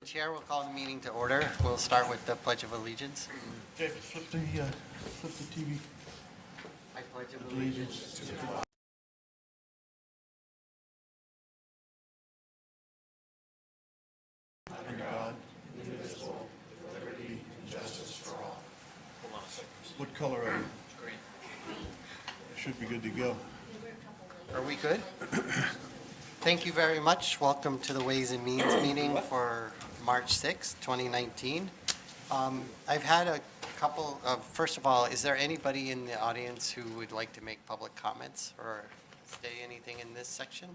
Chair will call the meeting to order. We'll start with the Pledge of Allegiance. David, flip the TV. I pledge allegiance to the flag Under God, indivisible, with liberty and justice for all. What color are you? Green. Should be good to go. Are we good? Thank you very much. Welcome to the Ways and Means meeting for March 6th, 2019. I've had a couple of, first of all, is there anybody in the audience who would like to make public comments or say anything in this section?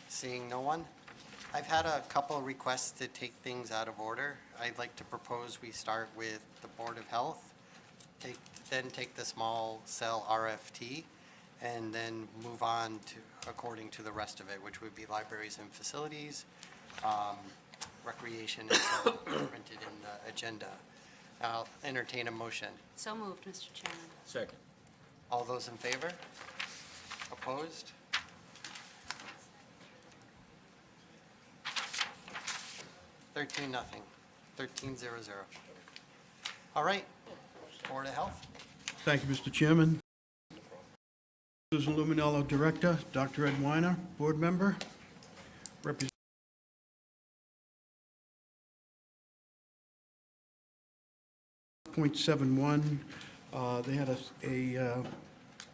Seeing no one? I've had a couple of requests to take things out of order. I'd like to propose we start with the Board of Health, then take the small cell RFT, and then move on to according to the rest of it, which would be libraries and facilities, recreation, and so printed in the agenda. I'll entertain a motion. So moved, Mr. Chairman. Second. All those in favor? Opposed? $13-0. 13-0. All right, Board of Health. Thank you, Mr. Chairman. Susan Luminello, Director. Dr. Ed Weiner, Board Member. Representative 0.71, they had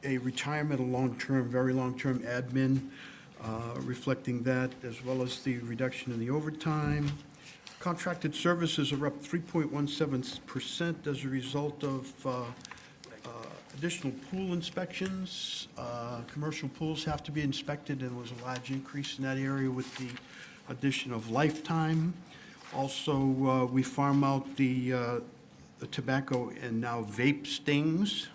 a retirement, a long-term, very long-term admin, reflecting that, as well as the reduction in the overtime. Contracted services are up 3.17% as a result of additional pool inspections. Commercial pools have to be inspected, and there was a large increase in that area with the addition of Lifetime. Also, we farm out the tobacco and now vape stings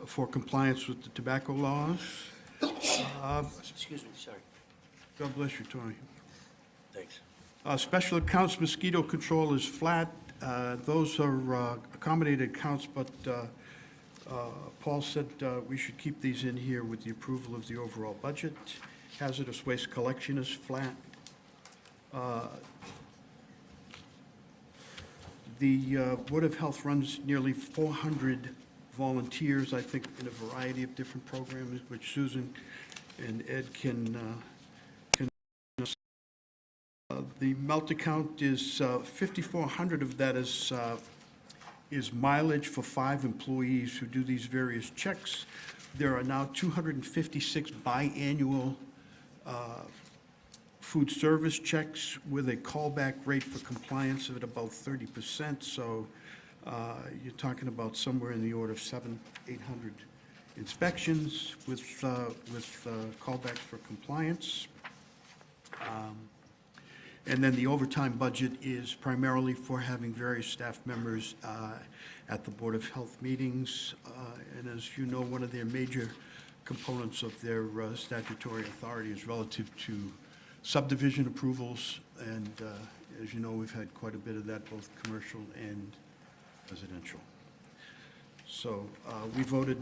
for compliance with the tobacco laws. Excuse me, sorry. God bless you, Tony. Thanks. Special accounts mosquito control is flat. Those are accommodated accounts, but Paul said we should keep these in here with the approval of the overall budget. Hazardous waste collection is flat. The Board of Health runs nearly 400 volunteers, I think, in a variety of different programs, which Susan and Ed can the melt account is 5,400 of that is mileage for 5 employees who do these various checks. There are now 256 biannual food service checks with a callback rate for compliance of at about 30%. So you're talking about somewhere in the order of 700-800 inspections with callbacks for compliance. And then the overtime budget is primarily for having various staff members at the Board of Health meetings. And as you know, one of their major components of their statutory authority is relative to subdivision approvals. And as you know, we've had quite a bit of that, both commercial and residential. So we voted,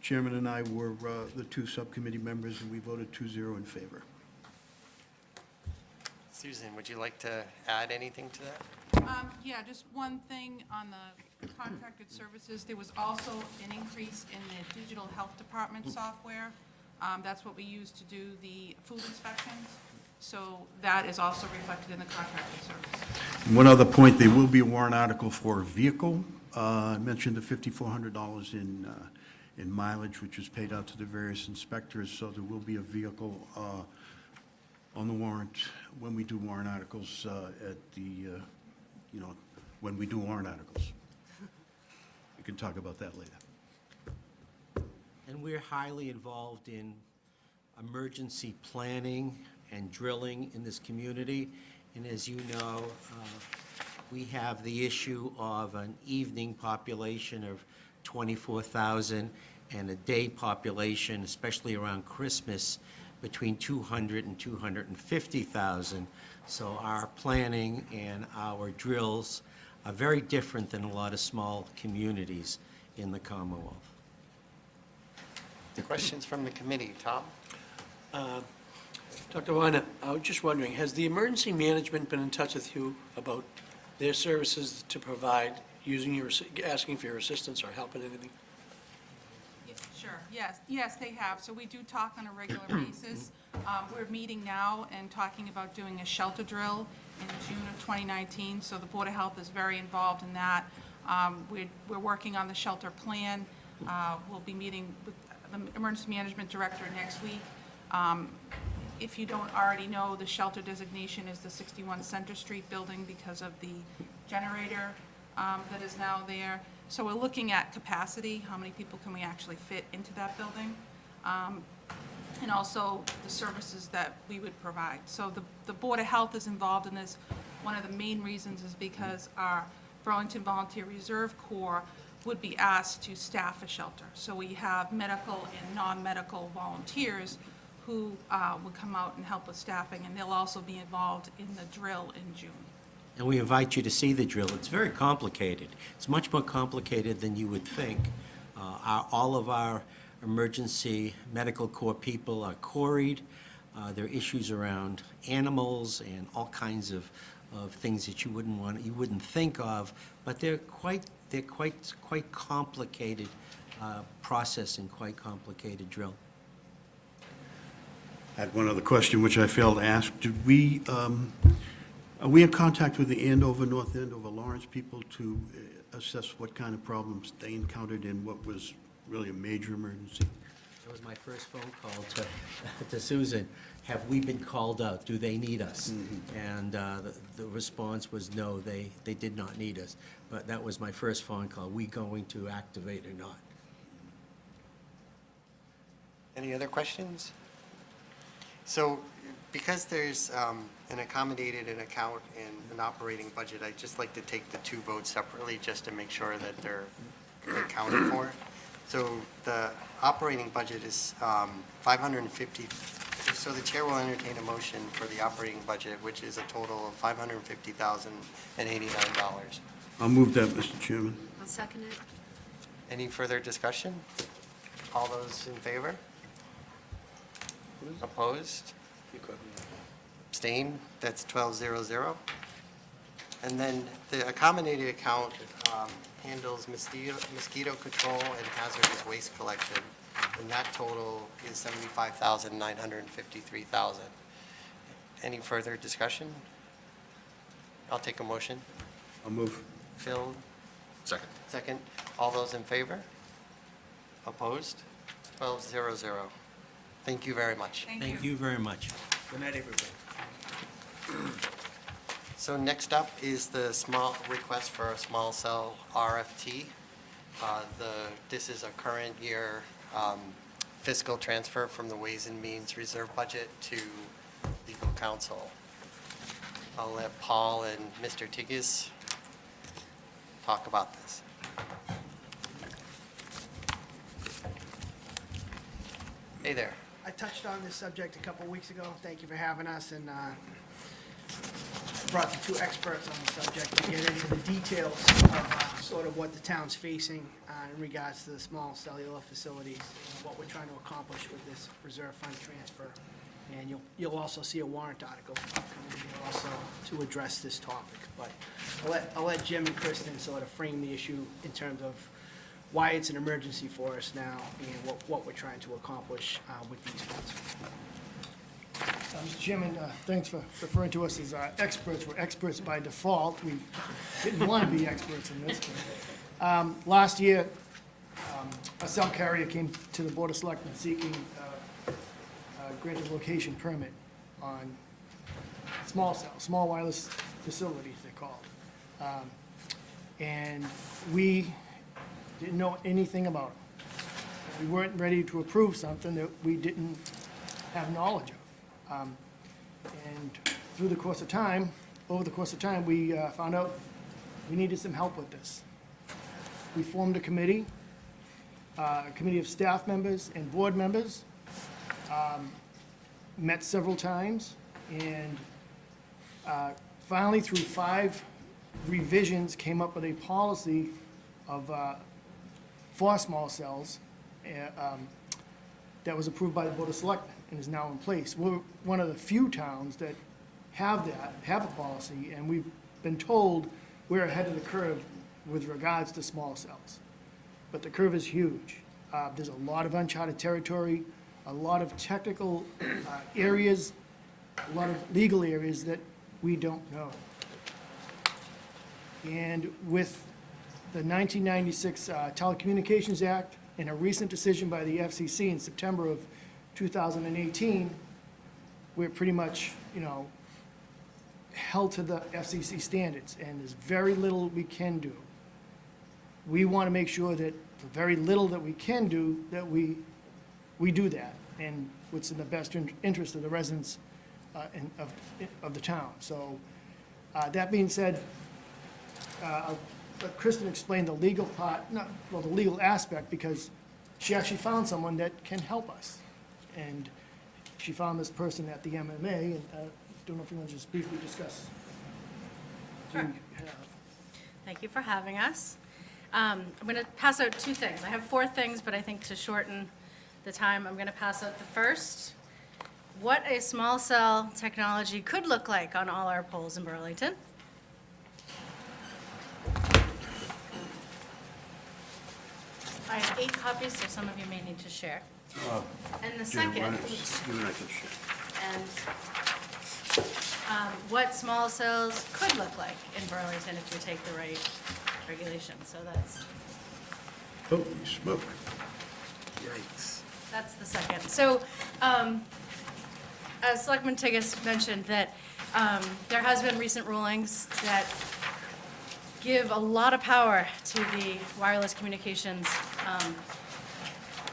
Chairman and I were the 2 subcommittee members, and we voted 2-0 in favor. Susan, would you like to add anything to that? Yeah, just one thing on the contracted services. There was also an increase in the digital health department software. That's what we use to do the food inspections. So that is also reflected in the contracted services. One other point, there will be a warrant article for a vehicle. I mentioned the $5,400 in mileage, which is paid out to the various inspectors, so there will be a vehicle on the warrant when we do warrant articles when we do warrant articles. We can talk about that later. And we're highly involved in emergency planning and drilling in this community. And as you know, we have the issue of an evening population of 24,000 and a day population, especially around Christmas, between 200 and 250,000. So our planning and our drills are very different than a lot of small communities in the Commonwealth. Questions from the committee, Tom? Dr. Weiner, I was just wondering, has the emergency management been in touch with you about their services to provide, asking for your assistance or help in anything? Yeah, sure, yes, they have. So we do talk on a regular basis. We're meeting now and talking about doing a shelter drill in June of 2019, so the Board of Health is very involved in that. We're working on the shelter plan. We'll be meeting with the Emergency Management Director next week. If you don't already know, the shelter designation is the 61 Center Street building because of the generator that is now there. So we're looking at capacity, how many people can we actually fit into that building, and also the services that we would provide. So the Board of Health is involved in this. One of the main reasons is because our Burlington Volunteer Reserve Corps would be asked to staff a shelter. So we have medical and non-medical volunteers who would come out and help with staffing, and they'll also be involved in the drill in June. And we invite you to see the drill. It's very complicated. It's much more complicated than you would think. All of our emergency medical corps people are quarried. There are issues around animals and all kinds of things that you wouldn't think of, but they're quite complicated process and quite complicated drill. I had one other question, which I failed to ask. Are we in contact with the Andover, North Andover, Lawrence people to assess what kind of problems they encountered in what was really a major emergency? That was my first phone call to Susan. Have we been called out? Do they need us? And the response was no, they did not need us. But that was my first phone call. Are we going to activate or not? Any other questions? So because there's an accommodated an account and an operating budget, I'd just like to take the two votes separately just to make sure that they're accounted for. So the operating budget is 550, so the chair will entertain a motion for the operating budget, which is a total of $550,089. I'll move that, Mr. Chairman. I'll second it. Any further discussion? All those in favor? Opposed? Abstained? That's 12-0-0. And then the accommodated account handles mosquito control and hazardous waste collection, and that total is $75,953,000. Any further discussion? I'll take a motion. I'll move. Phil? Second. Second. All those in favor? Opposed? 12-0-0. Thank you very much. Thank you very much. Good night, everybody. So next up is the small request for a small cell RFT. This is a current year fiscal transfer from the Ways and Means Reserve budget to legal counsel. I'll let Paul and Mr. Tigges talk about this. Hey there. I touched on this subject a couple weeks ago. Thank you for having us, and brought the two experts on the subject to get into the details of sort of what the town's facing in regards to the small cellular facilities and what we're trying to accomplish with this reserve fund transfer. And you'll also see a warrant article upcoming here also to address this topic. But I'll let Jim and Kristen sort of frame the issue in terms of why it's an emergency for us now and what we're trying to accomplish with these funds. Mr. Chairman, thanks for referring to us as experts. We're experts by default. We didn't want to be experts in this. But, last year, a cell carrier came to the Board of Selectmen seeking a granted location permit on small wireless facilities, they're called. And we didn't know anything about it. We weren't ready to approve something that we didn't have knowledge of. And over the course of time, we found out we needed some help with this. We formed a committee of staff members and board members, met several times, and finally, through 5 revisions, came up with a policy of for small cells that was approved by the Board of Selectmen. and is now in place. We're one of the few towns that have a policy, and we've been told we're ahead of the curve with regards to small cells. But the curve is huge. There's a lot of uncharted territory, a lot of technical areas, a lot of legal areas that we don't know. And with the 1996 Telecommunications Act and a recent decision by the FCC in September of 2018, we're pretty much, held to the FCC standards, and there's very little we can do. We want to make sure that the very little that we can do, that we do that, and what's in the best interest of the residents of the town. So, that being said, I'll let Kristen explain the legal part, the legal aspect, because she actually found someone that can help us. And she found this person at the MMA, and I don't know if you want to just briefly discuss. Sure. Thank you for having us. I'm going to pass out two things. I have four things, but I think to shorten the time, I'm going to pass out the first, what a small cell technology could look like on all our poles in Burlington. I have 8 copies, so some of you may need to share. And the second, and what small cells could look like in Burlington if we take the right regulation. So Holy smoke. Yikes. that's the second. So, as Selectman Tigas mentioned, that there has been recent rulings that give a lot of power to the wireless communications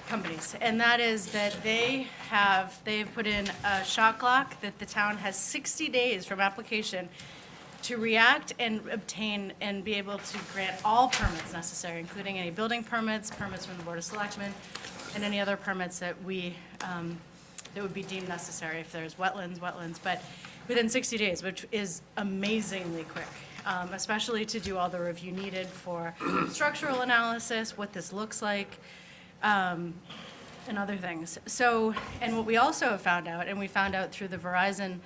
companies, and that is that they've put in a shot clock that the town has 60 days from application to react and obtain and be able to grant all permits necessary, including any building permits, permits from the Board of Selectmen, and any other permits that that would be deemed necessary if there's wetlands, but within 60 days, which is amazingly quick, especially to do all the review needed for structural analysis, what this looks like, and other things. So, and what we also have found out, and we found out through the Verizon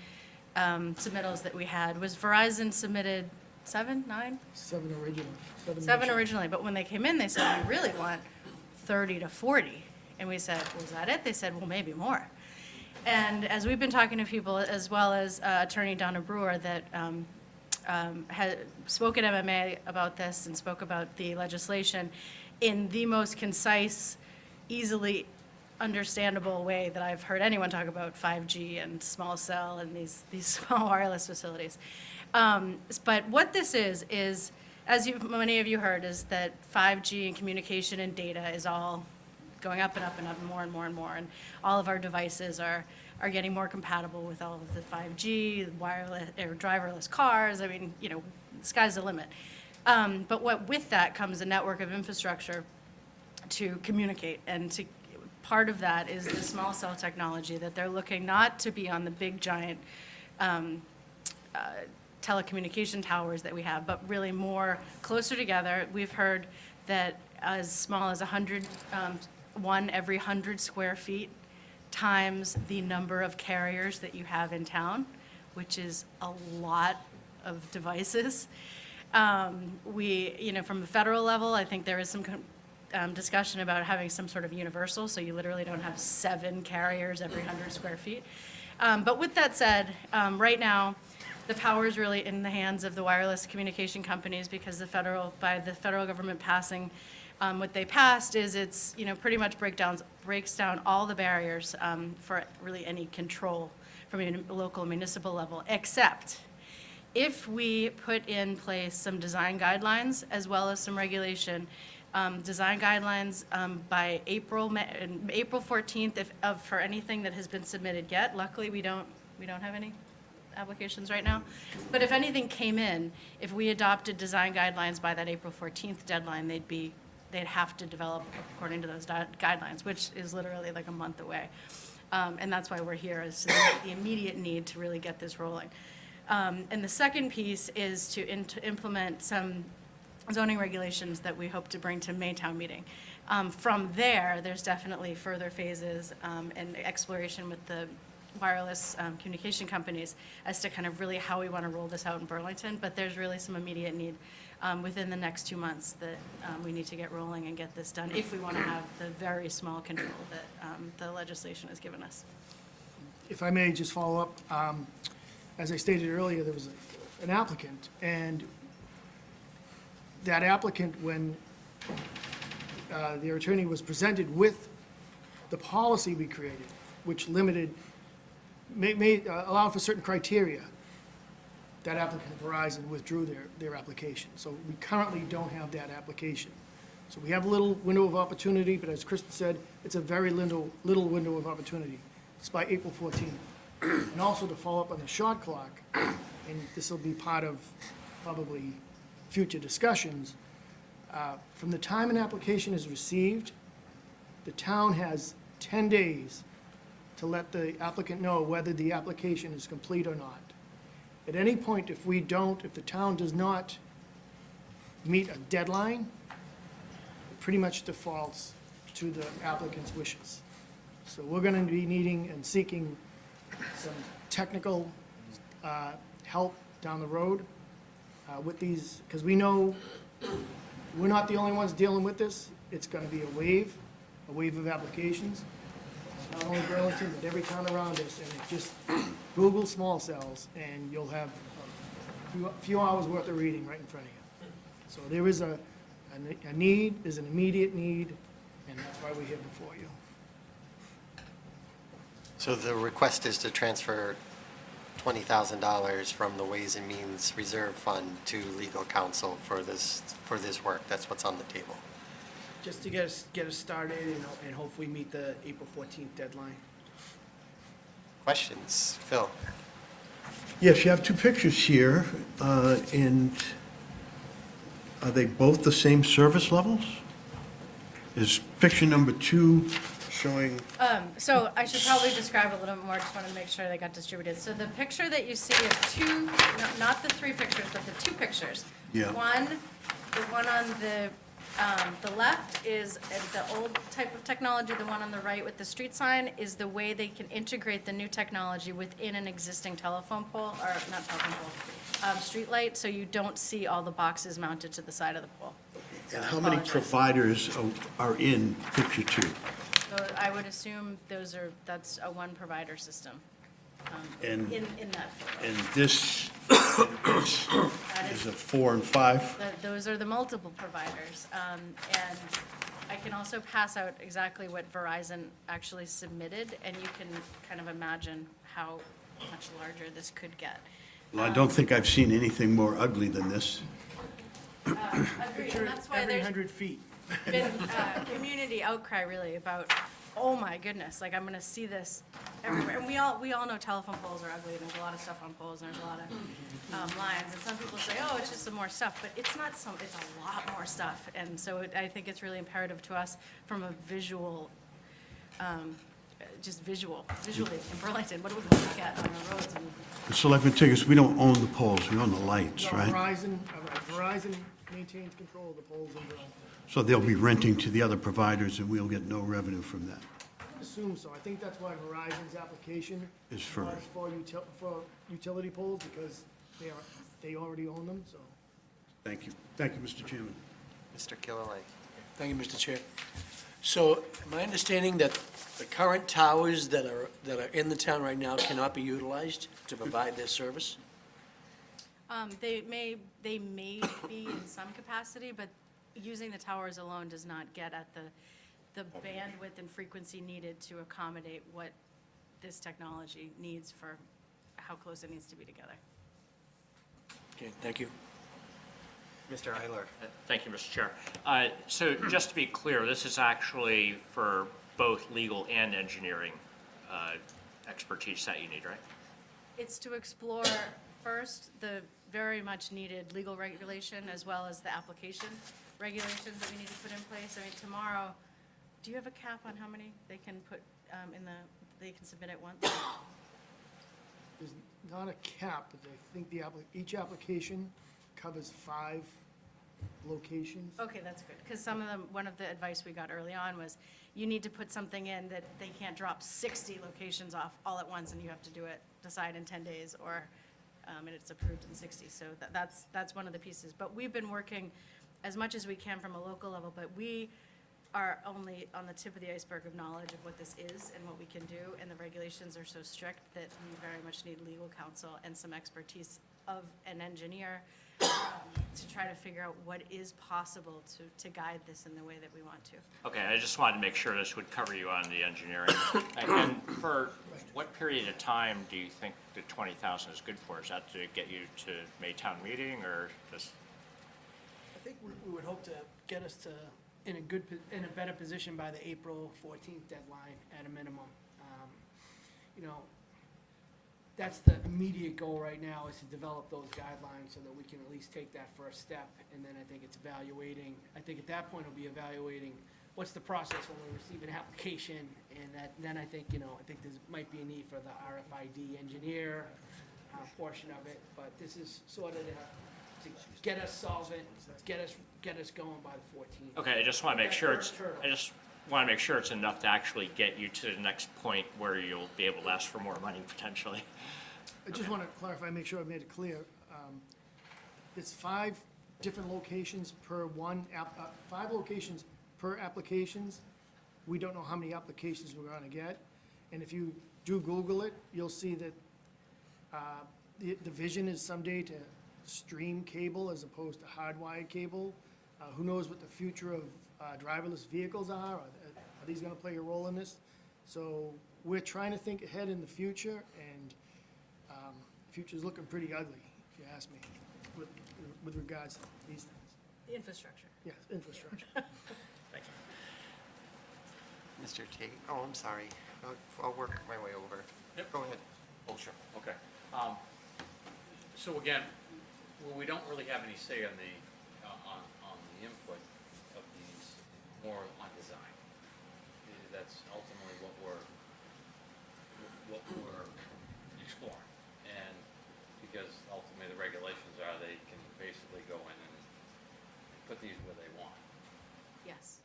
submittals that we had, was Verizon submitted 7, 9? 7 originally. 7 originally, but when they came in, they said, we really want 30 to 40. And we said, was that it? They said, well, maybe more. And as we've been talking to people, as well as Attorney Donna Brewer, that had spoke at MMA about this and spoke about the legislation in the most concise, easily understandable way that I've heard anyone talk about 5G and small cell and these small wireless facilities. But what this is, as many of you heard, is that 5G and communication and data is all going up and up and up and more, and all of our devices are getting more compatible with all of the 5G, wireless, or driverless cars. I mean, the sky's the limit. But with that comes a network of infrastructure to communicate, and part of that is the small cell technology that they're looking not to be on the big giant telecommunication towers that we have, but really more closer together. We've heard that as small as 1 every 100 square feet times the number of carriers that you have in town, which is a lot of devices. From the federal level, I think there is some discussion about having some sort of universal, so you literally don't have 7 carriers every 100 square feet. But with that said, right now, the power is really in the hands of the wireless communication companies, because by the federal government passing what they passed is it's, pretty much breaks down all the barriers for really any control from a local municipal level, except if we put in place some design guidelines as well as some regulation. Design guidelines by April 14th for anything that has been submitted yet. Luckily, we don't have any applications right now. But if anything came in, if we adopted design guidelines by that April 14th deadline, they'd have to develop according to those guidelines, which is literally like a month away. And that's why we're here, is the immediate need to really get this rolling. And the second piece is to implement some zoning regulations that we hope to bring to Maytown meeting. From there, there's definitely further phases and exploration with the wireless communication companies as to kind of really how we want to roll this out in Burlington, but there's really some immediate need within the next 2 months that we need to get rolling and get this done if we want to have the very small control that the legislation has given us. If I may just follow up, as I stated earlier, there was an applicant, and that applicant, when their attorney was presented with the policy we created, which limited, allowed for certain criteria, that applicant, Verizon, withdrew their application. So we currently don't have that application. So we have a little window of opportunity, but as Kristen said, it's a very little window of opportunity. It's by April 14th. And also to follow up on the shot clock, and this will be part of probably future discussions, from the time an application is received, the town has 10 days to let the applicant know whether the application is complete or not. At any point, if the town does not meet a deadline, it pretty much defaults to the applicant's wishes. So we're going to be needing and seeking some technical help down the road with these, because we know we're not the only ones dealing with this. It's going to be a wave of applications, not only Burlington, but every town around us. And it just Google small cells, and you'll have a few hours worth of reading right in front of you. So there is a need, there's an immediate need, and that's why we're here before you. So the request is to transfer $20,000 from the Ways and Means Reserve Fund to legal counsel for this work. That's what's on the table. Just to get us started and hopefully meet the April 14th deadline. Questions? Phil? Yes, you have two pictures here, and are they both the same service levels? Is picture number 2 showing, So I should probably describe a little bit more, just wanted to make sure they got distributed. So the picture that you see is two, not the 3 pictures, but the 2 pictures. Yeah. The one on the left is the old type of technology. The one on the right with the street sign is the way they can integrate the new technology within an existing telephone pole, or not telephone pole, street light, so you don't see all the boxes mounted to the side of the pole. and how many providers are in picture 2? So I would assume that's a one provider system And, in that field. and this That is is, a 4 and 5? those are the multiple providers. And I can also pass out exactly what Verizon actually submitted, and you can kind of imagine how much larger this could get. Well, I don't think I've seen anything more ugly than this. Agreed, and that's why Every there's 100 feet. been community outcry really about, oh my goodness, like I'm gonna see this everywhere. And we all know telephone poles are ugly, there's a lot of stuff on poles, and there's a lot of lines. And some people say, oh, it's just some more stuff, but it's not it's a lot more stuff. And so I think it's really imperative to us from a visually in Burlington, what do we look at on our roads? And Selectman Tigas, we don't own the poles, we own the lights, No, right? Verizon maintains control of the poles in Burlington. So they'll be renting to the other providers, and we'll get no revenue from that. I would assume so. I think that's why Verizon's application Is for- was for utility poles, because they already own them, so. Thank you. Thank you, Mr. Chairman. Mr. Killalay? Thank you, Mr. Chair. So, my understanding that the current towers that are in the town right now cannot be utilized to provide this service? They may be in some capacity, but using the towers alone does not get at the bandwidth and frequency needed to accommodate what this technology needs for how close it needs to be together. Okay, thank you. Mr. Eiler? Thank you, Mr. Chair. So just to be clear, this is actually for both legal and engineering expertise that you need, right? It's to explore first the very much needed legal regulation as well as the application regulations that we need to put in place. I mean, tomorrow, do you have a cap on how many they can put they can submit at once? There's not a cap, but I think each application covers 5 locations? Okay, that's good, because some of them, one of the advice we got early on was, you need to put something in that they can't drop 60 locations off all at once, and you have to do it, decide in 10 days, or, and it's approved in 60, so that's one of the pieces. But we've been working as much as we can from a local level, but we are only on the tip of the iceberg of knowledge of what this is and what we can do, and the regulations are so strict that we very much need legal counsel and some expertise of an engineer to try to figure out what is possible to guide this in the way that we want to. Okay, I just wanted to make sure this would cover you on the engineering. And for what period of time do you think the 20,000 is good for? Is that to get you to Maytown meeting, or just? I think we would hope to get us to, in a better position by the April 14th deadline at a minimum. You know, that's the immediate goal right now, is to develop those guidelines so that we can at least take that first step. And then I think it's evaluating, I think at that point, it'll be evaluating what's the process when we receive an application. And then I think, I think there might be a need for the RFID engineer portion of it. But this is sort of to get us solvent, get us going by the 14th. Okay, I just want to make That sure first hurdle. I just want to make sure it's enough to actually get you to the next point where you'll be able to ask for more money potentially. I just want to clarify, make sure I made it clear. It's 5 different locations per 5 locations per applications. We don't know how many applications we're going to get. And if you do Google it, you'll see that the vision is someday to stream cable as opposed to hardwired cable. Who knows what the future of driverless vehicles are? Are these going to play a role in this? So we're trying to think ahead in the future, and the future's looking pretty ugly, if you ask me, with regards to these things. The infrastructure. Yes, infrastructure. Thank you. Mr. Tate, oh, I'm sorry. I'll work my way over. Yep. Go ahead. Oh, sure, okay. So again, well, we don't really have any say on the input of these, more on design. That's ultimately what we're exploring. And because ultimately the regulations are, they can basically go in and put these where they want. Yes.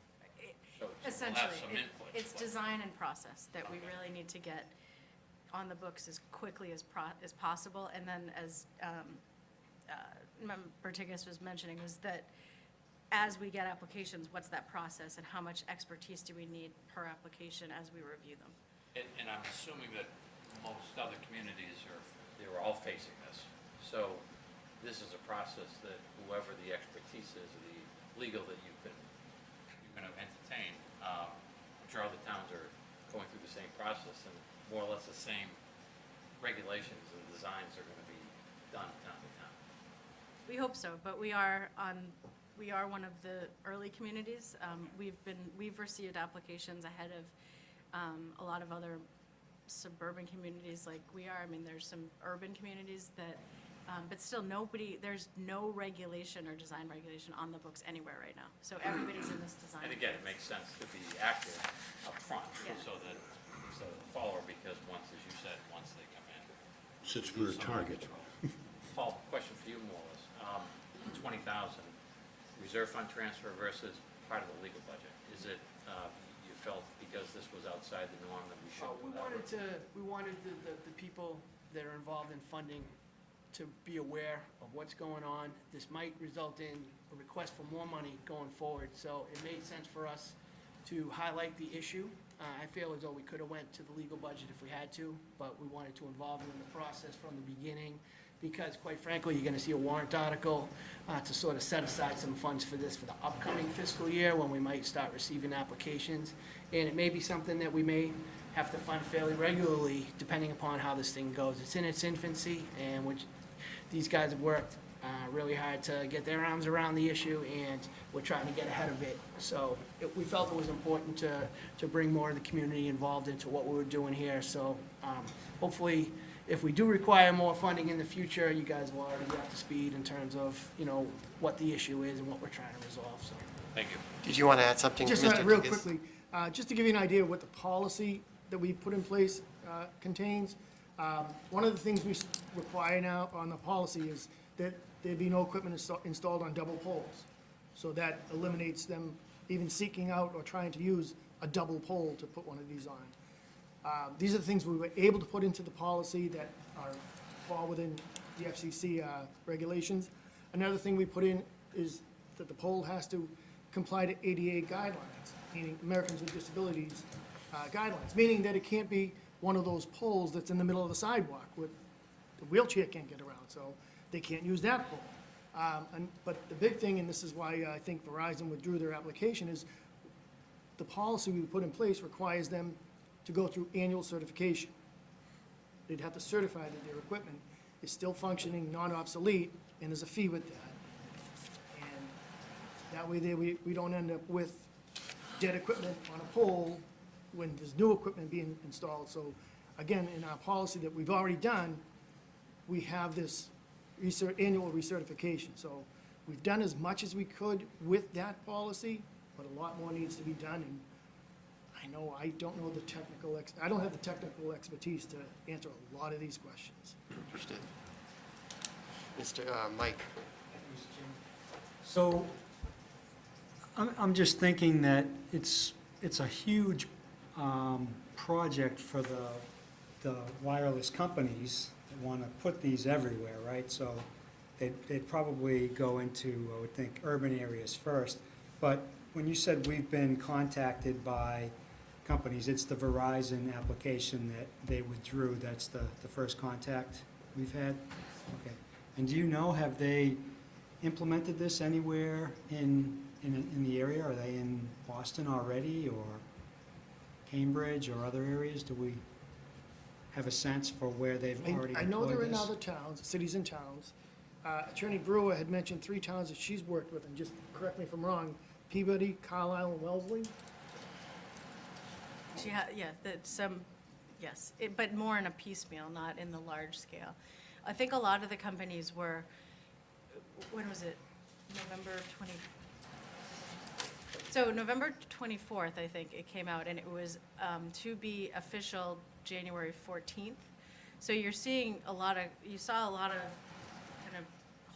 So we'll have Essentially, some input, it's but- design and process that we Okay. really need to get on the books as quickly as possible. And then as Member Tigas was mentioning, was that as we get applications, what's that process and how much expertise do we need per application as we review them? And I'm assuming that most other communities they're all facing this. So this is a process that whoever the expertise is, or the legal that you're going to entertain, I'm sure other towns are going through the same process, and more or less the same regulations and designs are going to be done town to town. We hope so, but we are one of the early communities. We've received applications ahead of a lot of other suburban communities like we are. I mean, there's some urban communities that, but still there's no regulation or design regulation on the books anywhere right now. So everybody's in this design. And again, it makes sense to be active up front, Yeah. so that follower, because as you said, once they come in. Sits for a target. Paul, question for you, more or less. 20,000, reserve fund transfer versus part of the legal budget. Is it, you felt because this was outside the norm that we should? We wanted the people that are involved in funding to be aware of what's going on. This might result in a request for more money going forward, so it made sense for us to highlight the issue. I feel as though we could have went to the legal budget if we had to, but we wanted to involve them in the process from the beginning, because quite frankly, you're gonna see a warrant article to sort of set aside some funds for this for the upcoming fiscal year, when we might start receiving applications. And it may be something that we may have to fund fairly regularly, depending upon how this thing goes. It's in its infancy, and which, these guys have worked really hard to get their arms around the issue, and we're trying to get ahead of it. So we felt it was important to bring more of the community involved into what we were doing here. So hopefully, if we do require more funding in the future, you guys will already be up to speed in terms of, what the issue is and what we're trying to resolve, so. Thank you. Did you want to add something, Just Mr. real Tigas? quickly, just to give you an idea of what the policy that we put in place contains, one of the things we require now on the policy is that there be no equipment installed on double poles. So that eliminates them even seeking out or trying to use a double pole to put one of these on. These are the things we were able to put into the policy that fall within the FCC regulations. Another thing we put in is that the pole has to comply to ADA guidelines, meaning Americans with Disabilities guidelines, meaning that it can't be one of those poles that's in the middle of the sidewalk where the wheelchair can't get around, so they can't use that pole. But the big thing, and this is why I think Verizon withdrew their application, is the policy we put in place requires them to go through annual certification. They'd have to certify that their equipment is still functioning, non-obsolete, and there's a fee with that. And that way there, we don't end up with dead equipment on a pole when there's new equipment being installed. So again, in our policy that we've already done, we have this annual recertification. So we've done as much as we could with that policy, but a lot more needs to be done. And I don't know the technical, I don't have the technical expertise to answer a lot of these questions. Understood. Mr. Mike? So, I'm just thinking that it's a huge project for the wireless companies that want to put these everywhere, right? So they'd probably go into, I would think, urban areas first. But when you said we've been contacted by companies, it's the Verizon application that they withdrew, that's the first contact we've had? Okay. And do you know, have they implemented this anywhere in the area? Are they in Boston already, or Cambridge, or other areas? Do we have a sense for where they've already I know they're deployed in this? other towns, cities and towns. Attorney Brewer had mentioned 3 towns that she's worked with, and just correct me if I'm wrong, Peabody, Carlisle, and Wellesley? Yes, but more in a piecemeal, not in the large scale. I think a lot of the companies were, when was it? November 20, so November 24th, I think it came out, and it was to be official January 14th. So you saw a lot of kind of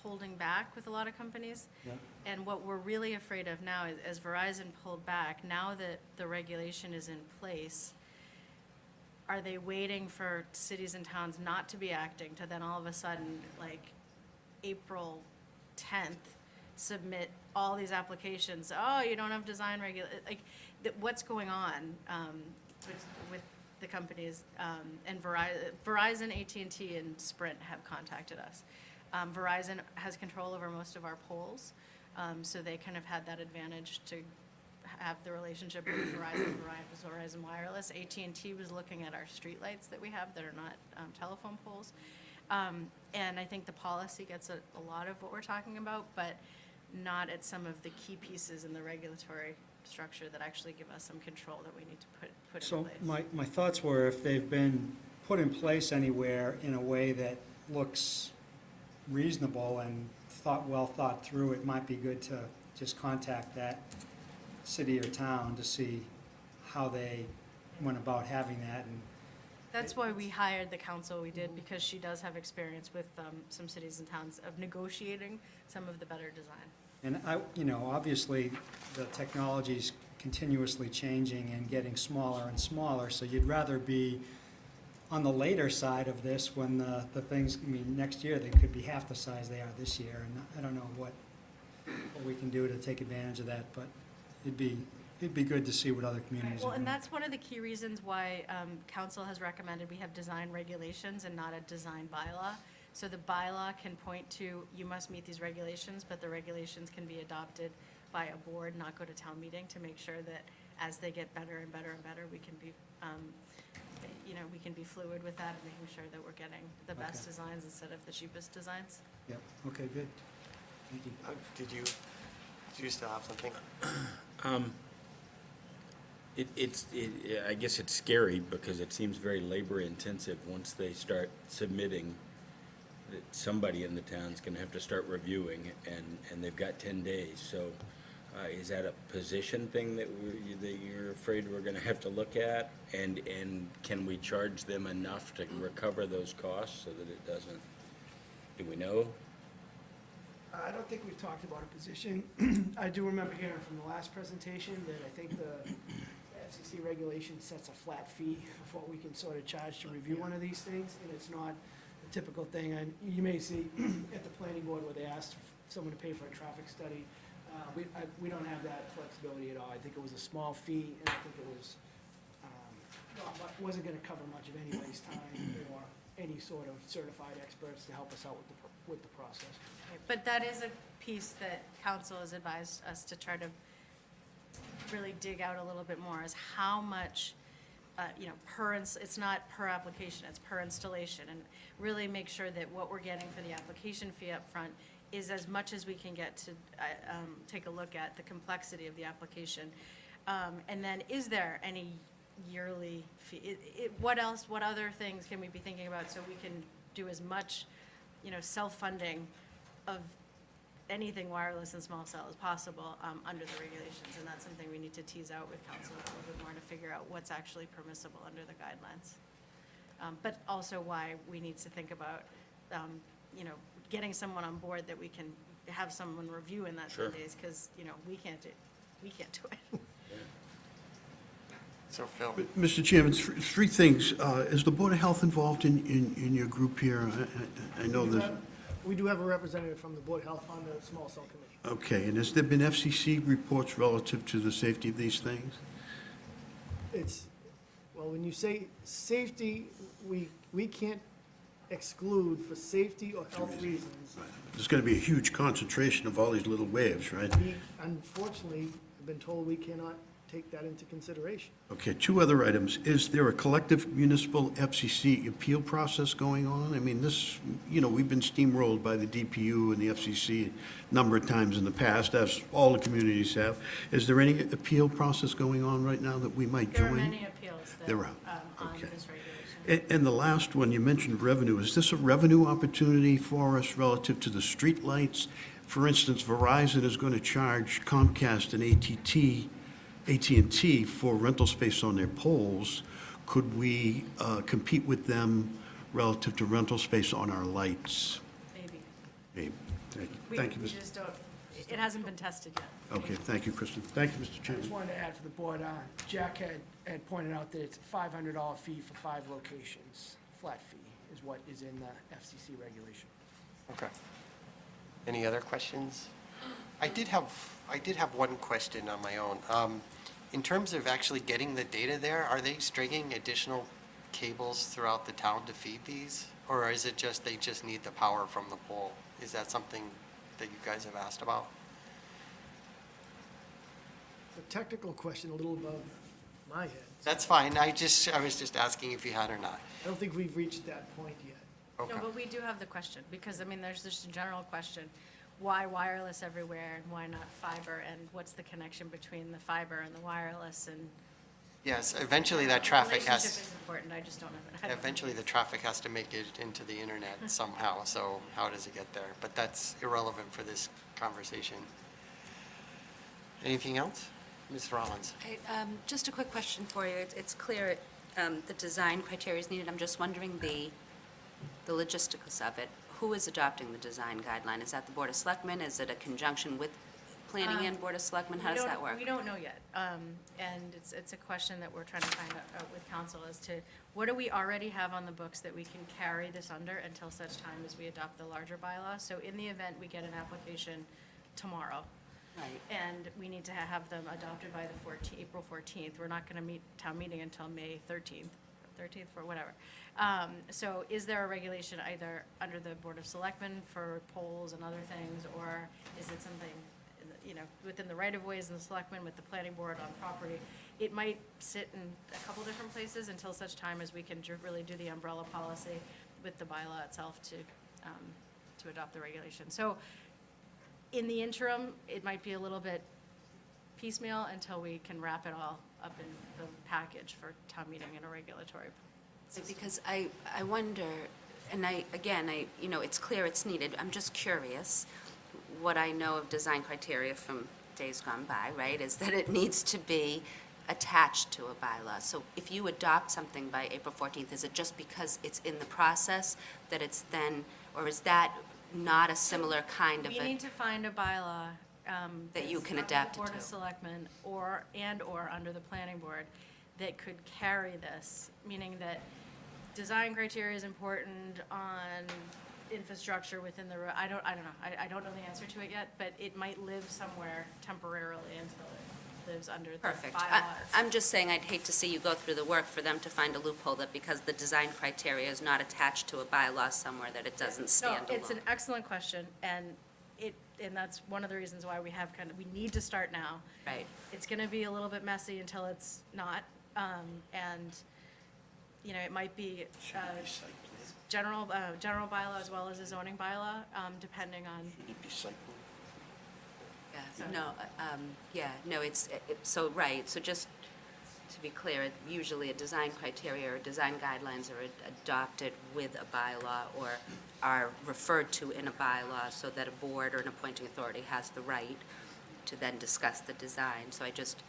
holding back with a lot of companies. Yeah. And what we're really afraid of now is, as Verizon pulled back, now that the regulation is in place, are they waiting for cities and towns not to be acting to then all of a sudden, like April 10th, submit all these applications? Oh, you don't have design what's going on with the companies? And Verizon, AT&T, and Sprint have contacted us. Verizon has control over most of our poles, so they kind of had that advantage to have the relationship with Verizon Wireless. AT&T was looking at our streetlights that we have that are not telephone poles. And I think the policy gets a lot of what we're talking about, but not at some of the key pieces in the regulatory structure that actually give us some control that we need to put in So place. my thoughts were, if they've been put in place anywhere in a way that looks reasonable and well thought through, it might be good to just contact that city or town to see how they went about having that. And That's why we hired the council we did, because she does have experience with some cities and towns of negotiating some of the better design. And obviously, the technology's continuously changing and getting smaller and smaller, so you'd rather be on the later side of this when the things, next year, they could be half the size they are this year, and I don't know what we can do to take advantage of that, but it'd be good to see what other communities are Well, doing. and that's one of the key reasons why council has recommended we have design regulations and not a design bylaw. So the bylaw can point to, you must meet these regulations, but the regulations can be adopted by a board, not go to town meeting, to make sure that as they get better and better and better, we can be, we can be fluid with that and making sure that we're getting the best Okay. designs instead of the cheapest designs. Yep, okay, good. Thank you. Do you still have something? I guess it's scary because it seems very labor intensive once they start submitting, that somebody in the town's gonna have to start reviewing, and they've got 10 days. So is that a position thing that you're afraid we're gonna have to look at? And can we charge them enough to recover those costs so that it doesn't, do we know? I don't think we've talked about a position. I do remember hearing from the last presentation that I think the FCC regulation sets a flat fee of what we can sort of charge to review one of these things, and it's not a typical thing. And you may see at the planning board where they asked someone to pay for a traffic study. We don't have that flexibility at all. I think it was a small fee, and I think it was, wasn't gonna cover much of anybody's time or any sort of certified experts to help us out with the process. But that is a piece that council has advised us to try to really dig out a little bit more, is how much, it's not per application, it's per installation, and really make sure that what we're getting for the application fee up front is as much as we can get to take a look at the complexity of the application. And then, is there any yearly fee? What else, what other things can we be thinking about so we can do as much, self-funding of anything wireless and small cell as possible under the regulations? And that's something we need to tease out with council a little bit more to figure out what's actually permissible under the guidelines. But also why we need to think about, getting someone on board that we can have someone review in that 10 days, because, we can't do it. So Phil, Mr. Chairman, three things. Is the Board of Health involved in your group here? I know there's, We do have a representative from the Board of Health on the small cell committee. okay, and has there been FCC reports relative to the safety of these things? Well, when you say safety, we can't exclude for safety or health reasons. There's going to be a huge concentration of all these little waves, right? We, unfortunately, have been told we cannot take that into consideration. Okay, two other items. Is there a collective municipal FCC appeal process going on? I mean, this, we've been steamrolled by the DPU and the FCC a number of times in the past, as all the communities have. Is there any appeal process going on right now that we might There join? are many appeals that, There are. on Okay. this regulation. And the last one, you mentioned revenue. Is this a revenue opportunity for us relative to the streetlights? For instance, Verizon is going to charge Comcast and AT&T for rental space on their poles. Could we compete with them relative to rental space on our lights? Maybe. Maybe. Thank you, We Mr. just don't, it hasn't been tested yet. Okay, thank you, Kristen. Thank you, Mr. I just Chairman. wanted to add for the board, Jack had pointed out that it's a $500 fee for 5 locations. Flat fee is what is in the FCC regulation. okay. Any other questions? I did have one question on my own. In terms of actually getting the data there, are they stringing additional cables throughout the town to feed these? Or is it just, they just need the power from the pole? Is that something that you guys have asked about? It's a technical question, a little above my head. That's fine, I was just asking if you had or not. I don't think we've reached that point yet. Okay. No, but we do have the question, because, there's just a general question, why wireless everywhere, and why not fiber, and what's the connection between the fiber and the wireless, and... Yes, eventually that traffic Relationship has, is important, I just don't have it. eventually the traffic has to make it into the internet somehow, so how does it get there? But that's irrelevant for this conversation. Anything else? Ms. Rollins? Just a quick question for you. It's clear the design criteria is needed. I'm just wondering the logistics of it. Who is adopting the design guideline? Is that the Board of Selectmen? Is it a conjunction with Planning and Board of Selectmen? How does that work? We don't know yet, and it's a question that we're trying to find out with council as to what do we already have on the books that we can carry this under until such time as we adopt the larger bylaw. So in the event we get an application tomorrow, Right. and we need to have them adopted by the April 14th. We're not going to meet town meeting until May 13th, or whatever. So is there a regulation either under the Board of Selectmen for polls and other things, or is it something, within the right-of-ways and the selectmen with the planning board on property? It might sit in a couple different places until such time as we can really do the umbrella policy with the bylaw itself to adopt the regulation. So in the interim, it might be a little bit piecemeal until we can wrap it all up in the package for town meeting and a regulatory system. Because I wonder, and it's clear it's needed. I'm just curious. What I know of design criteria from days gone by, right, is that it needs to be attached to a bylaw. So if you adopt something by April 14th, is it just because it's in the process that it's then, or is that not a similar kind of We a, need to find a bylaw. That you can that's adapt it under the Board to. of Selectmen and/or under the planning board that could carry this, meaning that design criteria is important on infrastructure within the, I don't know. I don't know the answer to it yet, but it might live somewhere temporarily until it lives under the perfect. bylaws. I'm just saying I'd hate to see you go through the work for them to find a loophole that because the design criteria is not attached to a bylaw somewhere, that it doesn't stand No, it's an alone. excellent question, and that's one of the reasons why we need to start now. Right. It's gonna be a little bit messy until it's not, and, you know, it might be, general bylaw as well as a zoning bylaw, depending on, Yeah, no, so, right, so just to be clear, usually a design criteria or design guidelines are adopted with a bylaw or are referred to in a bylaw so that a board or an appointing authority has the right to then discuss the design. So I just,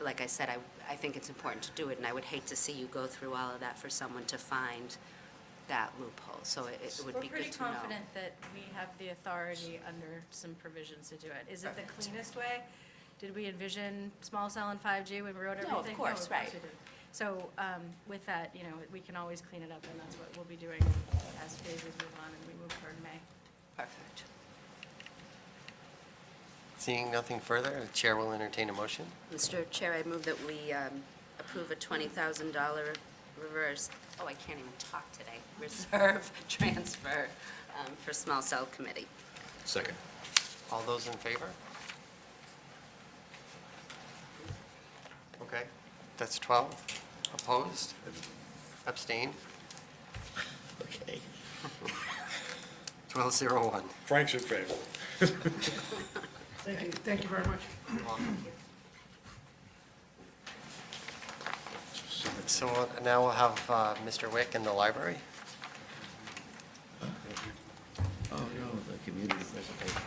like I said, I think it's important to do it, and I would hate to see you go through all of that for someone to find that loophole, so it would be we're good to know. pretty confident that we have the authority under some provisions to do it. Is it the cleanest way? Did we envision small cell and 5G when we wrote everything? No, of course, right. we did. So, with that, you know, we can always clean it up, and that's what we'll be doing as phases move on and we move toward May. Perfect. Seeing nothing further, the chair will entertain a motion. Mr. Chair, I move that we approve a $20,000 reverse, I can't even talk today, reserve transfer for small cell committee. Second. All those in favor? Okay, that's 12. Opposed? Abstained? Okay. 1201. Frank's in favor. Thank you very much. So now we'll have Mr. Wick in the library. Oh, no, the community presentation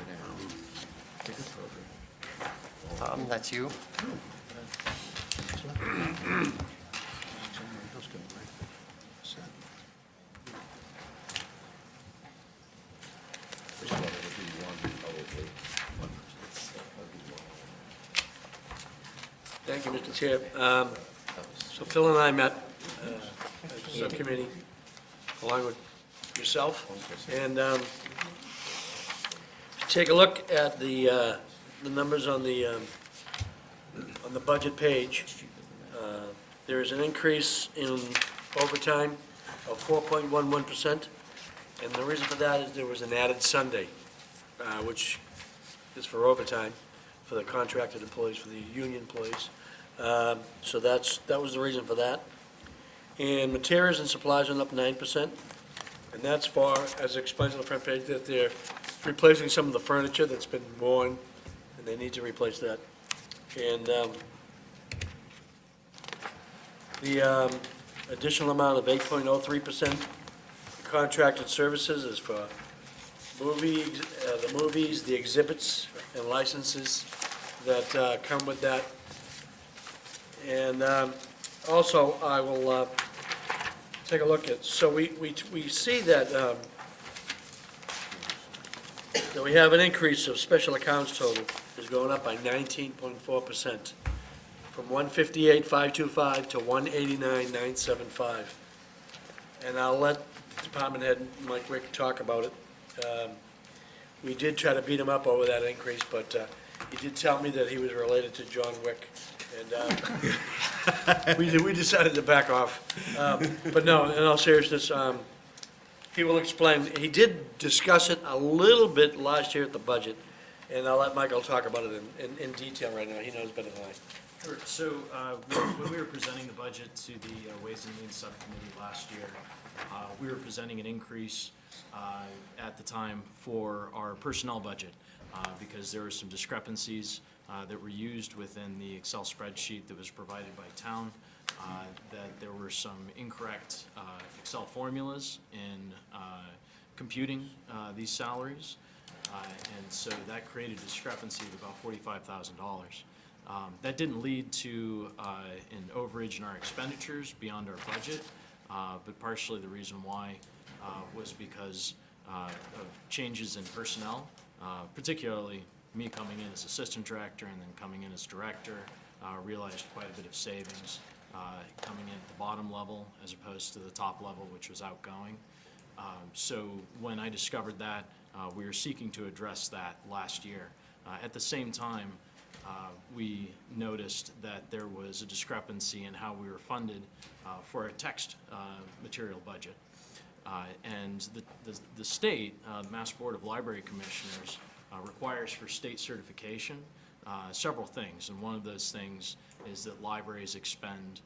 Tom, that's you. Thank you, Mr. Chair. So Phil and I met as a subcommittee, along with yourself, and if you take a look at the numbers on the budget page, there is an increase in overtime of 4.11%, and the reason for that is there was an added Sunday, which is for overtime for the contracted employees, for the union employees. So that was the reason for that. And materials and supplies went up 9%, and that's for, as explained on the front page, that they're replacing some of the furniture that's been worn, and they need to replace that. And the additional amount of 8.03% contracted services is for movies, the movies, the exhibits, and licenses that come with that. And also, I will take a look at, so we see that that we have an increase of special accounts total is going up by 19.4%, from 158,525 to 189,975. And I'll let Department Head Mike Wick talk about it. We did try to beat him up over that increase, but he did tell me that he was related to John Wick, and we decided to back off. But no, in all seriousness, he will explain. He did discuss it a little bit last year at the budget, and I'll let Michael talk about it in detail right now. He knows better than I. Sure. So when we were presenting the budget to the Ways and Means Subcommittee last year, we were presenting an increase at the time for our personnel budget because there were some discrepancies that were used within the Excel spreadsheet that was provided by town, that there were some incorrect Excel formulas in computing these salaries. And so that created a discrepancy of about $45,000. That didn't lead to an overage in our expenditures beyond our budget, but partially the reason why was because of changes in personnel, particularly me coming in as assistant director and then coming in as director, realized quite a bit of savings coming in at the bottom level as opposed to the top level, which was outgoing. So when I discovered that, we were seeking to address that last year. At the same time, we noticed that there was a discrepancy in how we were funded for a text material budget. And the state, the Mass Board of Library Commissioners, requires for state certification several things. And one of those things is that libraries expend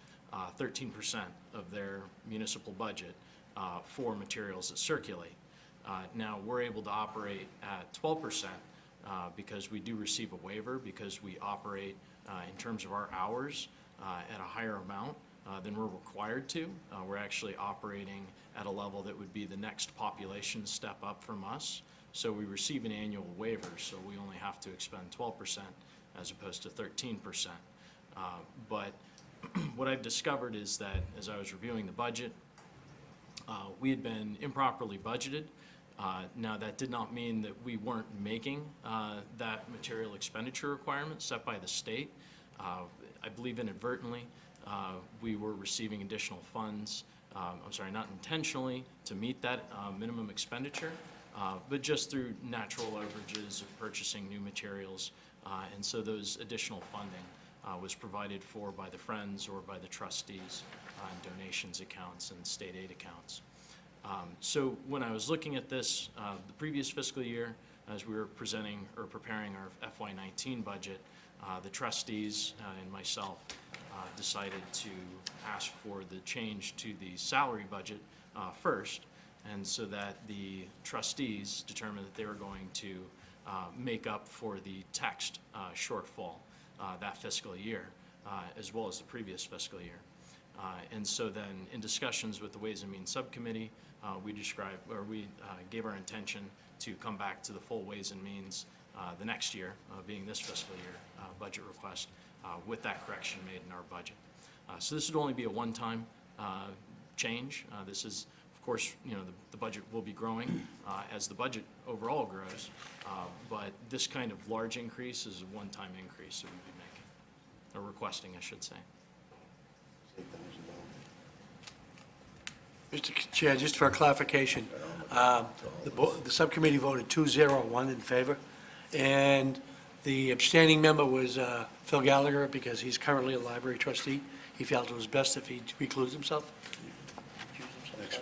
13% of their municipal budget for materials that circulate. Now, we're able to operate at 12% because we do receive a waiver, because we operate in terms of our hours at a higher amount than we're required to. We're actually operating at a level that would be the next population step up from us. So we receive an annual waiver, so we only have to expend 12% as opposed to 13%. But what I've discovered is that as I was reviewing the budget, we had been improperly budgeted. Now, that did not mean that we weren't making that material expenditure requirement set by the state. I believe inadvertently, we were receiving additional funds, not intentionally to meet that minimum expenditure, but just through natural overages of purchasing new materials. And so those additional funding was provided for by the Friends or by the trustees in donations accounts and state aid accounts. So when I was looking at this, the previous fiscal year, as we were presenting or preparing our FY19 budget, the trustees and myself decided to ask for the change to the salary budget first, and so that the trustees determined that they were going to make up for the text shortfall that fiscal year, as well as the previous fiscal year. And so then, in discussions with the Ways and Means Subcommittee, we gave our intention to come back to the full Ways and Means the next year, being this fiscal year, budget request with that correction made in our budget. So this would only be a one-time change. This is, of course, the budget will be growing as the budget overall grows, but this kind of large increase is a one-time increase that we'd be making, or requesting, I should say. Mr. Chair, just for clarification, the subcommittee voted 2-0-1 in favor, and the abstaining member was Phil Gallagher, because he's currently a library trustee. He felt it was best if he reclused himself.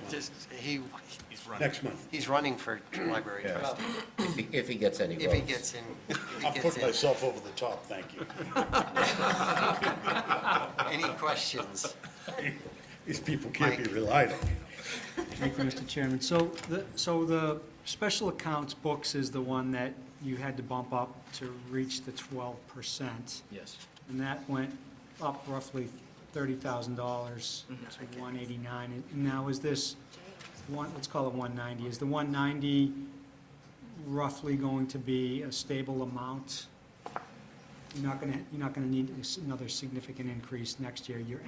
Just, he's Next month. He's running for library trustee. If he gets any votes. If he gets in, if he I'll gets put in. myself over the top, thank you. Any questions? These people can't be relied on. Thank you, Mr. Chairman. So the special accounts books is the one that you had to bump up to reach the 12%. Yes. And that went up roughly $30,000 to 189. And now is this let's call it 190. Is the 190 roughly going to be a stable amount? You're not gonna need another significant increase next year. You're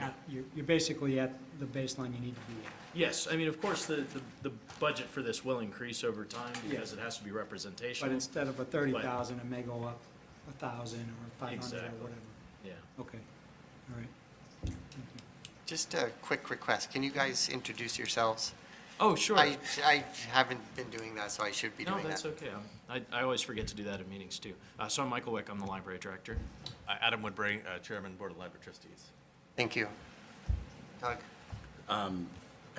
basically at the baseline you need to be at. Yes, I mean, of course, the budget for this will increase over time because it has to be representational. But instead of a 30,000, it may go up 1,000 or 500 Exactly. or whatever. Yeah. Okay, all right. Thank you. Just a quick request. Can you guys introduce yourselves? Oh, sure. I haven't been doing that, so I should be No, doing that. that's okay. I always forget to do that at meetings, too. So I'm Michael Wick, I'm the library director. Adam Woodbury, Chairman, Board of Library Trustees. Thank you. Doug? I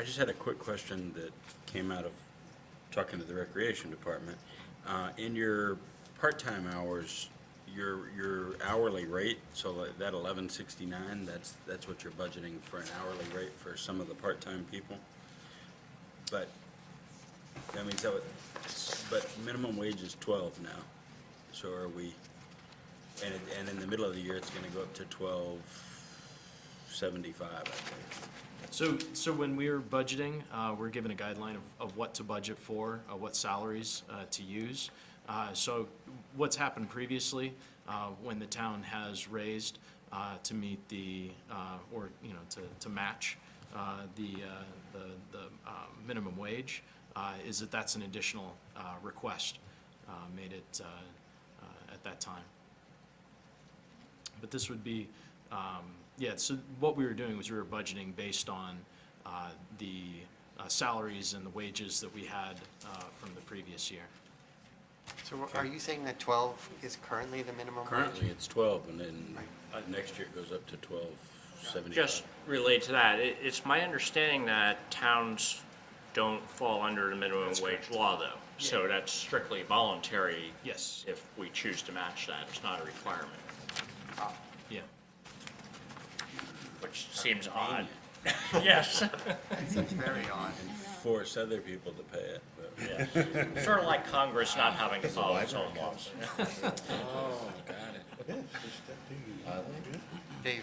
just had a quick question that came out of talking to the Recreation Department. In your part-time hours, your hourly rate, so that $11.69, that's what you're budgeting for an hourly rate for some of the part-time people? But, I mean, but minimum wage is 12 now, so are we, and in the middle of the year, it's gonna go up to 12.75, I think. So when we're budgeting, we're given a guideline of what to budget for, what salaries to use. So what's happened previously, when the town has raised to meet the, to match the minimum wage, is that that's an additional request made at that time. But this would be, yeah, so what we were doing was we were budgeting based on the salaries and the wages that we had from the previous year. So are you saying that 12 is currently the minimum wage? Currently, it's 12, and then next year it goes up to 12.75. Just relate to that, it's my understanding that towns don't fall under the minimum wage law, though. So that's strictly voluntary. Yes. If we choose to match that, it's not a requirement, Yeah. which seems odd. Yes. Seems very odd. Force other people to pay it. but- Yes. Sort of like Congress not having to follow its own laws. Oh, got it. Dave?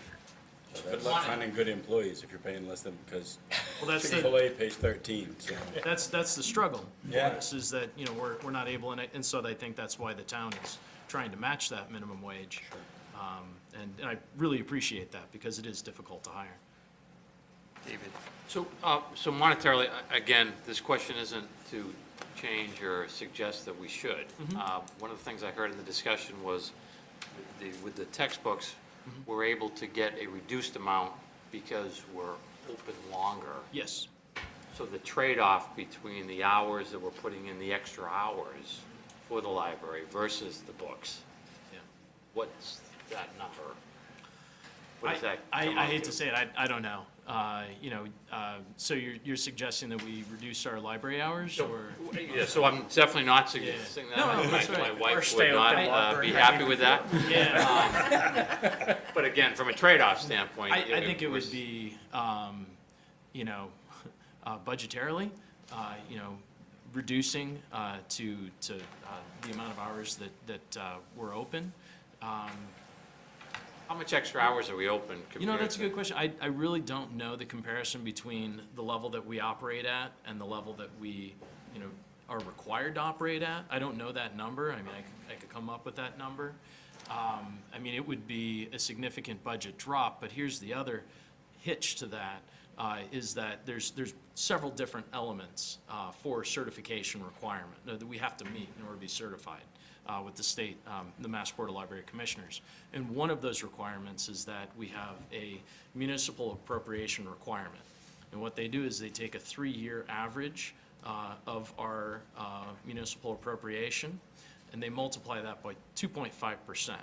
Good luck finding good employees if you're paying less than, because Well, that's the, Chick-fil-A pays 13, so. that's the struggle for Yeah. us, is that, you know, we're not able, and so I think that's why the town is trying to match that minimum wage. And I really appreciate that, because it is difficult to hire. David? So monetarily, again, this question isn't to change or suggest that we should. One of the things I heard in the discussion was with the textbooks, we're able to get a reduced amount because we're open longer. Yes. So the trade-off between the hours that we're putting in, the extra hours for the library versus the books, Yeah. what's that number? What does that I come out hate to say it, I don't know. You know, so you're suggesting that we reduce our library hours, or? Yeah, so I'm definitely not suggesting that. No, that's My right. wife stay would open not longer. be happy with that. Yeah. But again, from a trade-off standpoint. I think it would be, you know, budgetarily, you know, reducing to the amount of hours that we're open. How much extra hours are we open? You know, compared that's a to- good question. I really don't know the comparison between the level that we operate at and the level that we, you know, are required to operate at. I don't know that number. I mean, I could come up with that number. I mean, it would be a significant budget drop, but here's the other hitch to that, is that there's several different elements for certification requirement that we have to meet in order to be certified with the state, the Mass Board of Library Commissioners. And one of those requirements is that we have a municipal appropriation requirement. And what they do is they take a 3-year average of our municipal appropriation, and they multiply that by 2.5%.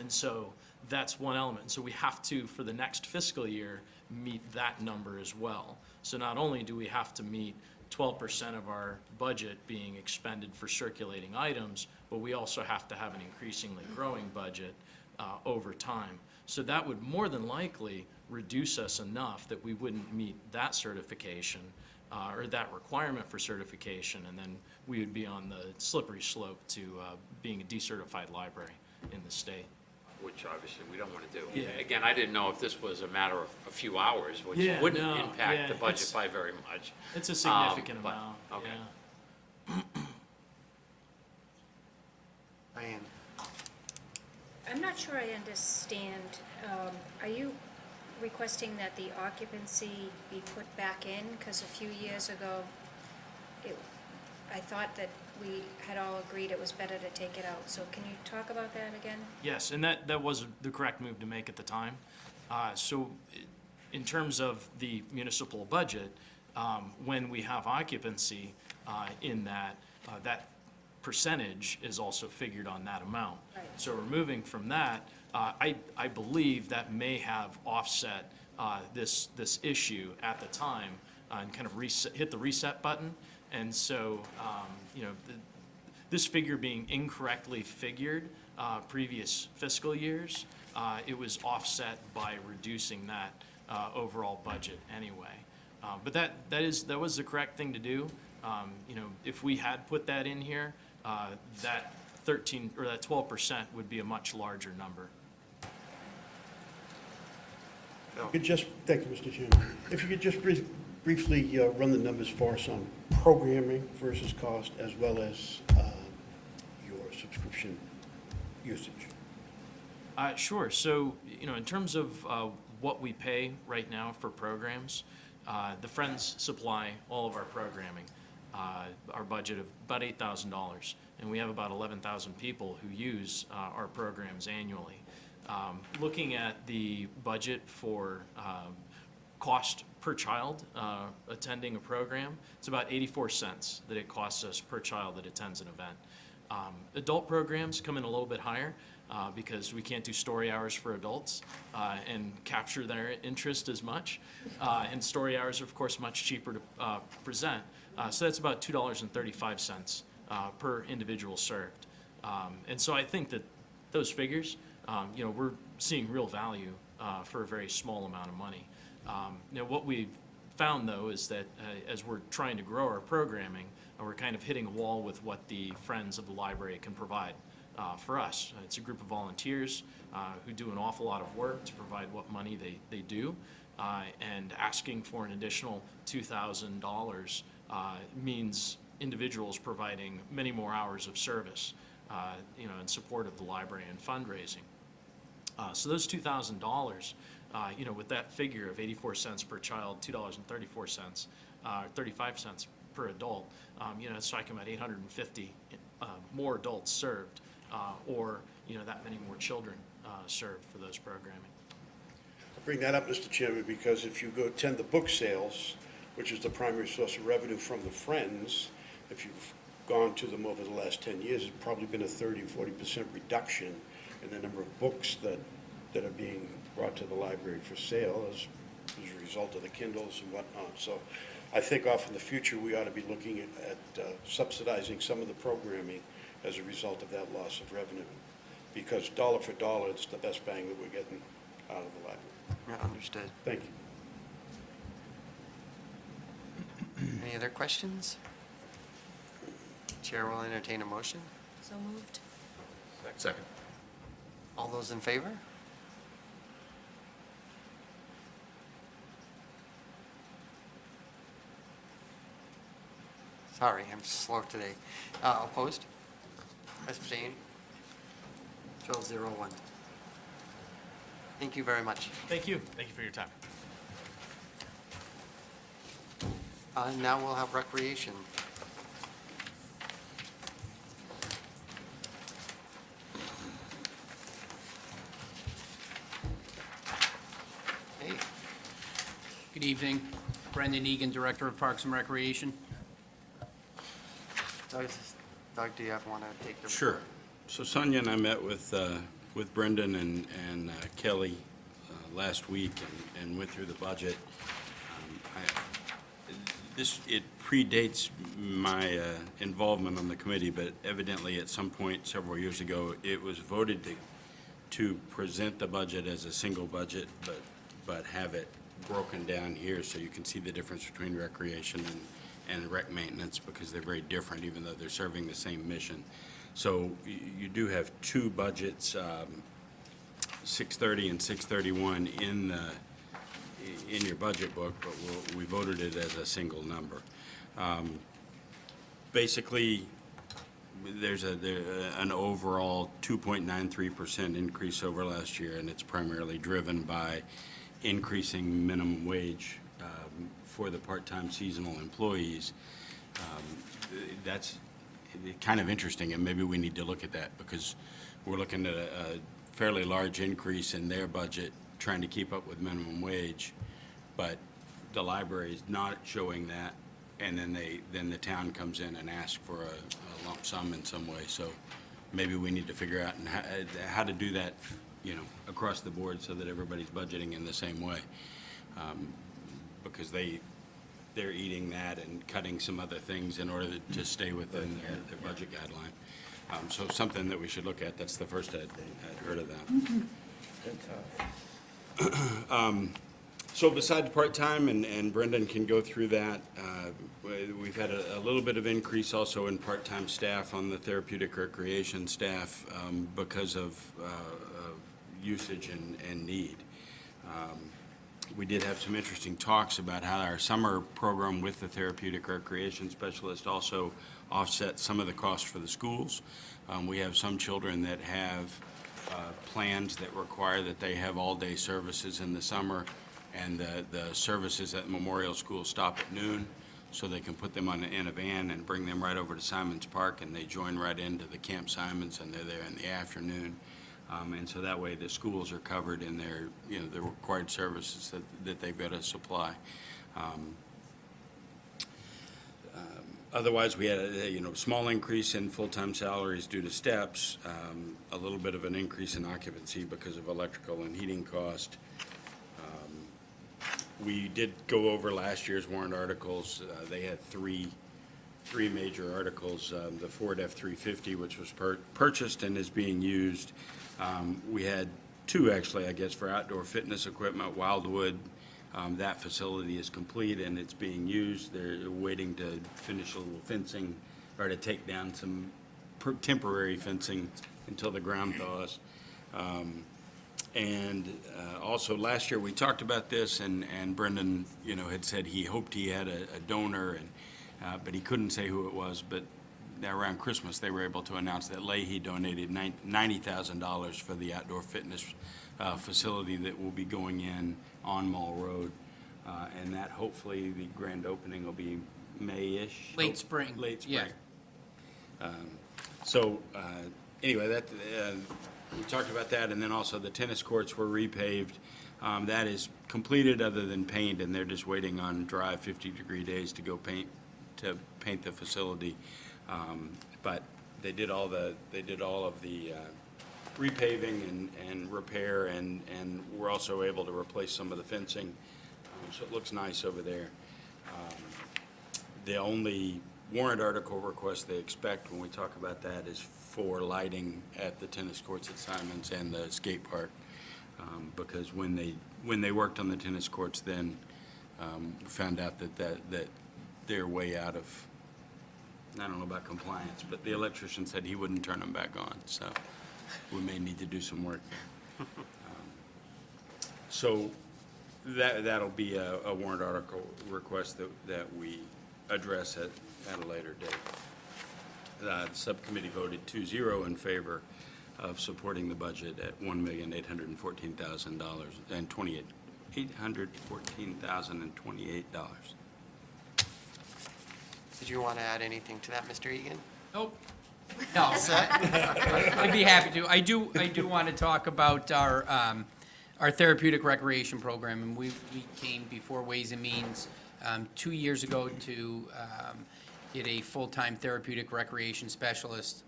And so that's one element. So we have to, for the next fiscal year, meet that number as well. So not only do we have to meet 12% of our budget being expended for circulating items, but we also have to have an increasingly growing budget over time. So that would more than likely reduce us enough that we wouldn't meet that certification or that requirement for certification, and then we would be on the slippery slope to being a decertified library in the state. Which obviously we don't want to do. Yeah. Again, I didn't know if this was a matter of a few hours, which Yeah, wouldn't no, impact yeah, the budget it's- by very much. It's a significant but- amount, okay. yeah. Diane? I'm not sure I understand. Are you requesting that the occupancy be put back in? Because a few years ago, I thought that we had all agreed it was better to take it out. So can you talk about that again? Yes, and that was the correct move to make at the time. So in terms of the municipal budget, when we have occupancy in that, that percentage is also figured on that amount. Right. So removing from that, I believe that may have offset this issue at the time and kind of hit the reset button. And so, you know, this figure being incorrectly figured previous fiscal years, it was offset by reducing that overall budget anyway. But that was the correct thing to do. You know, if we had put that in here, that 13 or that 12% would be a much larger number. Thank you, Mr. Chairman. If you could just briefly run the numbers for us on programming versus cost, as well as your subscription usage. Sure. So, you know, in terms of what we pay right now for programs, the Friends supply all of our programming. our budget of about $8,000. And we have about 11,000 people who use our programs annually. Looking at the budget for cost per child attending a program, it's about 84 cents that it costs us per child that attends an event. Adult programs come in a little bit higher because we can't do story hours for adults and capture their interest as much. And story hours are, of course, much cheaper to present. So that's about $2.35 per individual served. And so I think that those figures, we're seeing real value for a very small amount of money. What we've found, though, is that as we're trying to grow our programming, we're kind of hitting a wall with what the Friends of the Library can provide for us. It's a group of volunteers who do an awful lot of work to provide what money they do, and asking for an additional $2,000 means individuals providing many more hours of service, in support of the library and fundraising. So those $2,000, with that figure of 84 cents per child, $2.34, 35 cents per adult, it's talking about 850 more adults served, or that many more children served for those programming. I bring that up, Mr. Chairman, because if you go attend the book sales, which is the primary source of revenue from the Friends, if you've gone to them over the last 10 years, it's probably been a 30-40% reduction in the number of books that are being brought to the library for sale as a result of the Kindles and whatnot. So I think off in the future, we ought to be looking at subsidizing some of the programming as a result of that loss of revenue. Because dollar for dollar, it's the best bang that we're getting out of the library. Yeah, understood. Thank you. Any other questions? Chair will entertain a motion. So moved. Second. All those in favor? Sorry, I'm slow today. Opposed? Abstained? 1201. Thank you very much. Thank you. Thank you for your time. Now we'll have recreation. Hey, Good evening. Brendan Egan, Director of Parks and Recreation. Doug, do you want to take the? Sure. So Sonia and I met with Brendan and Kelly last week and went through the budget. It predates my involvement on the committee, but evidently at some point several years ago, it was voted to present the budget as a single budget, but have it broken down here so you can see the difference between recreation and rec maintenance, because they're very different, even though they're serving the same mission. So you do have two budgets, 630 and 631 in your budget book, but we voted it as a single number. Basically, there's an overall 2.93% increase over last year, and it's primarily driven by increasing minimum wage for the part-time seasonal employees. That's kind of interesting, and maybe we need to look at that, because we're looking at a fairly large increase in their budget trying to keep up with minimum wage, but the library is not showing that, and then the town comes in and asks for a lump sum in some way. So maybe we need to figure out how to do that, across the board, so that everybody's budgeting in the same way, because they're eating that and cutting some other things in order to stay within their budget guideline. So something that we should look at. That's the first I'd heard of that. So besides part-time, and Brendan can go through that, we've had a little bit of increase also in part-time staff on the therapeutic recreation staff because of usage and need. We did have some interesting talks about how our summer program with the therapeutic recreation specialist also offsets some of the costs for the schools. We have some children that have plans that require that they have all-day services in the summer, and the services at Memorial School stop at noon. so they can put them in a van and bring them right over to Simons Park, and they join right into the Camp Simons, and they're there in the afternoon. And so that way the schools are covered in their, the required services that they've got to supply. Otherwise, we had a small increase in full-time salaries due to steps, a little bit of an increase in occupancy because of electrical and heating cost. We did go over last year's warrant articles. They had three major articles. The Ford F-350, which was purchased and is being used. We had two, actually, I guess, for outdoor fitness equipment. Wildwood, that facility is complete and it's being used. They're waiting to finish a little fencing or to take down some temporary fencing until the ground thaws. Also, last year, we talked about this, and Brendan, had said he hoped he had a donor, but he couldn't say who it was. But around Christmas, they were able to announce that Leahy donated $90,000 for the outdoor fitness facility that will be going in on Mall Road. And that, hopefully, the grand opening will be May-ish. Late spring. Late spring. Yeah. Anyway, we talked about that, and then also the tennis courts were repaved. That is completed other than paint, and they're just waiting on dry 50-degree days to go paint the facility. But they did all of the repaving and repair, and we're also able to replace some of the fencing. So it looks nice over there. The only warrant article request they expect when we talk about that is for lighting at the tennis courts at Simons and the skate park. Because when they worked on the tennis courts, then we found out that they're way out of, I don't know about compliance, but the electrician said he wouldn't turn them back on, so we may need to do some work there. So that'll be a warrant article request that we address at a later date. The subcommittee voted 2-0 in favor of supporting the budget at $1,814,000 and $814,028. Did you want to add anything to that, Mr. Egan? Nope. No. I'd be happy to. I do want to talk about our therapeutic recreation program, and we came before Ways and Means 2 years ago to get a full-time therapeutic recreation specialist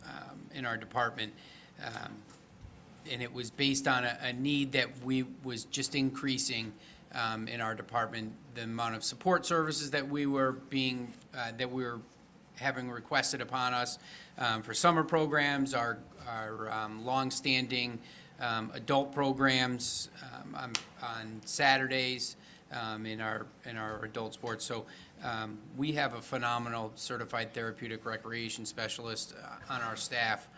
in our department. And it was based on a need that was just increasing in our department, the amount of support services that we were having requested upon us for summer programs, our longstanding adult programs on Saturdays in our adult sports. So we have a phenomenal certified therapeutic recreation specialist on our staff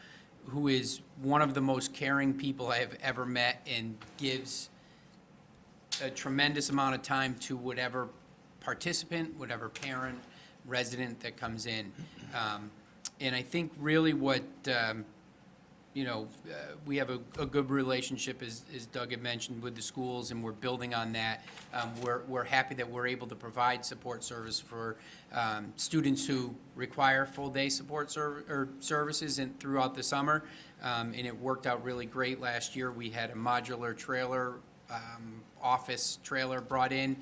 who is one of the most caring people I have ever met and gives a tremendous amount of time to whatever participant, whatever parent, resident that comes in. And I think really what, we have a good relationship, as Doug had mentioned, with the schools, and we're building on that. We're happy that we're able to provide support service for students who require full-day support services throughout the summer, and it worked out really great last year. We had a modular trailer, office trailer brought in,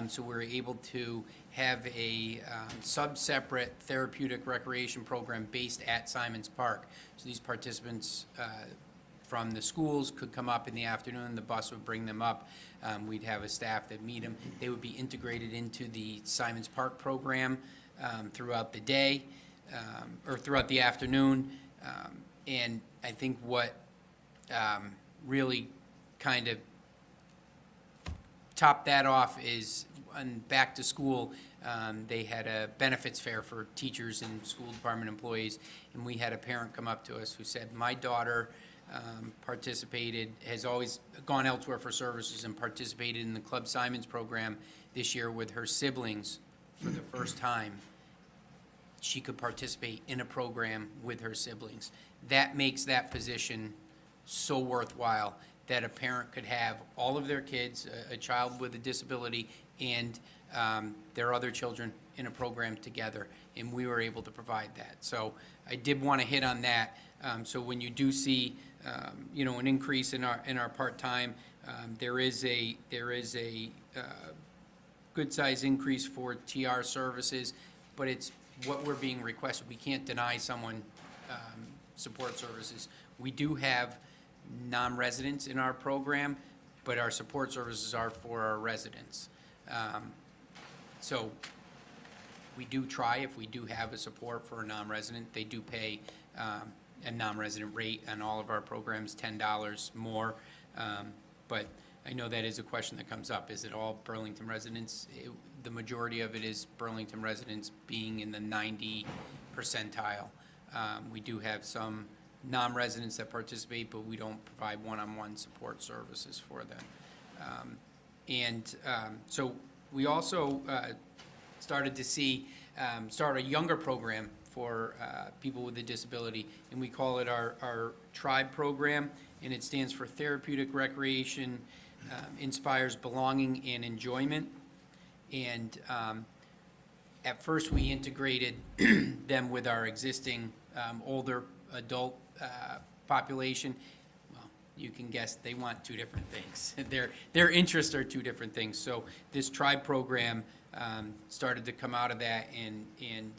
so we were able to have a sub-separate therapeutic recreation program based at Simons Park. So these participants from the schools could come up in the afternoon, the bus would bring them up, we'd have a staff that meet them. They would be integrated into the Simons Park program throughout the day, or throughout the afternoon. And I think what really kind of topped that off is on back to school, they had a benefits fair for teachers and school department employees, and we had a parent come up to us who said, my daughter participated, has always gone elsewhere for services and participated in the Club Simons program this year with her siblings for the first time. She could participate in a program with her siblings. That makes that position so worthwhile, that a parent could have all of their kids, a child with a disability, and their other children in a program together, and we were able to provide that. So I did want to hit on that. So when you do see, an increase in our part-time, there is a good size increase for TR services, but it's what we're being requested. We can't deny someone support services. We do have non-residents in our program, but our support services are for our residents. So we do try, if we do have a support for a non-resident, they do pay a non-resident rate on all of our programs, $10 more. But I know that is a question that comes up. Is it all Burlington residents? The majority of it is Burlington residents being in the 90 percentile. We do have some non-residents that participate, but we don't provide one-on-one support services for them. So we also started to start a younger program for people with a disability, and we call it our TRIBE program, and it stands for Therapeutic Recreation Inspires Belonging and Enjoyment. And at first, we integrated them with our existing older adult population. Well, you can guess they want two different things. Their interests are two different things. So this TRIBE program started to come out of that, and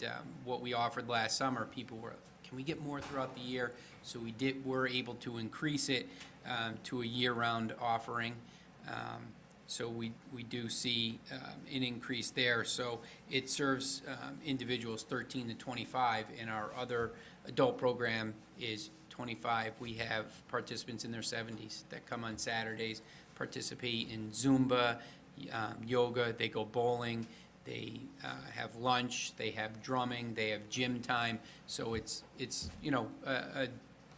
what we offered last summer, people were, can we get more throughout the year? So we're able to increase it to a year-round offering. So we do see an increase there. So it serves individuals 13 to 25, and our other adult program is 25. We have participants in their 70s that come on Saturdays, participate in Zumba, yoga, they go bowling, they have lunch, they have drumming, they have gym time. So it's a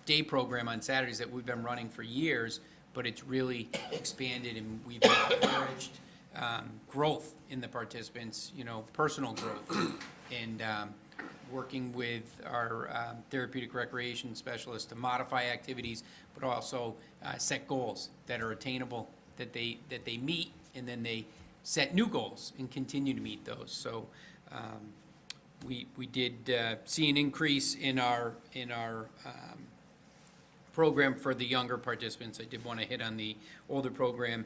day program on Saturdays that we've been running for years, but it's really expanded, and we've encouraged growth in the participants, personal growth, and working with our therapeutic recreation specialists to modify activities, but also set goals that are attainable, that they meet, and then they set new goals and continue to meet those. So we did see an increase in our program for the younger participants. I did want to hit on the older program.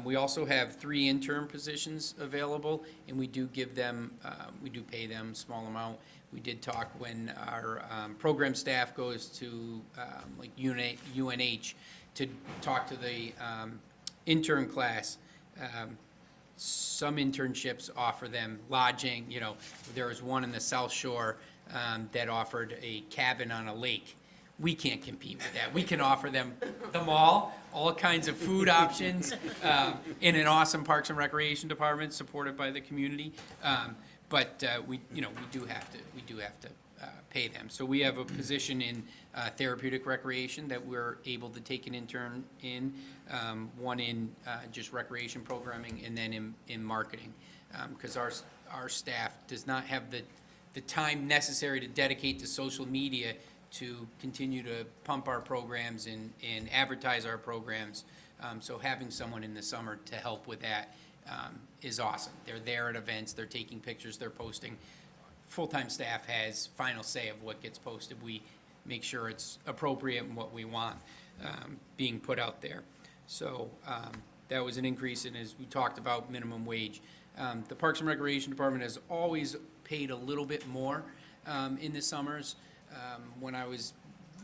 We also have 3 intern positions available, and we do give them, we do pay them a small amount. We did talk when our program staff goes to like UNH to talk to the intern class. Some internships offer them lodging. There was one in the South Shore that offered a cabin on a lake. We can't compete with that. We can offer them all kinds of food options, in an awesome Parks and Recreation department supported by the community. But we do have to pay them. So we have a position in therapeutic recreation that we're able to take an intern in, one in just recreation programming, and then in marketing, because our staff does not have the time necessary to dedicate to social media to continue to pump our programs and advertise our programs. So having someone in the summer to help with that is awesome. They're there at events, they're taking pictures, they're posting. Full-time staff has final say of what gets posted. We make sure it's appropriate and what we want being put out there. So that was an increase in, as we talked about, minimum wage. The Parks and Recreation Department has always paid a little bit more in the summers. When I was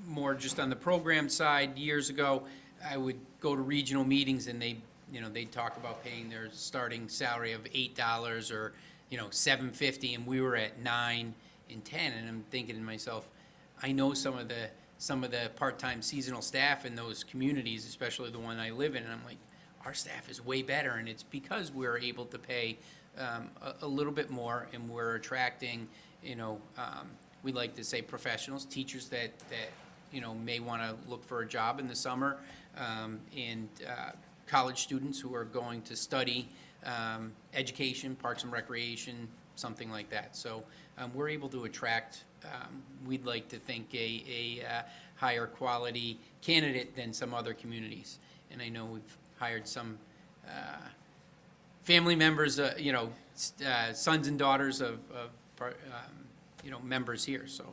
more just on the program side years ago, I would go to regional meetings, and they'd talk about paying their starting salary of $8 or $7.50, and we were at $9 and $10, and I'm thinking to myself, I know some of the part-time seasonal staff in those communities, especially the one I live in, and I'm like, our staff is way better, and it's because we're able to pay a little bit more, and we're attracting, we like to say professionals, teachers that may want to look for a job in the summer, and college students who are going to study education, parks and recreation, something like that. So we're able to attract, we'd like to think, a higher quality candidate than some other communities. And I know we've hired some family members, sons and daughters of members here, so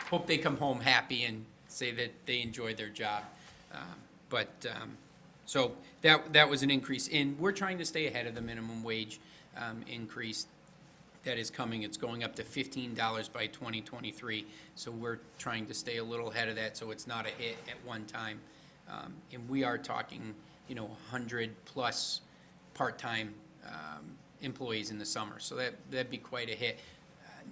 hope they come home happy and say that they enjoyed their job. So that was an increase, and we're trying to stay ahead of the minimum wage increase that is coming. It's going up to $15 by 2023, so we're trying to stay a little ahead of that, so it's not a hit at one time. And we are talking, 100-plus part-time employees in the summer, so that'd be quite a hit.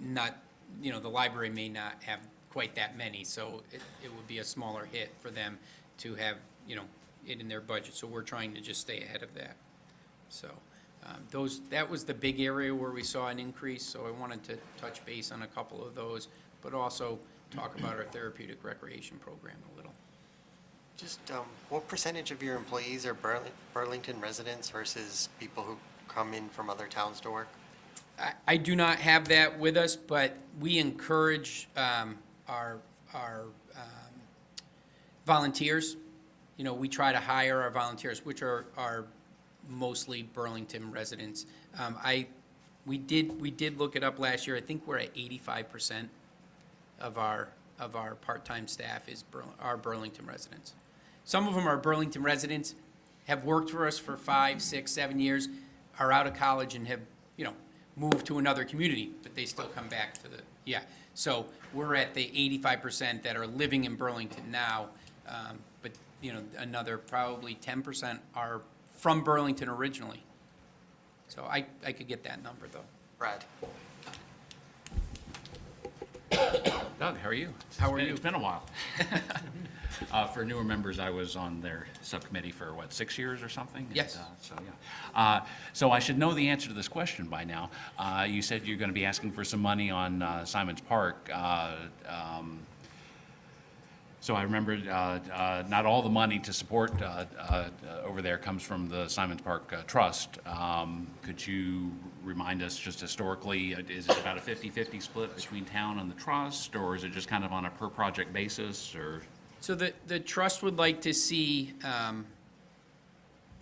Not, the library may not have quite that many, so it would be a smaller hit for them to have, it in their budget, so we're trying to just stay ahead of that. So, that was the big area where we saw an increase, so I wanted to touch base on a couple of those, but also talk about our therapeutic recreation program a little. Just, what percentage of your employees are Burlington residents versus people who come in from other towns to work? I do not have that with us, but we encourage our volunteers. We try to hire our volunteers, which are mostly Burlington residents. We did look it up last year. I think we're at 85% of our part-time staff are Burlington residents. Some of them are Burlington residents, have worked for us for 5, 6, 7 years, are out of college and have, moved to another community, but they still come back to so we're at the 85% that are living in Burlington now, but, another probably 10% are from Burlington originally. So I could get that number, though. Brad? Doug, how are you? How are you? It's been a while. For newer members, I was on their subcommittee for, 6 years or something? Yes. So I should know the answer to this question by now. You said you're going to be asking for some money on Simons Park. So I remembered not all the money to support over there comes from the Simons Park Trust. Could you remind us just historically, is it about a 50-50 split between town and the trust, or is it just kind of on a per-project basis, or? So the trust would like to see,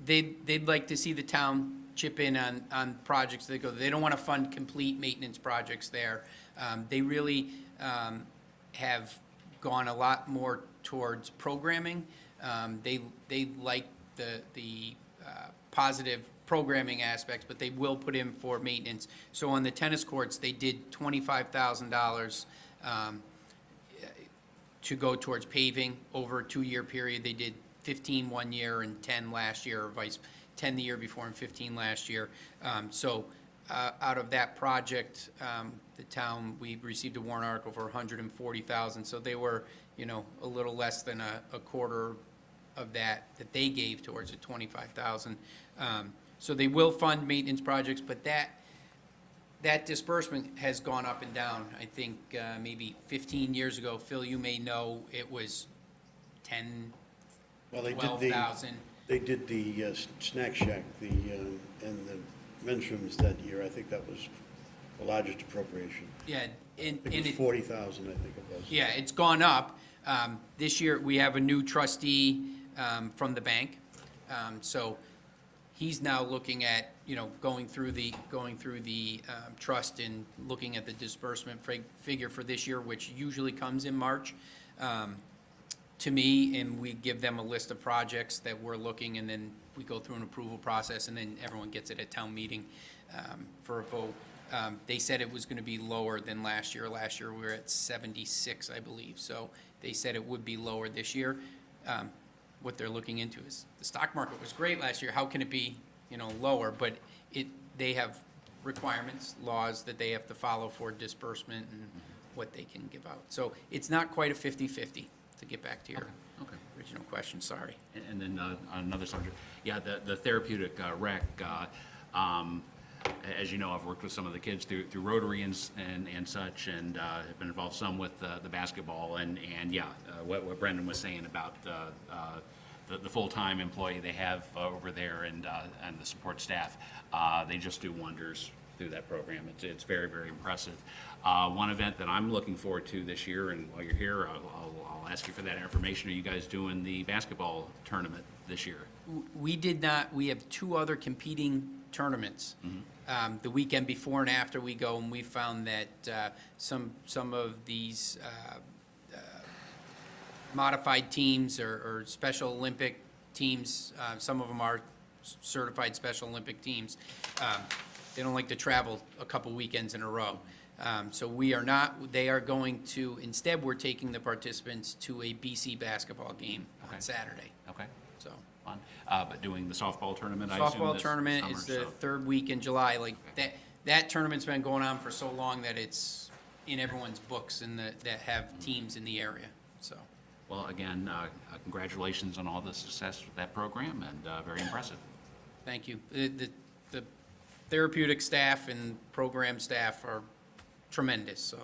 they'd like to see the town chip in on projects that go. They don't want to fund complete maintenance projects there. They really have gone a lot more towards programming. They like the positive programming aspects, but they will put in for maintenance. So on the tennis courts, they did $25,000 to go towards paving over a 2-year period. They did 15 one year and 10 last year, or 10 the year before and 15 last year. Out of that project, the town, we received a warrant article for $140,000. So they were, a little less than a quarter of that they gave towards the $25,000. So they will fund maintenance projects, but that disbursement has gone up and down. I think maybe 15 years ago, Phil, you may know, it was 10, Well, they 12,000. They did the snack shack, and the men's rooms that year. I think that was the largest appropriation. Yeah, I think it was 40,000, I think it was. Yeah, it's gone up. This year, we have a new trustee from the bank. So he's now looking at, going through the trust and looking at the disbursement figure for this year, which usually comes in March, to me, and we give them a list of projects that we're looking, and then we go through an approval process, and then everyone gets it at town meeting for a vote. They said it was going to be lower than last year. Last year, we were at 76, I believe. So they said it would be lower this year. What they're looking into is the stock market was great last year. How can it be, lower? But they have requirements, laws that they have to follow for disbursement and what they can give out. So it's not quite a 50-50, to get back to your original question. Sorry. And then another subject. Yeah, the therapeutic rec. As you know, I've worked with some of the kids through Rotary and such, and have been involved some with the basketball. And what Brendan was saying about the full-time employee they have over there and the support staff, they just do wonders through that program. It's very, very impressive. One event that I'm looking forward to this year, and while you're here, I'll ask you for that information. Are you guys doing the basketball tournament this year? We did not. We have 2 other competing tournaments. The weekend before and after we go, and we found that some of these modified teams or Special Olympic teams, some of them are certified Special Olympic teams, they don't like to travel a couple weekends in a row. So we are not, they are going to, instead, we're taking the participants to a BC basketball game on Saturday. Okay, So fun. But doing the softball tournament, I assume softball this tournament summer, is the so- third week in July. Like, that tournament's been going on for so long that it's in everyone's books and that have teams in the area, so. Well, again, congratulations on all the success with that program, and very impressive. Thank you. The therapeutic staff and program staff are tremendous, so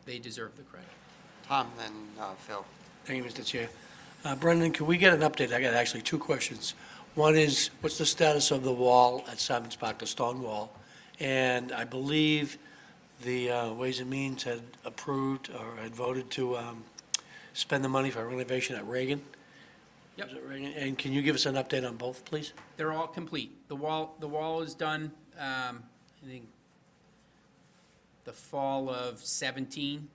they deserve the credit. Tom, then Phil. Thank you, Mr. Chair. Brendan, can we get an update? I got actually two questions. One is, what's the status of the wall at Simons Park, the stone wall? And I believe the Ways and Means had approved or had voted to spend the money for renovation at Reagan. Yep. Is it Reagan? And can you give us an update on both, please? They're all complete. The wall is done, I think, the fall of 17.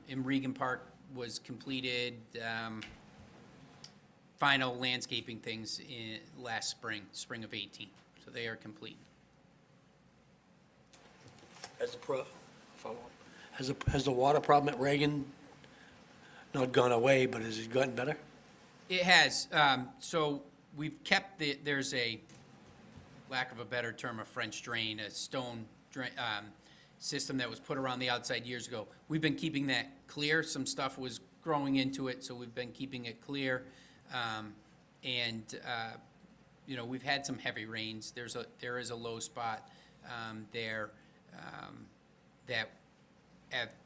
In Regan Park was completed, final landscaping things in last spring of 18. So they are complete. Has the water problem at Reagan not gone away, but has it gotten better? It has. So we've kept there's a, lack of a better term, a French drain, a stone drain, system that was put around the outside years ago. We've been keeping that clear. Some stuff was growing into it, so we've been keeping it clear. We've had some heavy rains. There is a low spot there that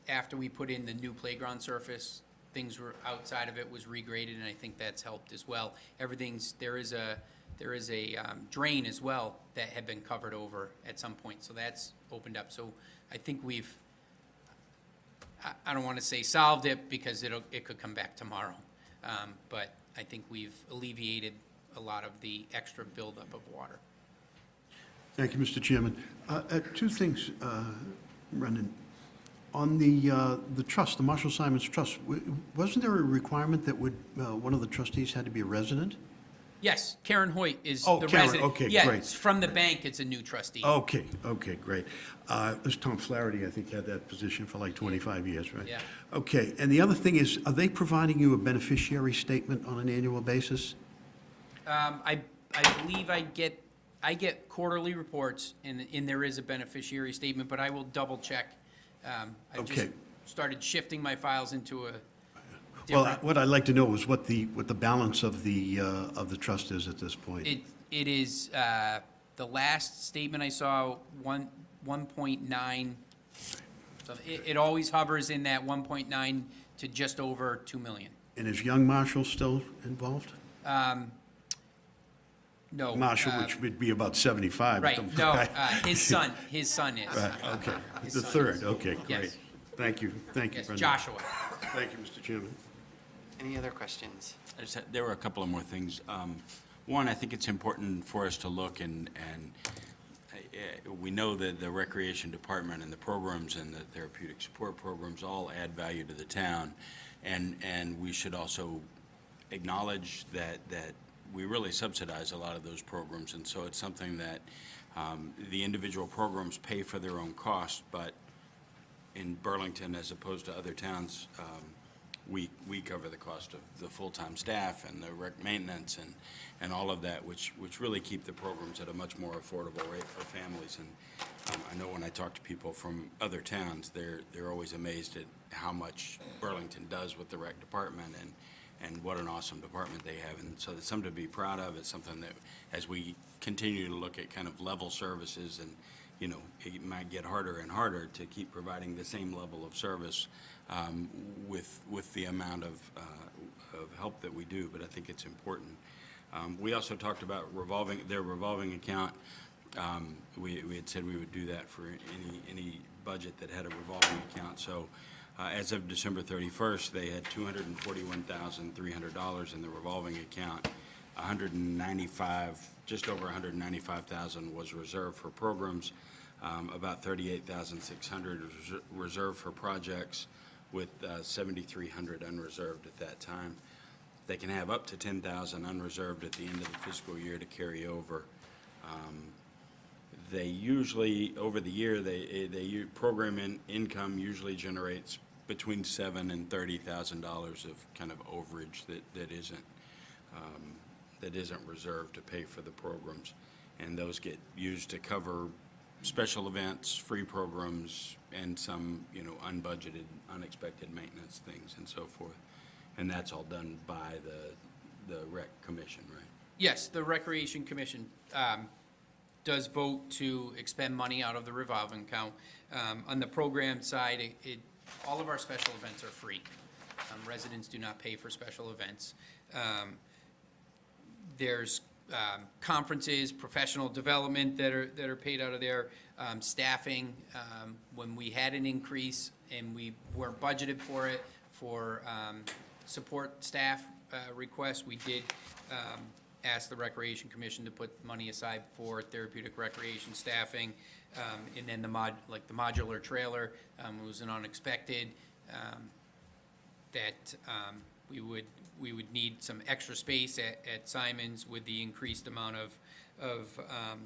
after we put in the new playground surface, things were outside of it was regraded, and I think that's helped as well. There is a drain as well that had been covered over at some point, so that's opened up. So I think I don't want to say solved it because it could come back tomorrow, but I think we've alleviated a lot of the extra buildup of water. Thank you, Mr. Chairman. Two things, Brendan. On the trust, the Marshall Simons Trust, wasn't there a requirement that one of the trustees had to be a resident? Yes, Karen Hoyt is Oh, the Karen, resident. okay, Yeah, great. it's from the bank, it's a new trustee. Okay, great. This Tom Flaherty, I think, had that position for like 25 years, right? Yeah. Okay, and the other thing is, are they providing you a beneficiary statement on an annual basis? I believe I get quarterly reports, and there is a beneficiary statement, but I will double check. I just Okay. started shifting my files into a Well, different. what I'd like to know is what the balance of the trust is at this point. It is, the last statement I saw, 1.9. So it always hovers in that 1.9 to just over 2 million. And is young Marshall still involved? No. Marshall, which would be about 75. Right, no, his son is. Right, okay. His The son third, is. okay, Yes. great. Thank you, Yes, Brendan. Joshua. Thank you, Mr. Chairman. Any other questions? There were a couple of more things. One, I think it's important for us to look and we know that the recreation department and the programs and the therapeutic support programs all add value to the town. And we should also acknowledge that we really subsidize a lot of those programs. And so it's something that the individual programs pay for their own cost, but in Burlington, as opposed to other towns, we cover the cost of the full-time staff and the rec maintenance and all of that, which really keep the programs at a much more affordable rate for families. And I know when I talk to people from other towns, they're always amazed at how much Burlington does with the rec department and what an awesome department they have. And so it's something to be proud of. It's something that, as we continue to look at kind of level services and, you know, it might get harder and harder to keep providing the same level of service with the amount of help that we do, but I think it's important. We also talked about their revolving account. We had said we would do that for any budget that had a revolving account. So as of December 31st, they had $241,300 in the revolving account. just over 195,000 was reserved for programs, about 38,600 was reserved for projects, with 7,300 unreserved at that time. They can have up to 10,000 unreserved at the end of the fiscal year to carry over. They usually, over the year, program income usually generates between $7,000 and $30,000 of kind of overage that isn't reserved to pay for the programs. And those get used to cover special events, free programs, and some, unbudgeted, unexpected maintenance things and so forth. And that's all done by the Rec Commission, right? Yes, the Recreation Commission does vote to expend money out of the revolving account. On the program side, all of our special events are free. Residents do not pay for special events. There's conferences, professional development that are paid out of there, staffing. When we had an increase and we weren't budgeted for it, for support staff requests, we did ask the Recreation Commission to put money aside for therapeutic recreation staffing. And then the modular trailer was an unexpected that we would need some extra space at Simon's with the increased amount of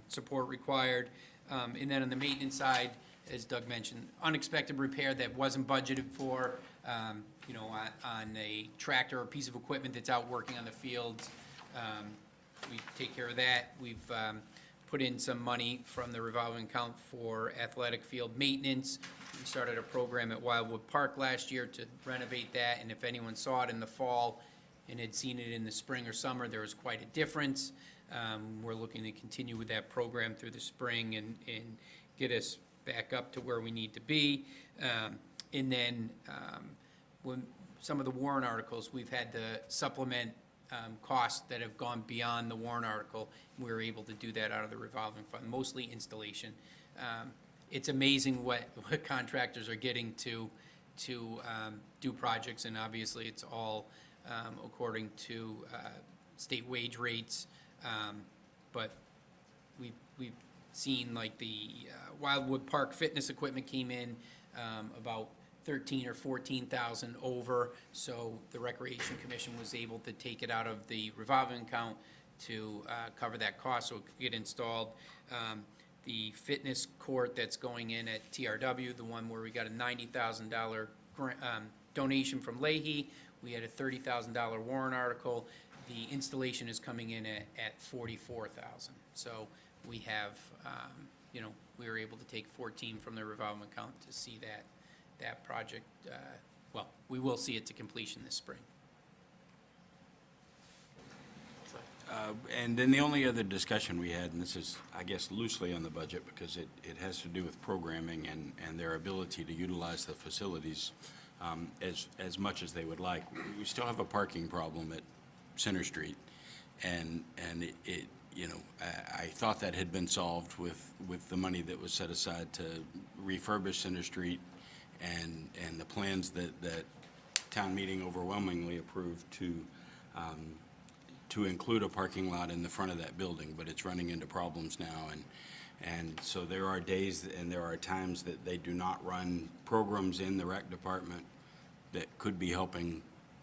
support required. And then on the maintenance side, as Doug mentioned, unexpected repair that wasn't budgeted for, on a tractor or piece of equipment that's out working on the fields. We take care of that. We've put in some money from the revolving account for athletic field maintenance. We started a program at Wildwood Park last year to renovate that, and if anyone saw it in the fall and had seen it in the spring or summer, there was quite a difference. We're looking to continue with that program through the spring and get us back up to where we need to be. And then when some of the warrant articles, we've had to supplement costs that have gone beyond the warrant article. We were able to do that out of the revolving fund, mostly installation. It's amazing what contractors are getting to do projects, and obviously it's all according to state wage rates. But we've seen like the Wildwood Park fitness equipment came in about 13 or 14,000 over, so the Recreation Commission was able to take it out of the revolving account to cover that cost so it could get installed. The fitness court that's going in at TRW, the one where we got a $90,000 donation from Leahy, we had a $30,000 warrant article. The installation is coming in at $44,000. So we have, we were able to take 14 from the revolving account to see that project, we will see it to completion this spring. And then the only other discussion we had, and this is, I guess, loosely on the budget because it has to do with programming and their ability to utilize the facilities as much as they would like. We still have a parking problem at Center Street, and I thought that had been solved with the money that was set aside to refurbish Center Street and the plans that town meeting overwhelmingly approved to include a parking lot in the front of that building, but it's running into problems now, and so there are days and there are times that they do not run programs in the rec department that could be helping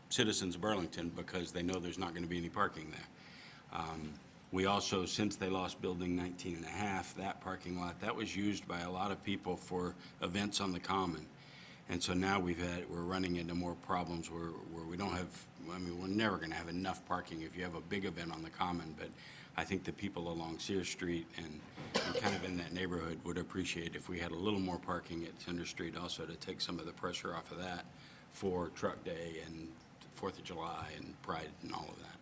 citizens of Burlington because they know there's not going to be any parking there. We also, since they lost building 19 and a half, that parking lot, that was used by a lot of people for events on the common. And so now we're running into more problems where we don't have, we're never going to have enough parking if you have a big event on the common, but I think the people along Sear Street and kind of in that neighborhood would appreciate if we had a little more parking at Center Street also to take some of the pressure off of that for Truck Day and 4th of July and Pride and all of that.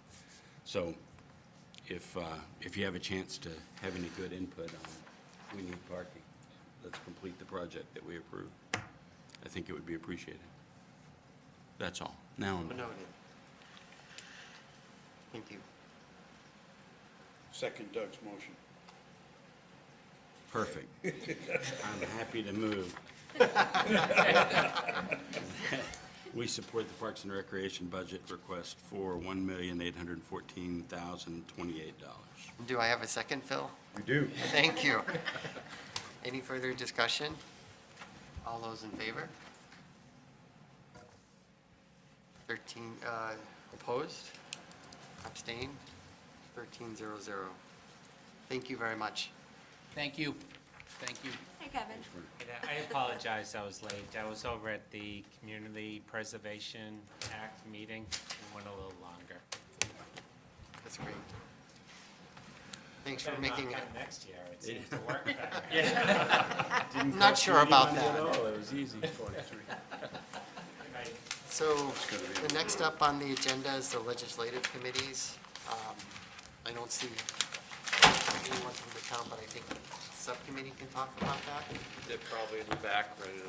So if you have a chance to have any good input on we need parking, let's complete the project that we approved. I think it would be appreciated. That's all. Now, Noted. Thank you. Second Doug's motion. perfect. I'm happy to move We support the Parks and Recreation budget request for $1,814,028. Do I have a second, Phil? We do. Thank you. Any further discussion? All those in favor? 13, opposed? Abstained? 1300. Thank you very much. Thank you. Thank you. Hey, Kevin. I apologize, I was late. I was over at the Community Preservation Act meeting. It went a little longer. That's great. Thanks for Better making not it. come next year, it seems to work better. I'm not sure about that. It was easy. So the next up on the agenda is the legislative committees. I don't see anyone from the town, but I think subcommittee can talk about that. They're probably in the back, ready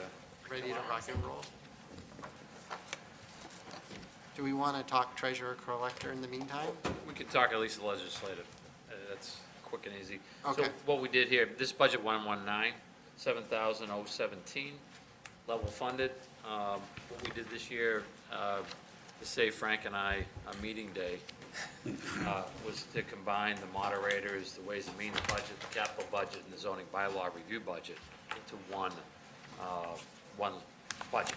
Ready to rock and roll? Do we want to talk treasurer collector in the meantime? We could talk at least the legislative. That's quick and easy. Okay. So what we did here, this budget 119, 7,017, level funded. What we did this year, to save Frank and I a meeting day, was to combine the moderators, the Ways and Means budget, the capital budget, and the zoning bylaw review budget into one budget.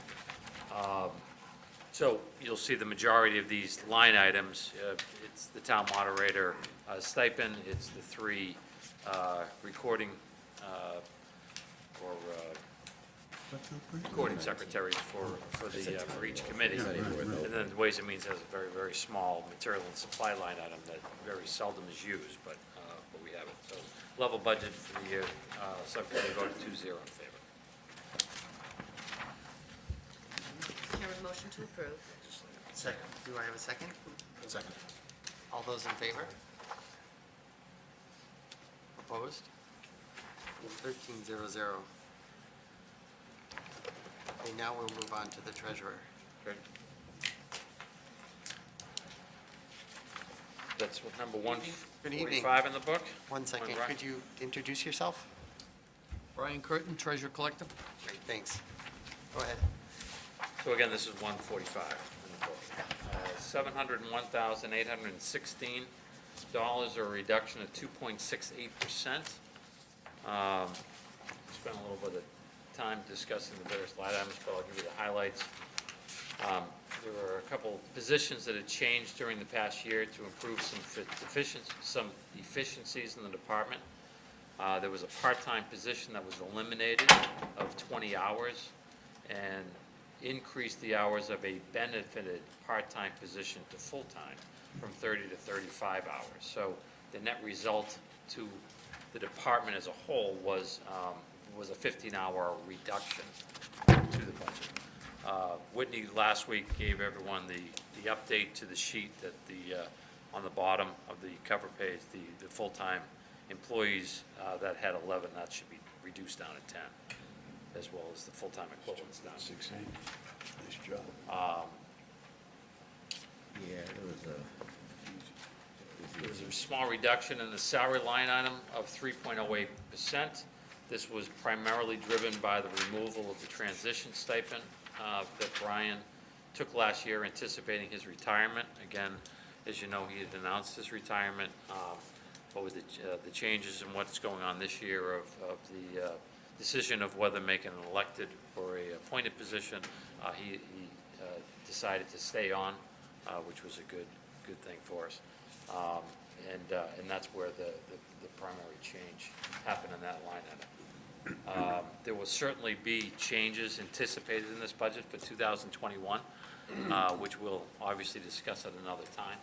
So you'll see the majority of these line items, it's the town moderator stipend, it's the three recording or recording secretaries for each committee. And then Ways and Means has a very, very small material and supply line item that very seldom is used, but we have it. So level budget for the year, subcommittee voted 2-0 in favor. Chairman, motion to approve. Second. Do I have a second? Second. All those in favor? Opposed? 1300. Okay, now we'll move on to the treasurer. Okay. That's what, number Good evening. 145 in the book? One second, Right. could you introduce yourself? Brian Curtin, Treasurer Collector. Great, thanks. Go ahead. So again, this is 145 in the book. $701,816, or a reduction of 2.68%. Spent a little bit of time discussing the various line items, but I'll give you the highlights. There were a couple positions that had changed during the past year to improve some efficiencies in the department. There was a part-time position that was eliminated of 20 hours and increased the hours of a benefited part-time position to full-time from 30 to 35 hours. So the net result to the department as a whole was a 15-hour reduction to the budget. Whitney last week gave everyone the update to the sheet that on the bottom of the cover page, the full-time employees that had 11, that should be reduced down to 10, as well as the full-time equivalents down. 16. Nice job. Yeah, There was a small reduction in the salary line item of 3.08%. This was primarily driven by the removal of the transition stipend that Brian took last year, anticipating his retirement. Again, as you know, he had announced his retirement, but with the changes in what's going on this year of the decision of whether making an elected or a appointed position, he decided to stay on, which was a good thing for us. And that's where the primary change happened in that line item. There will certainly be changes anticipated in this budget for 2021, which we'll obviously discuss at another time.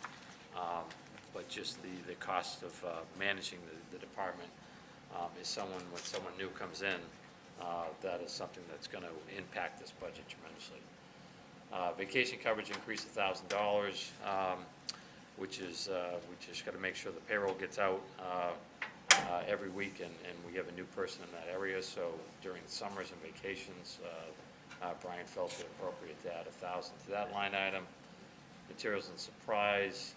But just the cost of managing the department is when someone new comes in, that is something that's going to impact this budget tremendously. Vacation coverage increased $1,000, which is, we just got to make sure the payroll gets out every week, and we have a new person in that area, so during the summers and vacations, Brian felt it appropriate to add $1,000 to that line item. Materials and supplies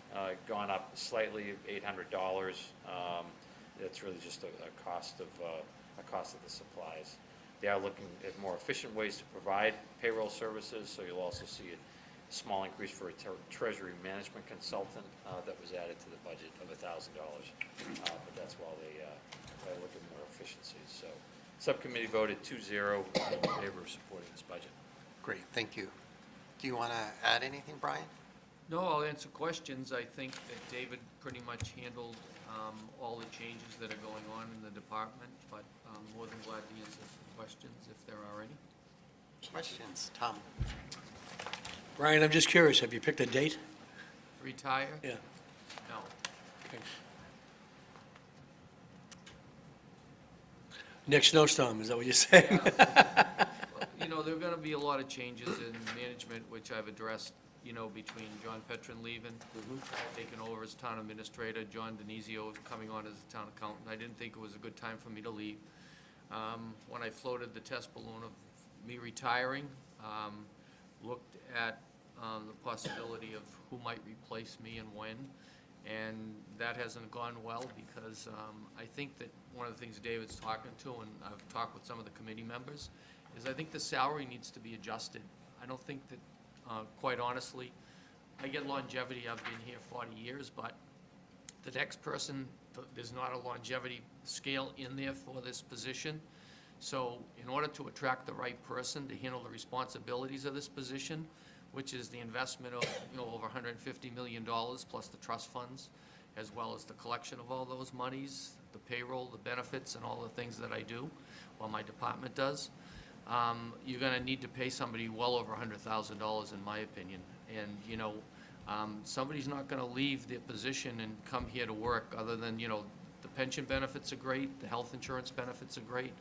gone up slightly, $800. That's really just a cost of the supplies. They are looking at more efficient ways to provide payroll services, so you'll also see a small increase for a treasury management consultant that was added to the budget of $1,000. But that's while they look at more efficiencies. So subcommittee voted 2-0 in favor of supporting this budget. Great, thank you. Do you want to add anything, Brian? No, I'll answer questions. I think that David pretty much handled all the changes that are going on in the department, but I'm more than glad to answer questions if there are any. Questions? Tom? Brian, I'm just curious, have you picked a date? Retire? Yeah. No. Okay. Next snowstorm, is that what you're saying? You know, there are going to be a lot of changes in management, which I've addressed, you know, between John Petron leaving, taking over as town administrator, John Denizio coming on as a town accountant. I didn't think it was a good time for me to leave. When I floated the test balloon of me retiring, looked at the possibility of who might replace me and when, and that hasn't gone well because I think that one of the things David's talking to, and I've talked with some of the committee members, is I think the salary needs to be adjusted. I don't think that, quite honestly, I get longevity, I've been here 40 years, but the next person, there's not a longevity scale in there for this position. So in order to attract the right person to handle the responsibilities of this position, which is the investment of, you know, over $150 million plus the trust funds, as well as the collection of all those monies, the payroll, the benefits, and all the things that I do, while my department does, you're gonna need to pay somebody well over $100,000 in my opinion. And, you know, somebody's not gonna leave their position and come here to work other than, you know, the pension benefits are great, the health insurance benefits are great,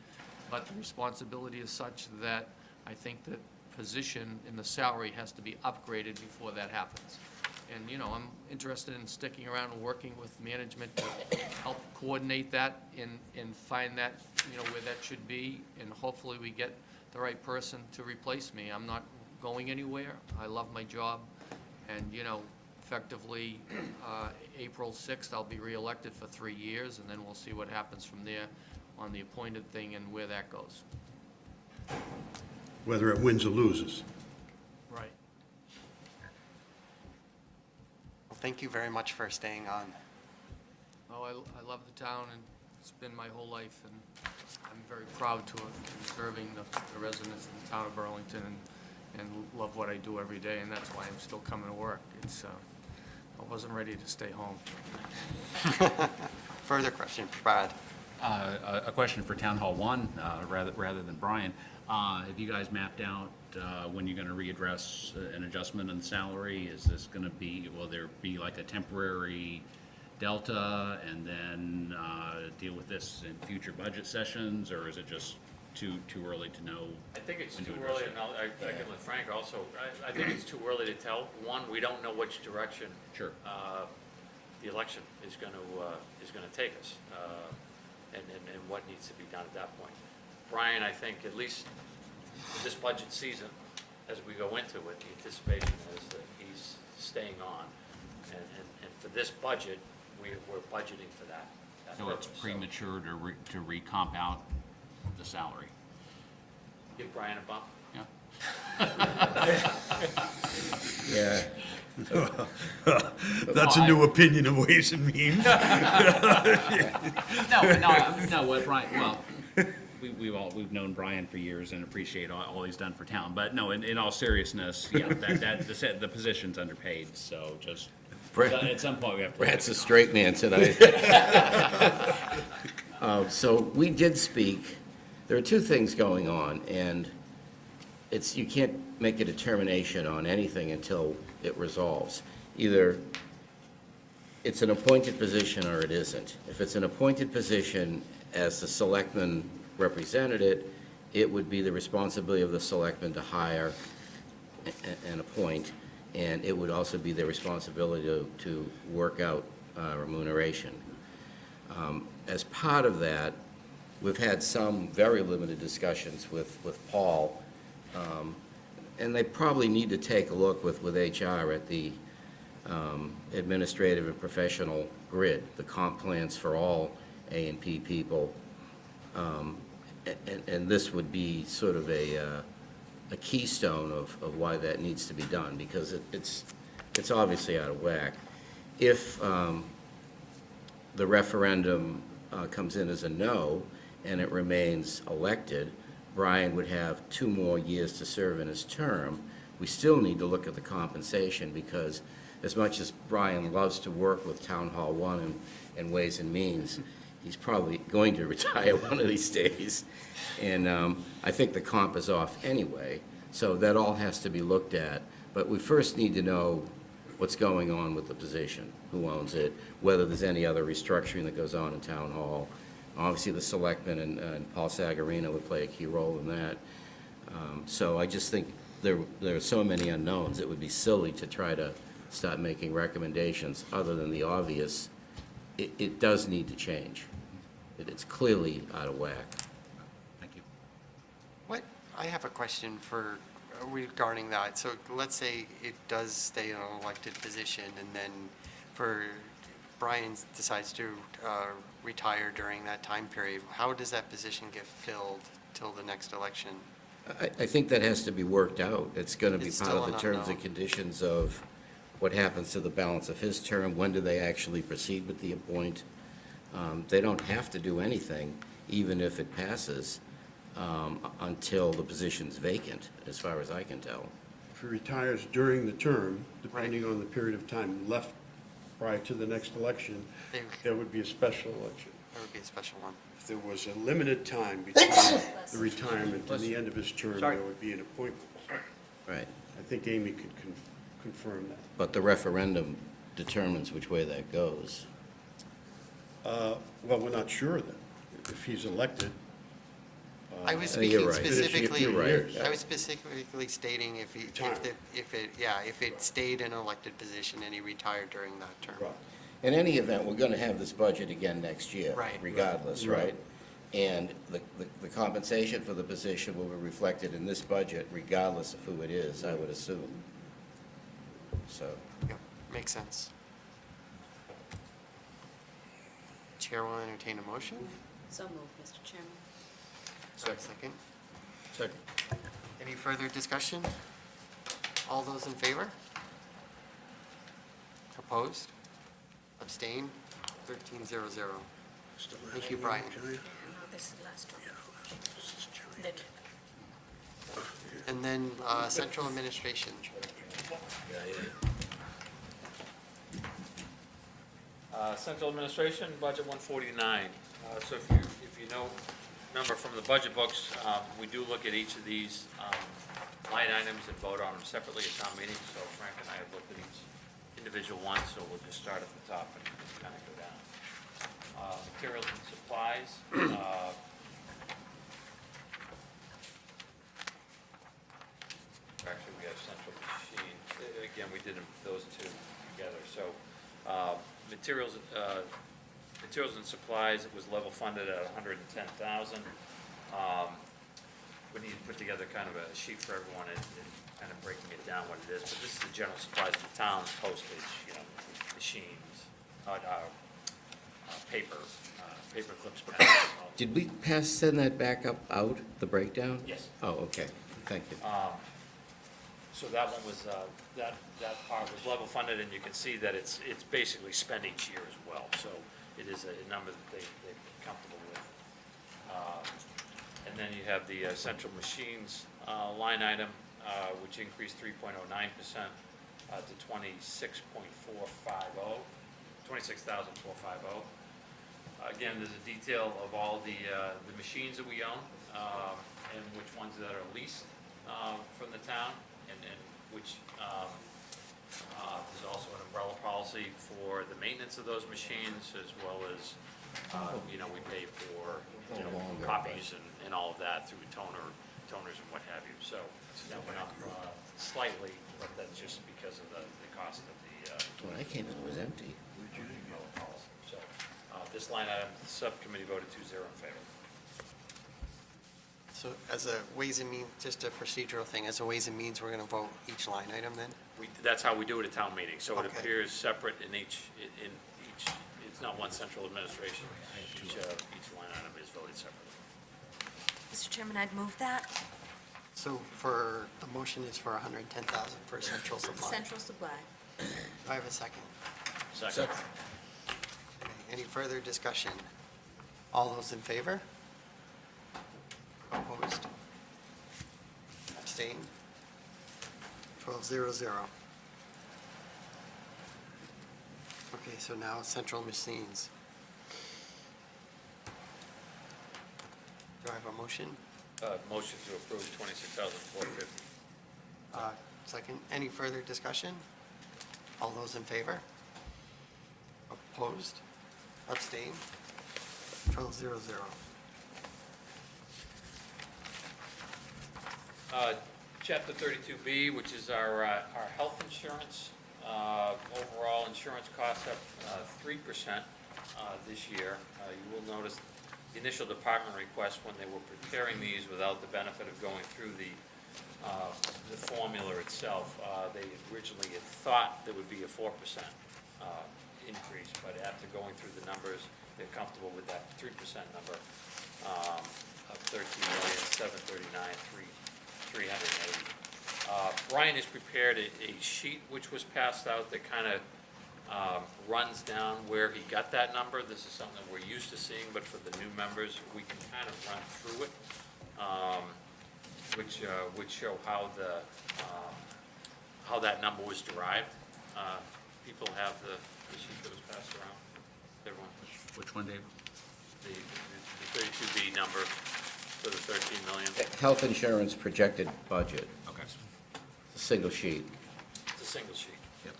but the responsibility is such that I think that position in the salary has to be upgraded before that happens. And, you know, I'm interested in sticking around and working with management to help coordinate that and find that, you know, where that should be, and hopefully we get the right person to replace me. I'm not going anywhere. I love my job, and, you know, effectively, April 6th, I'll be reelected for 3 years, and then we'll see what happens from there on the appointed thing and where that goes. Whether it wins or loses. Right. Well, thank you very much for staying on. Oh, I love the town, and it's been my whole life, and I'm very proud to have been serving the residents of the town of Burlington and love what I do every day, and that's why I'm still coming to work. It's, I wasn't ready to stay home. Further question, Brad? A question for Town Hall 1, rather than Brian. Have you guys mapped out when you're going to readdress an adjustment in the salary? Is this going to be, will there be like a temporary delta and then deal with this in future budget sessions, or is it just too early to know? I think it's when too to address early, it? and I can let Frank also, I think it's too early to tell. One, we don't know which direction Sure. The election is going to take us, and what needs to be done at that point. Brian, I think at least this budget season, as we go into it, the anticipation is that he's staying on, and for this budget, we're budgeting for that So it's purpose. premature to recomp out the salary? Give Brian a bump. Yeah. That's a new opinion of Ways and Means. No, Brian, well, we've known Brian for years and appreciate all he's done for town, but no, in all seriousness, yeah, the position's underpaid, so just, at some point we have to. Brad's a straight man tonight. So we did speak, there are two things going on, and you can't make a determination on anything until it resolves. Either it's an appointed position or it isn't. If it's an appointed position, as the selectman represented it, it would be the responsibility of the selectman to hire and appoint, and it would also be their responsibility to work out remuneration. As part of that, we've had some very limited discussions with Paul, and they probably need to take a look with HR at the administrative and professional grid, the comp plans for all A&P people, and this would be sort of a keystone of why that needs to be done, because it's obviously out of whack. If the referendum comes in as a no, and it remains elected, Brian would have 2 more years to serve in his term. We still need to look at the compensation, because as much as Brian loves to work with Town Hall 1 and Ways and Means, he's probably going to retire one of these days. And I think the comp is off anyway, so that all has to be looked at. But we first need to know what's going on with the position, who owns it, whether there's any other restructuring that goes on in Town Hall. Obviously, the selectmen and Paul Sagarino would play a key role in that. So I just think there are so many unknowns, it would be silly to try to start making recommendations other than the obvious. It does need to change. It's clearly out of whack. Thank you. I have a question regarding that. So let's say it does stay in an elected position, and then Brian decides to retire during that time period. How does that position get filled till the next election? I think that has to be worked out. It's going to be It's part still of the an terms unknown. and conditions of what happens to the balance of his term, when do they actually proceed with the appoint. They don't have to do anything, even if it passes, until the position's vacant, as far as I can tell. If he retires during the term, depending on the period of time left prior to the next election, there would be a special election. There would be a special one. If there was a limited time between the retirement and the end of his term, there would be an appointment. Right. I think Amy could confirm that. But the referendum determines which way that goes. Well, we're not sure of that. If he's elected. I was You're speaking right. specifically, You're right. I was specifically stating if it stayed in an elected position and he retired during that term. Right. In any event, we're going to have this budget again next year. Right. Regardless, Right. right? And the compensation for the position will be reflected in this budget regardless of who it is, I would assume. So, Yep, makes sense. Chair will entertain a motion. So moved, Mr. Chairman. Second. second. Any further discussion? All those in favor? Opposed? Abstain? 1300. Thank you, Brian. No, this is the last one. That- And then central administration. Central Administration, budget 149. So if you remember from the budget books, we do look at each of these line items and vote on them separately at town meeting. So Frank and I have looked at each individual one, so we'll just start at the top and kind of go down. Materials and supplies. Actually, we have central machine. Again, we did those two together. So materials and supplies, it was level funded at $110,000. We need to put together kind of a sheet for everyone and kind of breaking it down what it is. But this is the general supplies of the town, postage, machines, paper clips, pens. Did we send that back out, the breakdown? Yes. Oh, okay, thank you. So that one was, that part was level funded, and you can see that it's basically spent each year as well. So it is a number that they're comfortable with. And then you have the central machines line item, which increased 3.09% to $26,450. Again, there's a detail of all the machines that we own, and which ones that are leased from the town, and which there's also an umbrella policy for the maintenance of those machines, as well as, we pay for, copies and all of that through toners and what have you. So that went up slightly, but that's just because of the cost of the When I came in, it was empty. umbrella policy. So this line item, the subcommittee voted 2-0 in favor. So as a Ways and Means, just a procedural thing, as a Ways and Means, we're going to vote each line item then? That's how we do it at town meeting, so it Okay. appears separate in each, it's not one central administration. Each line item is voted separately. Mr. Chairman, I'd move that. So the motion is for 110,000 for central supply. Central Supply. Do I have a second? Second. Okay, any further discussion? All those in favor? Opposed? Abstained? 12-0-0. Okay, so now central machines. Do I have a motion? Motion to approve 26,450. Second, any further discussion? All those in favor? Opposed? Abstained? 12-0-0. Chapter 32B, which is our health insurance. Overall insurance costs up 3% this year. You will notice the initial department request when they were preparing these without the benefit of going through the formula itself. They originally had thought there would be a 4% increase, but after going through the numbers, they're comfortable with that 3% number of $13,739,380. Brian has prepared a sheet which was passed out that kind of runs down where he got that number. This is something that we're used to seeing, but for the new members, we can kind of run through it, which would show how that number was derived. People have the sheet that was passed around. Everyone, Which one, Dave? the 32B number for the 13 million. Health insurance projected budget, Okay. single sheet. It's a single sheet. Yep.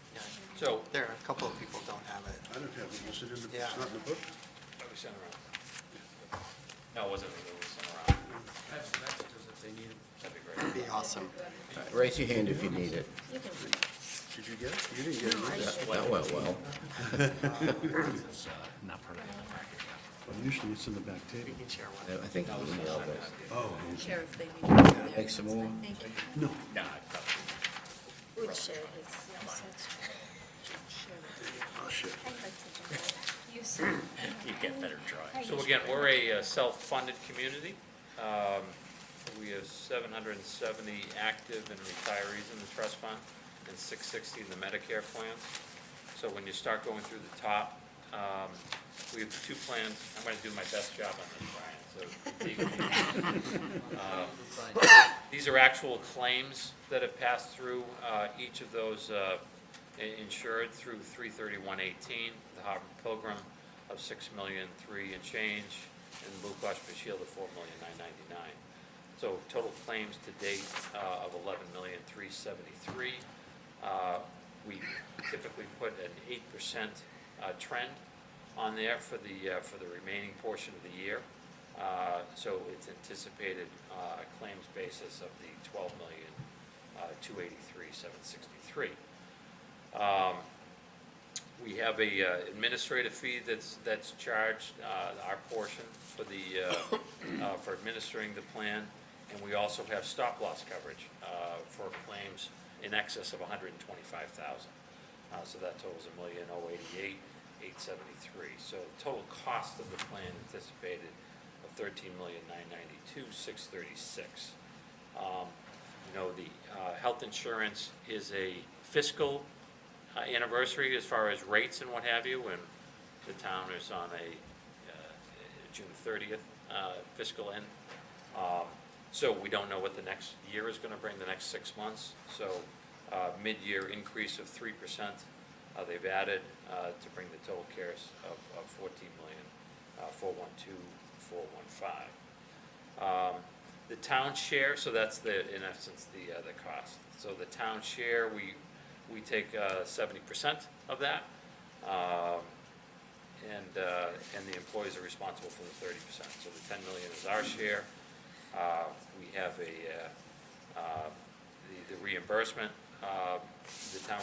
So, There are a couple of people don't have it. I don't have it, is it in the, Yeah. it's not in the book? that was sent around. No, it wasn't, it was sent around. I have some extras if they need them. That'd be great. It'd be awesome. Raise your hand if you need it. You can, Did you get it? You didn't get it. That went well. It's not part of the other packet. Well, usually it's in the back table. You can share one. I think you emailed it. Oh, Sheriff, they need to. Make some more? Thank you. no. No, I thought- Would share his, yes, Oh, shit. I'd like to do that. You see. You get better try. So again, we're a self-funded community. We have 770 active and retirees in the trust fund and 660 in the Medicare plans. So when you start going through the top, we have two plans. I'm going to do my best job on this, Brian. So these are actual claims that have passed through each of those insured through 3/31/18. The Harvard Pilgrim of $6,000,003 and change, and the Blue Cross Blue Shield of $4,999,000. So total claims to date of $11,373,000. We typically put an 8% trend on there for the remaining portion of the year. So it's anticipated claims basis of the $12,283,763. We have a administrative fee that's charged, our portion for for administering the plan, and we also have stop-loss coverage for claims in excess of $125,000. So that totals $1,088,873. So total cost of the plan anticipated of $13,992,636. The health insurance is a fiscal anniversary as far as rates and what have you, and the town is on a June 30th fiscal end. So we don't know what the next year is going to bring, the next 6 months. So mid-year increase of 3% they've added to bring the total cares of $14,412,415. The town share, so that's in essence the cost. So the town share, we take 70% of that, and the employees are responsible for the 30%. So the $10 million is our share. We have the reimbursement, the town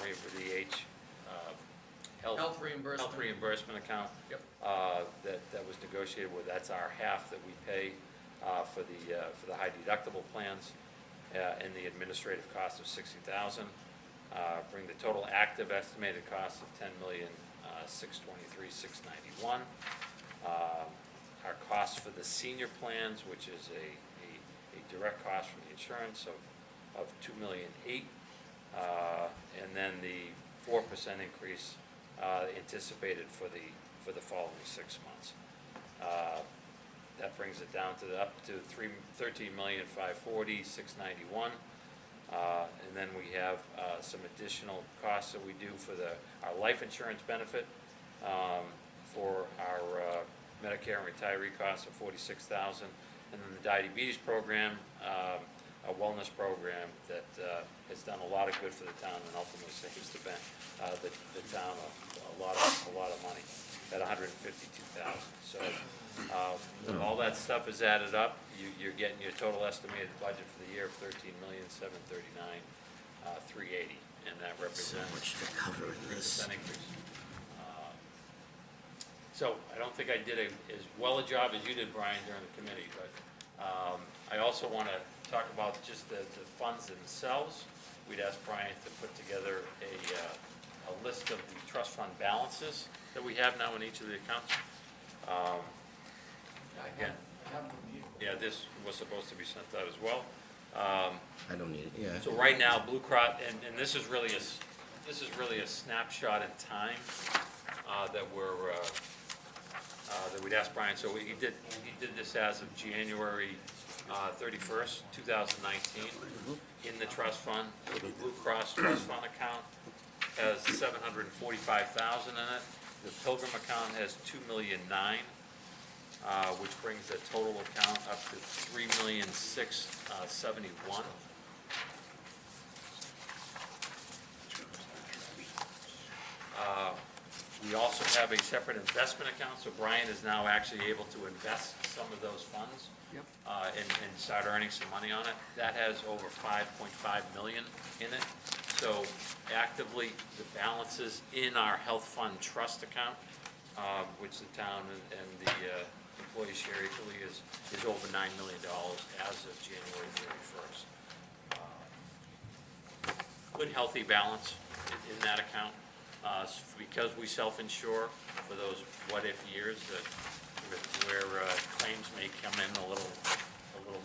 Health reimbursement. health reimbursement account. Yep. That was negotiated with. That's our half that we pay for the high deductible plans, and the administrative cost of $60,000. Bring the total active estimated cost of $10,623,691. Our cost for the senior plans, which is a a direct cost from the insurance of $2,000,008, and then the 4% increase anticipated for the following 6 months. That brings it down to up to $13,540,691. And then we have some additional costs that we do for our life insurance benefit, for our Medicare and retiree costs of $46,000, and then the diabetes program, a wellness program that has done a lot of good for the town and ultimately saves the town a lot of money at $152,000. So all that stuff is added up. You're getting your total estimated budget for the year of $13,739,380, and that represents So much to cover in this. 3% increase. So I don't think I did as well a job as you did, Brian, during the committee, but I also want to talk about just the funds themselves. We'd ask Brian to put together a list of the trust fund balances that we have now in each of the accounts. Again, yeah, this was supposed to be sent out as well. I don't need it, yeah. So right now, Blue Cross, and this is really a snapshot in time that we'd ask Brian. So he did this as of January 31st, 2019, in the trust fund. So the Blue Cross Trust Fund account has $745,000 in it. The Pilgrim account has $2,000,009, which brings the total account up to $3,671,000. We also have a separate investment account, so Brian is now actually able to invest some of those funds. Yep. And start earning some money on it. That has over $5.5 million in it. So actively, the balances in our health fund trust account, which the town and the employees share equally, is over $9 million as of January 31st. Good, healthy balance in that account. Because we self-insure for those what-if years where claims may come in a little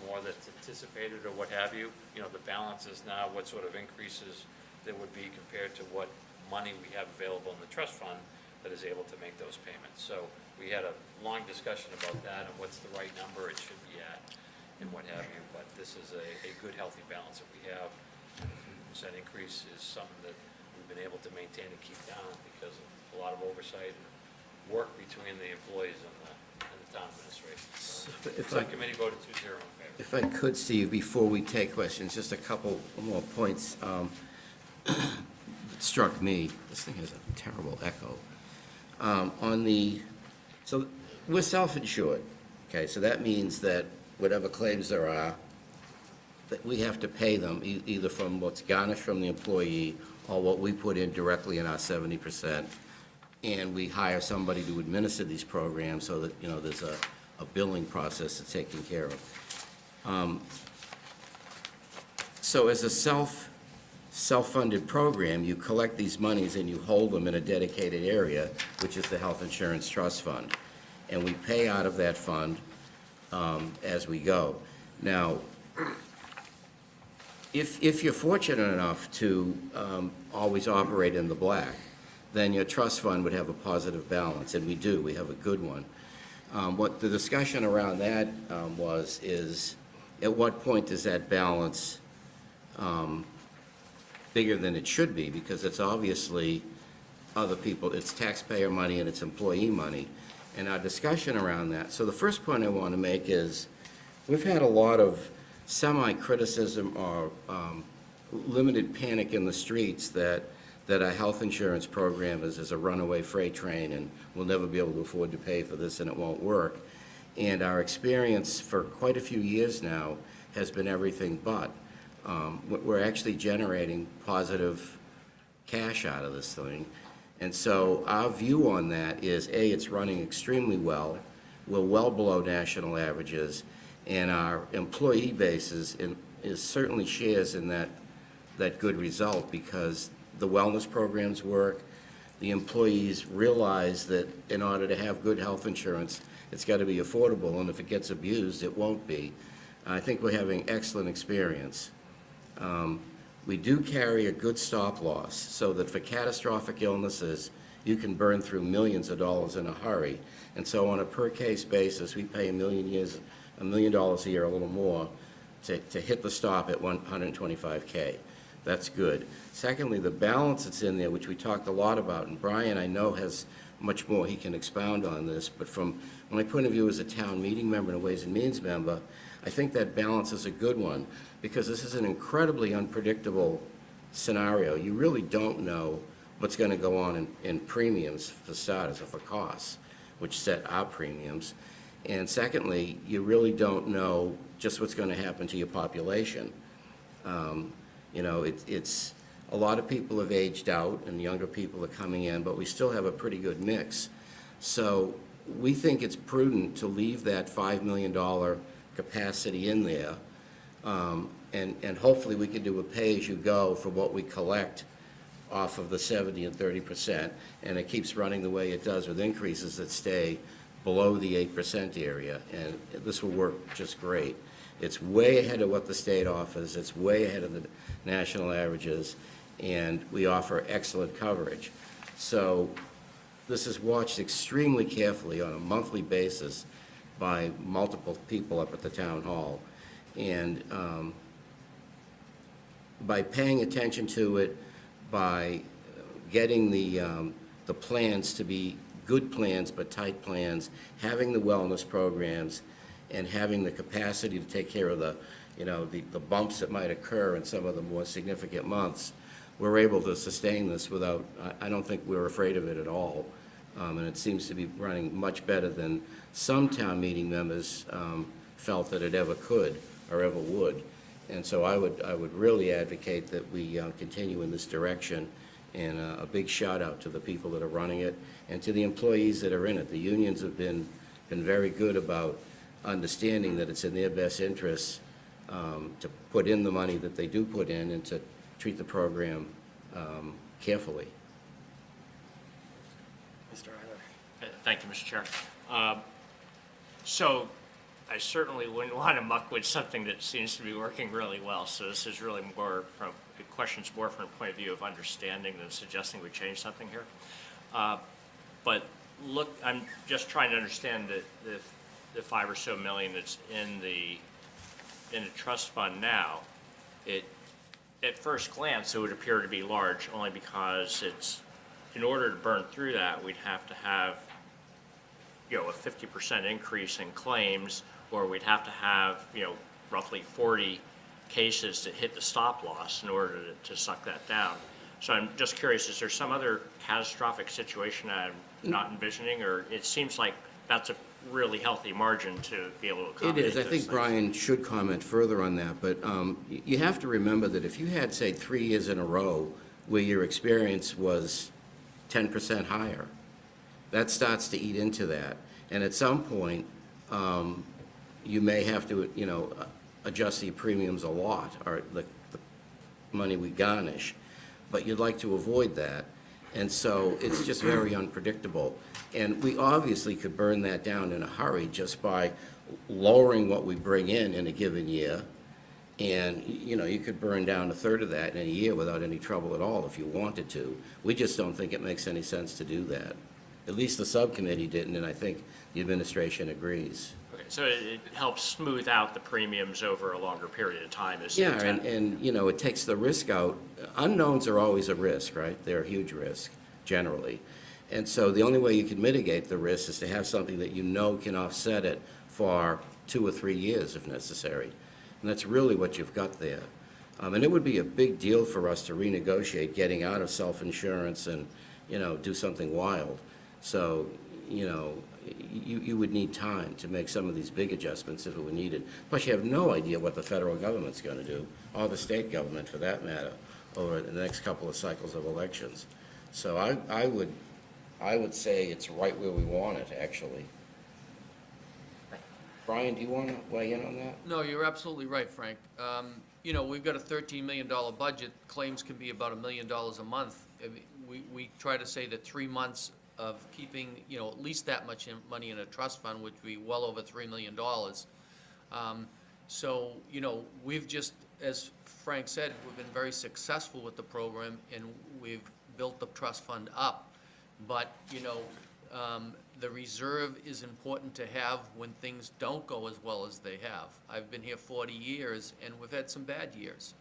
more that's anticipated or what have you, the balance is now what sort of increases there would be compared to what money we have available in the trust fund that is able to make those payments. So we had a long discussion about that and what's the right number it should be at and what have you, but this is a good, healthy balance that we have. 3% increase is something that we've been able to maintain and keep down because of a lot of oversight and work between the employees and the town administration. Subcommittee voted 2-0 in favor. If I could, Steve, before we take questions, just a couple more points that struck me. This thing has a terrible echo. So we're self-insured, okay? So that means that whatever claims there are, that we have to pay them either from what's garnished from the employee or what we put in directly in our 70%. And we hire somebody to administer these programs so that, there's a billing process that's taken care of. So as a self-funded program, you collect these monies and you hold them in a dedicated area, which is the Health Insurance Trust Fund. And we pay out of that fund as we go. Now, if you're fortunate enough to always operate in the black, then your trust fund would have a positive balance, and we do. We have a good one. What the discussion around that is at what point does that balance bigger than it should be? Because it's obviously other people, it's taxpayer money and it's employee money. And our discussion around that. So the first point I want to make is we've had a lot of semi-criticism or limited panic in the streets that our health insurance program is a runaway freight train and we'll never be able to afford to pay for this and it won't work. And our experience for quite a few years now has been everything but. We're actually generating positive cash out of this thing. And so our view on that is, A, it's running extremely well. We're well below national averages. And our employee base is certainly shares in that good result because the wellness programs work. The employees realize that in order to have good health insurance, it's got to be affordable, and if it gets abused, it won't be. I think we're having excellent experience. We do carry a good stop loss, so that for catastrophic illnesses, you can burn through millions of dollars in a hurry. And so on a per-case basis, we pay $1 million a year, a little more, to hit the stop at 125K. That's good. Secondly, the balance that's in there, which we talked a lot about, and Brian, I know, has much more he can expound on this, but from my point of view as a town meeting member and a Ways and Means member, I think that balance is a good one, because this is an incredibly unpredictable scenario. You really don't know what's going to go on in premiums for starters, or for costs, which set our premiums. And secondly, you really don't know just what's going to happen to your population. You know, it's a lot of people have aged out and younger people are coming in, but we still have a pretty good mix. So we think it's prudent to leave that $5 million capacity in there, and hopefully we can do a pay-as-you-go for what we collect off of the 70 and 30%, and it keeps running the way it does with increases that stay below the 8% area, and this will work just great. It's way ahead of what the state offers, it's way ahead of the national averages, and we offer excellent coverage. So this is watched extremely carefully on a monthly basis by multiple people up at the town hall. And by paying attention to it, by getting the plans to be good plans but tight plans, having the wellness programs, and having the capacity to take care of the, you know, the bumps that might occur in some of the more significant months, we're able to sustain this without, I don't think we're afraid of it at all. And it seems to be running much better than some town meeting members felt that it ever could or ever would. And so I would really advocate that we continue in this direction, and a big shout out to the people that are running it and to the employees that are in it. The unions have been very good about understanding that it's in their best interests to put in the money that they do put in and to treat the program carefully. Mr. Eiler. Thank you, Mr. Chair. So I certainly wouldn't want to muck with something that seems to be working really well. So this is really more from, the question's more from a point of view of understanding than suggesting we change something here. But look, I'm just trying to understand the $5 or so million that's in the trust fund now. At first glance, it would appear to be large, only because in order to burn through that, we'd have to have, you know, a 50% increase in claims, or we'd have to have, you know, roughly 40 cases to hit the stop loss in order to suck that down. So I'm just curious, is there some other catastrophic situation I'm not envisioning, or it seems like that's a really healthy margin to be able to It accommodate is. I those think things? Brian should comment further on that, but you have to remember that if you had, say, 3 years in a row where your experience was 10% higher, that starts to eat into that. And at some point, you may have to, you know, adjust the premiums a lot, or the money we garnish, but you'd like to avoid that. And so it's just very unpredictable. And we obviously could burn that down in a hurry just by lowering what we bring in a given year. And, you know, you could burn down a third of that in a year without any trouble at all if you wanted to. We just don't think it makes any sense to do that. At least the subcommittee didn't, and I think the administration agrees. Okay, so it helps smooth out the premiums over a longer period of time, is the Yeah, intent? and, you know, it takes the risk out. Unknowns are always a risk, right? They're a huge risk, generally. And so the only way you can mitigate the risk is to have something that you know can offset it for 2 or 3 years if necessary. And that's really what you've got there. And it would be a big deal for us to renegotiate getting out of self-insurance and, you know, do something wild. So, you know, you would need time to make some of these big adjustments if it were needed. Plus, you have no idea what the federal government's going to do, or the state government for that matter, over the next couple of cycles of elections. So I would say it's right where we want it, actually. Brian, do you want to weigh in on that? No, you're absolutely right, Frank. You know, we've got a $13 million budget. Claims can be about $1 million a month. I mean, we try to say that 3 months of keeping, you know, at least that much money in a trust fund, which would be well over $3 million. So, we've just, as Frank said, we've been very successful with the program, and we've built the trust fund up. But, the reserve is important to have when things don't go as well as they have. I've been here 40 years, and we've had some bad years.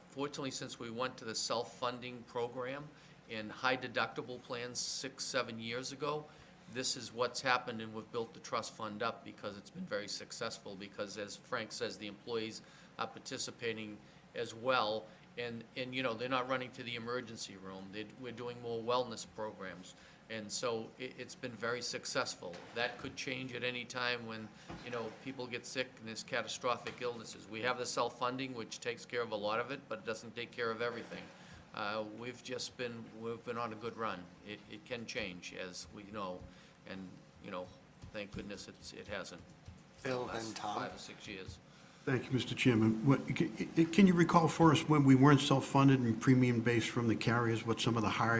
Fortunately, since we went to the self-funding program and high deductible plans 6, 7 years ago, this is what's happened, and we've built the trust fund up because it's been very successful, because as Frank says, the employees are participating as well, and they're not running to the emergency room. We're doing more wellness programs, and so it's been very successful. That could change at any time when, people get sick and there's catastrophic illnesses. We have the self-funding, which takes care of a lot of it, but it doesn't take care of everything. We've been on a good run. It can change, as we know, and, thank goodness it hasn't. Bill, Last then Tom. 5 or 6 years. Thank you, Mr. Chairman. Can you recall for us when we weren't self-funded and premium-based from the carriers, what some of the higher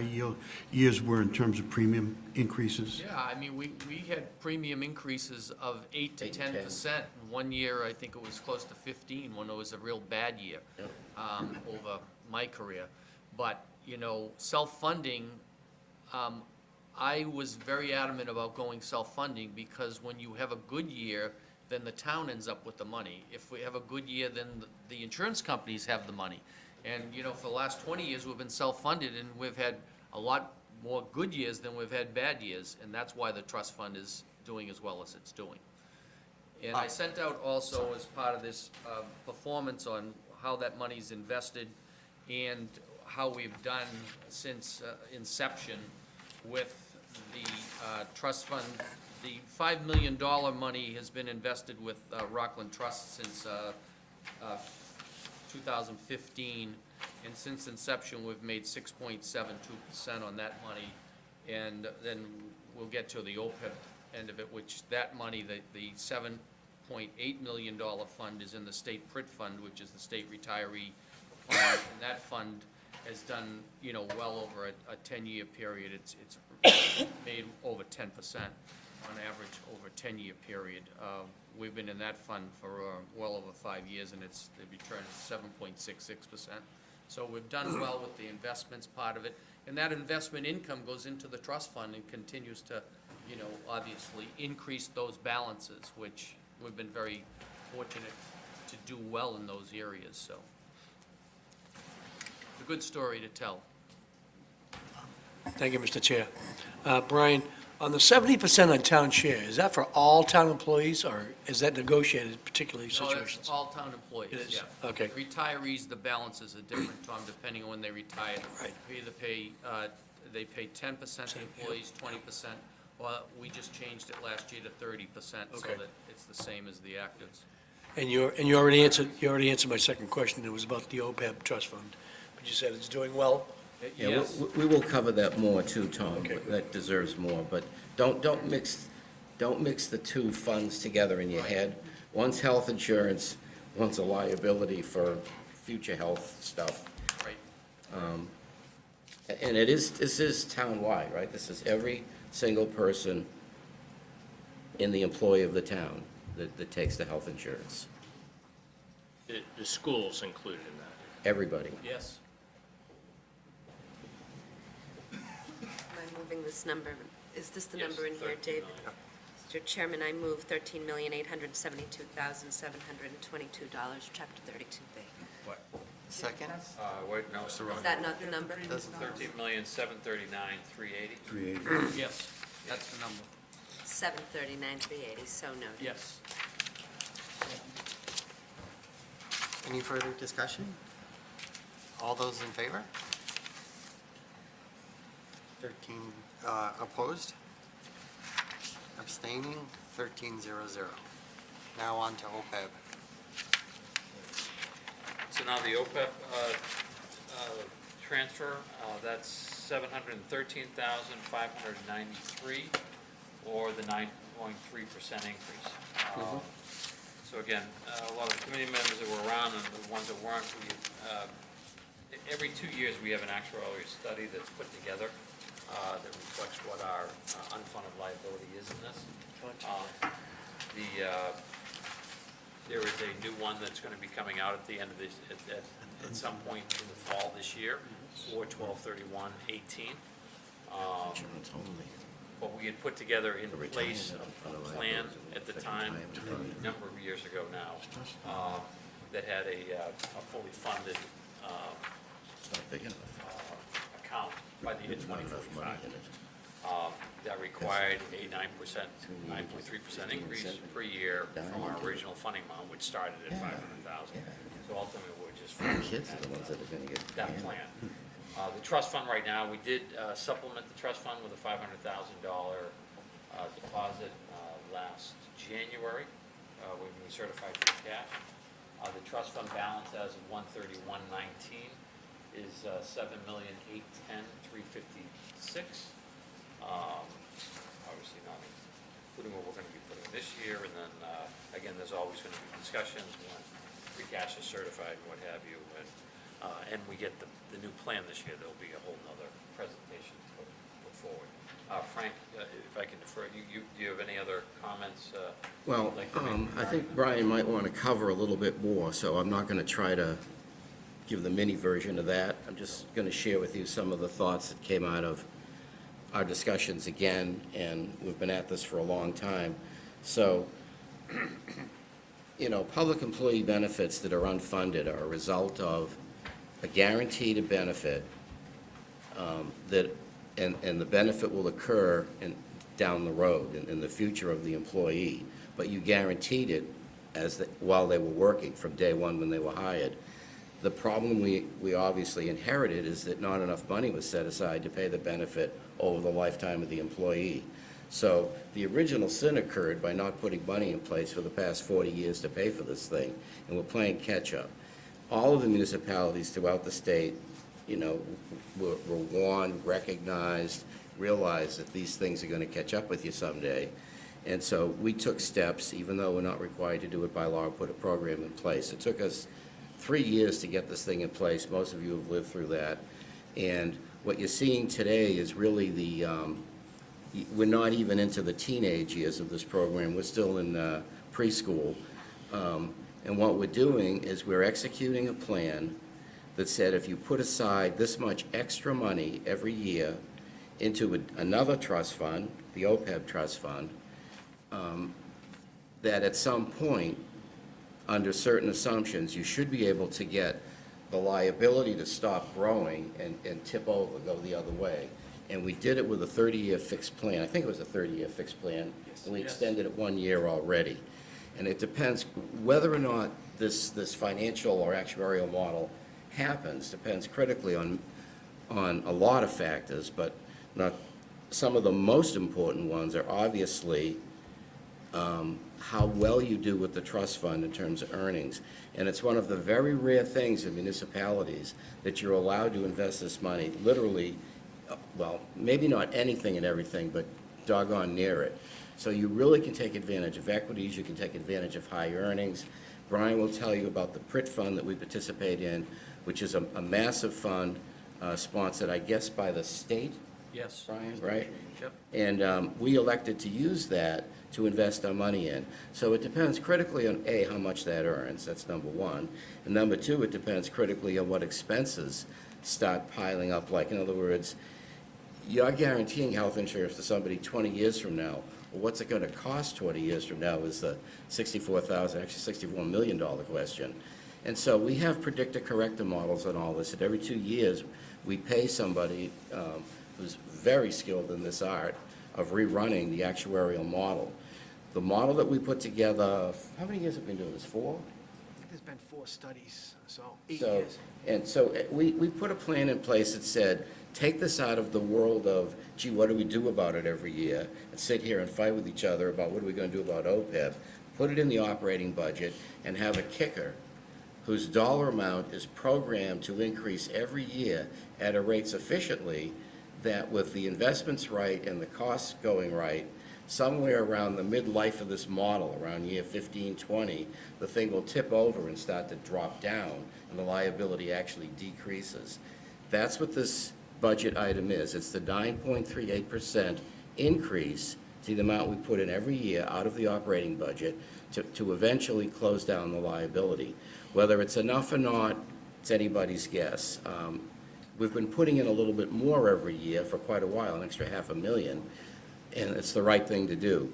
years were in terms of premium increases? Yeah, we had premium increases of 8 to 10%. One year, I think it was close to 15, when it was a real bad year, over my career. But, self-funding, I was very adamant about going self-funding, because when you have a good year, then the town ends up with the money. If we have a good year, then the insurance companies have the money. And, for the last 20 years, we've been self-funded, and we've had a lot more good years than we've had bad years, and that's why the trust fund is doing as well as it's doing. And I sent out also, as part of this performance, on how that money's invested and how we've done since inception with the trust fund. The $5 million money has been invested with Rockland Trust since 2015, and since inception, we've made 6.72% on that money. And then we'll get to the OPEB end of it, which that money, the $7.8 million fund, is in the state PRIT fund, which is the state retiree fund. And that fund has done, well over a 10-year period. It's made over 10%. On average, over a 10-year period. We've been in that fund for well over 5 years, and the return is 7.66%. So we've done well with the investments part of it, and that investment income goes into the trust fund and continues to, obviously increase those balances, which we've been very fortunate to do well in those areas. So it's a good story to tell. Thank you, Mr. Chair. Brian, on the 70% on town share, is that for all town employees, or is that negotiated in particular No, situations? that's all town employees, It is? yeah. Okay. Retirees, the balances are different, Tom, depending on when they retire. Right. We either pay, they pay 10% to employees, 20%, or we just changed it last year to 30%, so Okay. that it's the same as the actives. And you already answered my second question. It was about the OPEB trust fund. But you said it's doing well? Yeah, Yes. we will cover that more too, Tom. Okay. That deserves more, but don't mix the two funds together in your head. One's health insurance, one's a liability for future health stuff. Right. And this is town-wide, right? This is every single person in the employee of the town that takes the health insurance. The school's included in that. Everybody. Yes. Am I moving this number? Is this the Yes, number in here, 13 David? million. Mr. Chairman, I move $13,872,722, Chapter 32B. What? Second? Wait, no, it's the wrong. Is that not the number? $13,739,380. Yes, that's the number. 739,380, so noted. Yes. Any further discussion? All those in favor? 13 opposed? Abstaining? 13,000. Now on to OPEB. So now the OPEB transfer, that's $713,593, or the 9.3% increase. So again, a lot of the committee members that were around and the ones that weren't, every 2 years we have an actuarial study that's put together that reflects what our unfunded liability is in this. There is a new one that's gonna be coming out at the end of this, at some point in the fall this year, for 12/31/18. Insurance only. But we had put together in The place retirement a fund plan liability, at the the time, retirement a number of years ago now, that had a fully funded It's not big enough. account by the year There's not enough money 2045. in it. That required a 9.3% increase per year from our original funding amount, which started at 500,000. So ultimately, we're just The kids are the ones that are gonna get. that plan. The trust fund right now, we did supplement the trust fund with a $500,000 deposit last January, when we certified free cash. The trust fund balance as of 1/31/19 is $7,810,356. Obviously not including what we're gonna be putting this year, and then, again, there's always gonna be discussions when free cash is certified and what have you, and we get the new plan this year, there'll be a whole nother presentation to put forward. Frank, if I can defer, do you have any other comments? Well, you'd like to make? I think Brian might want to cover a little bit more, so I'm not going to try to give the mini version of that. I'm just going to share with you some of the thoughts that came out of our discussions again, and we've been at this for a long time. So, public employee benefits that are unfunded are a result of a guaranteed benefit and the benefit will occur down the road in the future of the employee, but you guaranteed it while they were working from day one when they were hired. The problem we obviously inherited is that not enough money was set aside to pay the benefit over the lifetime of the employee. So the original sin occurred by not putting money in place for the past 40 years to pay for this thing, and we're playing catch-up. All of the municipalities throughout the state, were warned, recognized, realized that these things are going to catch up with you someday. And so we took steps, even though we're not required to do it by law, put a program in place. It took us 3 years to get this thing in place. Most of you have lived through that. And what you're seeing today is really we're not even into the teenage years of this program. We're still in preschool. And what we're doing is we're executing a plan that said if you put aside this much extra money every year into another trust fund, the OPEB trust fund, that at some point, under certain assumptions, you should be able to get the liability to stop growing and tip over, go the other way. And we did it with a 30-year fixed plan. I think it was a 30-year fixed plan, and we extended it 1 year already. And it depends whether or not this financial or actuarial model happens, depends critically on a lot of factors, but not some of the most important ones are obviously how well you do with the trust fund in terms of earnings. And it's one of the very rare things in municipalities that you're allowed to invest this money, literally, well, maybe not anything and everything, but doggone near it. So you really can take advantage of equities, you can take advantage of high earnings. Brian will tell you about the PRIT fund that we participate in, which is a massive fund sponsored, I guess, by the state. Yes. Brian, right? Yep. And we elected to use that to invest our money in. So it depends critically on, A, how much that earns, that's number one. And number two, it depends critically on what expenses start piling up. Like, in other words, you're guaranteeing health insurance to somebody 20 years from now. Well, what's it going to cost 20 years from now is the $64 million question. And so we have predictor-corrector models on all this, and every 2 years, we pay somebody who's very skilled in this art of rerunning the actuarial model. The model that we put together, how many years have we been doing this? 4? I think there's been 4 studies, so 8 So, years. and so we put a plan in place that said, take this out of the world of, gee, what do we do about it every year? And sit here and fight with each other about what are we going to do about OPEB. Put it in the operating budget and have a kicker whose dollar amount is programmed to increase every year at a rate sufficiently that with the investments right and the costs going right, somewhere around the midlife of this model, around year 15, 20, the thing will tip over and start to drop down, and the liability actually decreases. That's what this budget item is. It's the 9.38% increase to the amount we put in every year out of the operating budget to eventually close down the liability. Whether it's enough or not, it's anybody's guess. We've been putting in a little bit more every year for quite a while, an extra $500,000, and it's the right thing to do.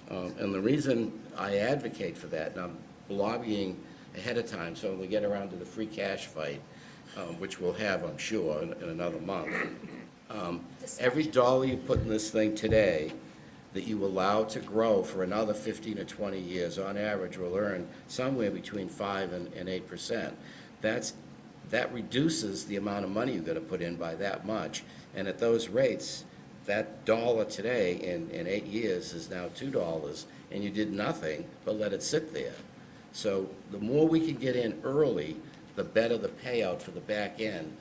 And the reason I advocate for that, and I'm lobbying ahead of time, so when we get around to the free cash fight, which we'll have, I'm sure, in another month, every dollar you put in this thing today that you allow to grow for another 15 or 20 years, on average, will earn somewhere between 5 and 8%. That reduces the amount of money you've got to put in by that much. And at those rates, that dollar today in 8 years is now $2, and you did nothing but let it sit there. So the more we can get in early, the better the payout for the back end,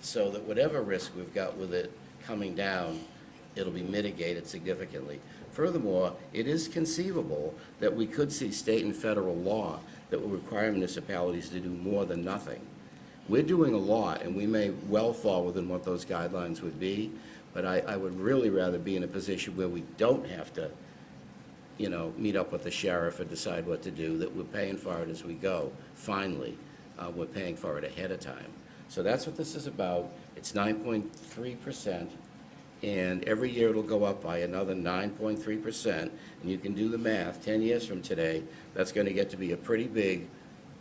so that whatever risk we've got with it coming down, it'll be mitigated significantly. Furthermore, it is conceivable that we could see state and federal law that will require municipalities to do more than nothing. We're doing a lot, and we may well fall within what those guidelines would be, but I would really rather be in a position where we don't have to, meet up with the sheriff and decide what to do, that we're paying for it as we go. Finally, we're paying for it ahead of time. So that's what this is about. It's 9.3%, and every year it'll go up by another 9.3%, and you can do the math. 10 years from today, that's going to get to be a pretty big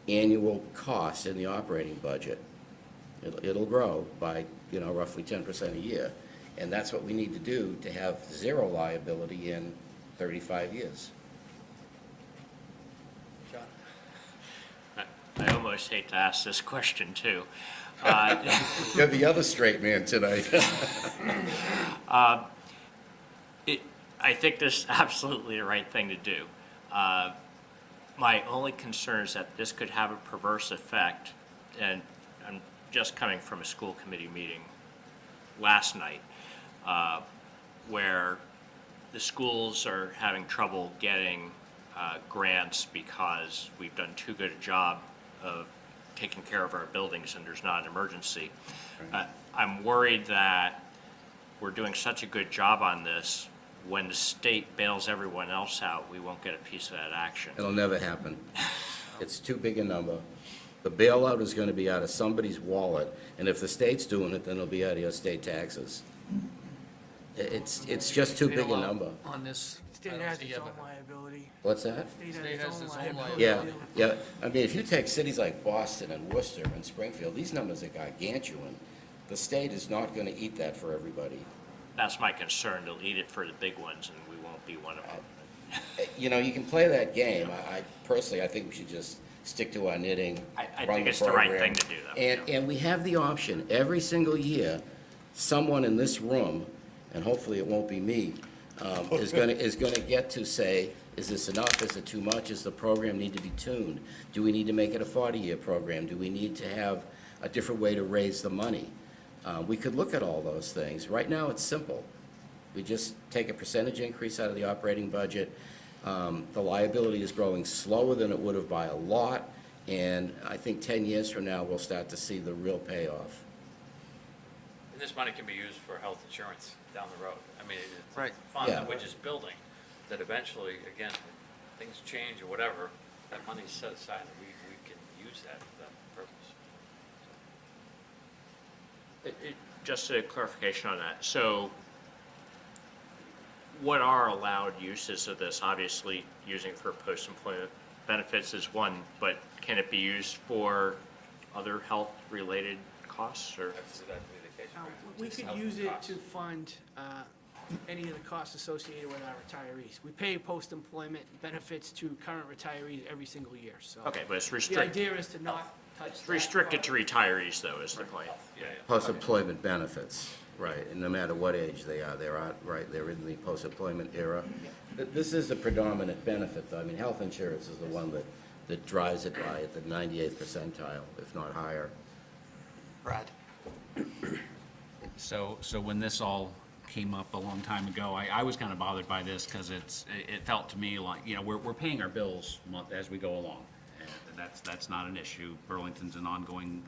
annual cost in the operating budget. It'll grow by, roughly 10% a year, and that's what we need to do to have zero liability in 35 years. I almost hate to ask this question, too. You're the other straight man tonight. I think this is absolutely the right thing to do. My only concern is that this could have a perverse effect, and I'm just coming from a school committee meeting last night, where the schools are having trouble getting grants because we've done too good a job of taking care of our buildings and there's not an emergency. I'm worried that we're doing such a good job on this, when the state bails everyone else out, we won't get a piece of that action. It'll never happen. It's too big a number. The bailout is going to be out of somebody's wallet, and if the state's doing it, then it'll be out of your state taxes. It's just too big a number. On this, State has its own liability. What's that? State has its own liability. Yeah. I mean, if you take cities like Boston and Worcester and Springfield, these numbers are gargantuan. The state is not going to eat that for everybody. That's my concern. They'll eat it for the big ones, and we won't be one of them. You can play that game. I personally, I think we should just stick to our knitting. I run think the it's the right program. thing to do, though. And we have the option every single year. Someone in this room, and hopefully it won't be me, is going to get to say, is this enough? Is it too much? Does the program need to be tuned? Do we need to make it a 40-year program? Do we need to have a different way to raise the money? We could look at all those things. Right now, it's simple. We just take a percentage increase out of the operating budget. The liability is growing slower than it would have by a lot, and I think 10 years from now, we'll start to see the real payoff. And this money can be used for health insurance down the road. I mean, it's Right. a fund Yeah. that we're just building, that eventually, again, things change or whatever, that money's set aside, and we can use that for that purpose. Just a clarification on that. So what are allowed uses of this? Obviously, using for post-employment benefits is one, but can it be used for other health-related costs, or? That's exactly the case. We could use it to fund any of the costs associated with our retirees. We pay post-employment benefits to current retirees every single year, so. Okay, but it's The restricted. idea is to not touch It's that restricted to part. retirees, though, is the point. Yeah. Post-employment benefits, right, and no matter what age they are, they're in the post-employment era. This is the predominant benefit, though. I mean, health insurance is the one that drives it by at the 98th percentile, if not higher. Brad? So when this all came up a long time ago, I was kind of bothered by this because it felt to me like, we're paying our bills as we go along. And that's not an issue. Burlington's an ongoing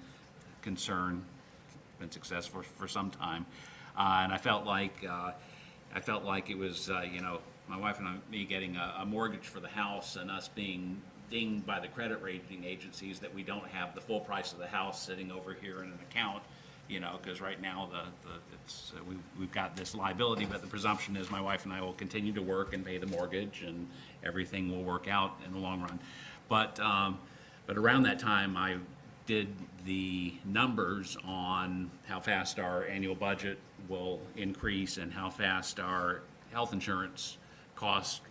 concern, been successful for some time. And I felt like it was, my wife and me getting a mortgage for the house and us being dinged by the credit rating agencies that we don't have the full price of the house sitting over here in an account, you know, because right now we've got this liability, but the presumption is my wife and I will continue to work and pay the mortgage and everything will work out in the long run. But around that time, I did the numbers on how fast our annual budget will increase and how fast our health insurance costs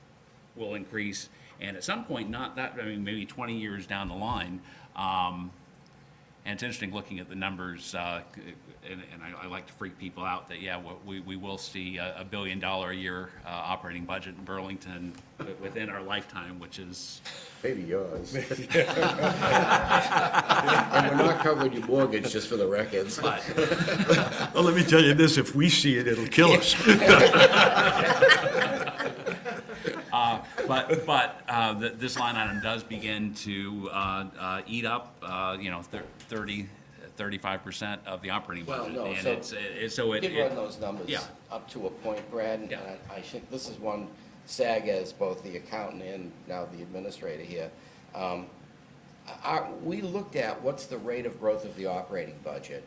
will increase. And at some point, not that, I mean, maybe 20 years down the line, and it's interesting looking at the numbers, and I like to freak people out that, yeah, we will see a $1 billion a year operating budget in Burlington within our lifetime, which is... Maybe yours. And we're not covering your mortgage, just for the records. Well, let me tell you this, if we see it, it'll kill us. This line item does begin to eat up, 35% of the operating Well, budget. no, And so it we did run those numbers yeah. up to a point, Brad, and Yeah. I think this is one SAG as both the accountant and now the administrator here. We looked at what's the rate of growth of the operating budget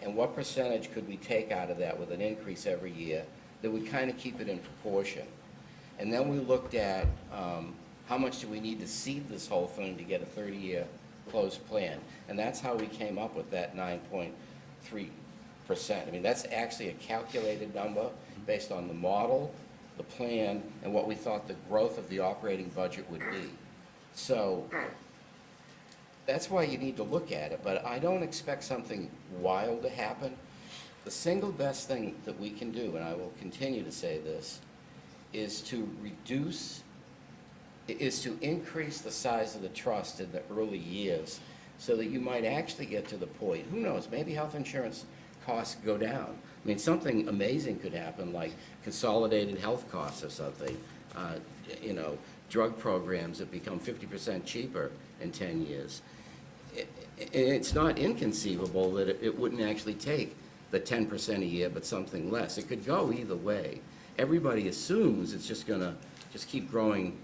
and what percentage could we take out of that with an increase every year that would kind of keep it in proportion. And then we looked at how much do we need to seed this whole thing to get a 30-year closed plan. And that's how we came up with that 9.3%. I mean, that's actually a calculated number based on the model, the plan, and what we thought the growth of the operating budget would be. So that's why you need to look at it, but I don't expect something wild to happen. The single best thing that we can do, and I will continue to say this, is to increase the size of the trust in the early years so that you might actually get to the point, who knows, maybe health insurance costs go down. I mean, something amazing could happen, like consolidated health costs or something, drug programs that become 50% cheaper in 10 years. It's not inconceivable that it wouldn't actually take the 10% a year, but something less. It could go either way. Everybody assumes it's just going to keep growing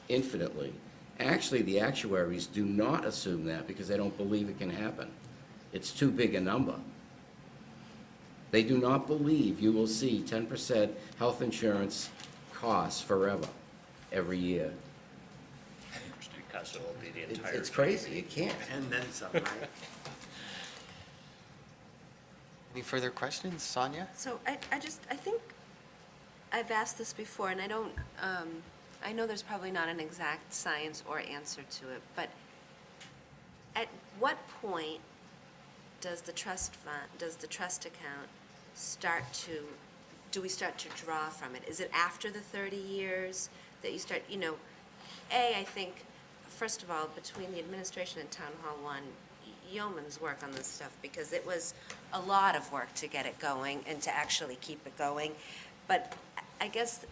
infinitely. Actually, the actuaries do not assume that because they don't believe it can happen. It's too big a number. They do not believe you will see 10% health insurance costs forever, every year. Because it will be the entire... It's crazy, it can't. And then some, right? Any further questions, Sonia? So I think I've asked this before, and I don't, I know there's probably not an exact science or answer to it, but at what point does the trust fund, does the trust account do we start to draw from it? Is it after the 30 years that you start, I think, first of all, between the administration and Town Hall 1, yeoman's work on this stuff, because it was a lot of work to get it going and to actually keep it going. But I guess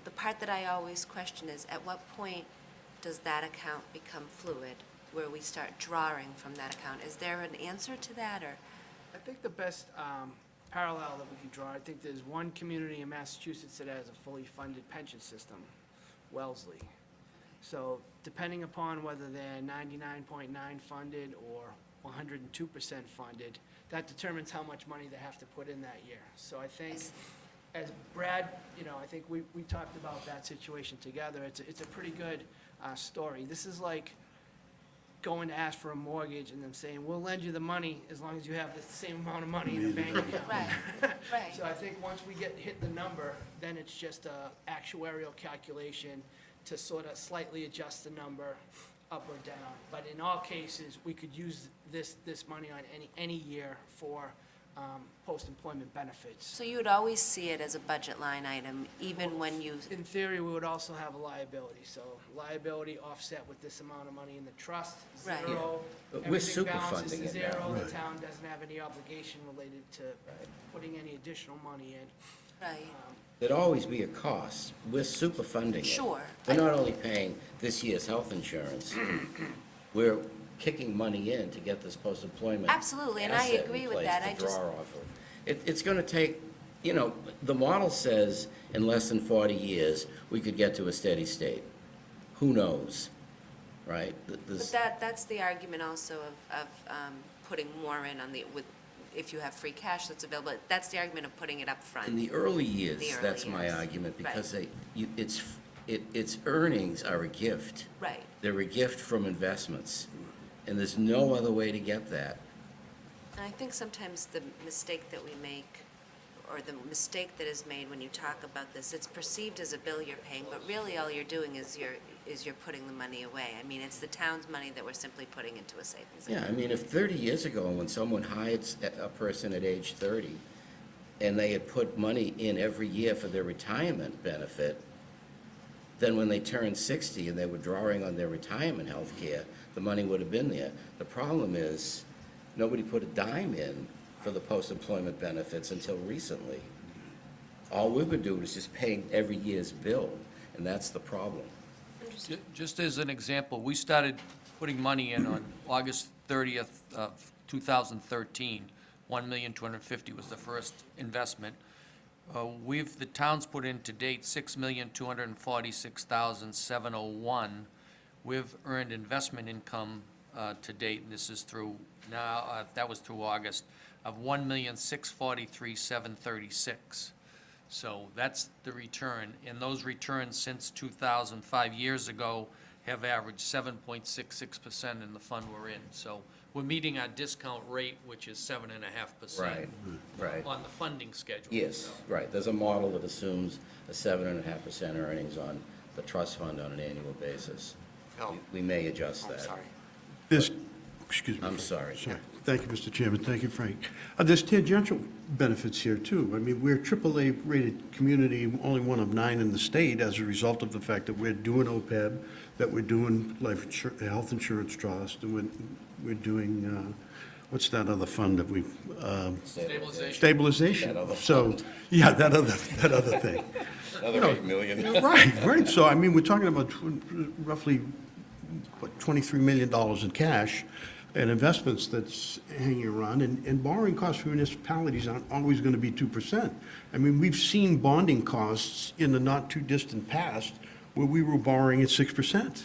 the part that I always question is, at what point does that account become fluid, where we start drawing from that account? Is there an answer to that, or? I think the best parallel that we can draw, I think there's one community in Massachusetts that has a fully funded pension system, Wellesley. So depending upon whether they're 99.9 funded or 102% funded, that determines how much money they have to put in that year. So I think, as Brad, I think we talked about that situation together. It's a pretty good story. This is like going to ask for a mortgage and them saying, we'll lend you the money as long as you have the same amount of money in the bank account. Right. So I think once we hit the number, then it's just a actuarial calculation to sort of slightly adjust the number up or down. But in all cases, we could use this money on any year for post-employment benefits. So you would always see it as a budget line item, even when you... In theory, we would also have a liability. So liability offset with this amount of money in the trust, Right. zero. But we're Everything super balances funding to it now. zero. Right. The town doesn't have any obligation related to putting any additional money in. Right. There'd always be a cost. We're super funding it. Sure. We're not only paying this year's health insurance, we're kicking money in to get this post-employment Absolutely, and I asset in agree with place that. to I just- draw off of. It's gonna take you know, the model says in less than 40 years, we could get to a steady state. Who knows, right? But that's the argument also of putting more in on the, with, if you have free cash that's available, that's the argument of putting it up front. In the early years, The early that's my years. argument, because Right. its earnings are a gift. Right. They're a gift from investments, and there's no other way to get that. And I think sometimes the mistake that we make, or the mistake that is made when you talk about this, it's perceived as a bill you're paying, but really all you're doing is you're putting the money away. I mean, it's the town's money that we're simply putting into a savings account. Yeah, I mean, if 30 years ago, when someone hired a person at age 30, and they had put money in every year for their retirement benefit, then when they turned 60 and they were drawing on their retirement health care, the money would have been there. The problem is, nobody put a dime in for the post-employment benefits until recently. All we've been doing is just paying every year's bill, and that's the problem. Just as an example, we started putting money in on August 30th of 2013. $1,250,000 was the first investment. The town's put in to date $6,246,701. We've earned investment income to date, and this is through now, that was through August, of $1,643,736. So that's the return, and those returns since 2000, 5 years ago, have averaged 7.66% in the fund we're in. So we're meeting our discount rate, which is 7.5%. Right. On the funding schedule. Yes, right. There's a model that assumes a 7.5% earnings on the trust fund on an annual basis. Bill. We may adjust that. I'm sorry. This, excuse me. I'm sorry. Thank you, Mr. Chairman. Thank you, Frank. There's tangential benefits here, too. I mean, we're AAA-rated community, only one of 9 in the state, as a result of the fact that we're doing OPEB, that we're doing health insurance trust, and we're doing, what's that other fund that we? Stabilization. That other So, fund. yeah, that other thing. Another $8 million. Right. So, I mean, we're talking about roughly, what, $23 million in cash and investments that's hanging around, and borrowing costs for municipalities aren't always going to be 2%. I mean, we've seen bonding costs in the not-too-distant past where we were borrowing at 6%.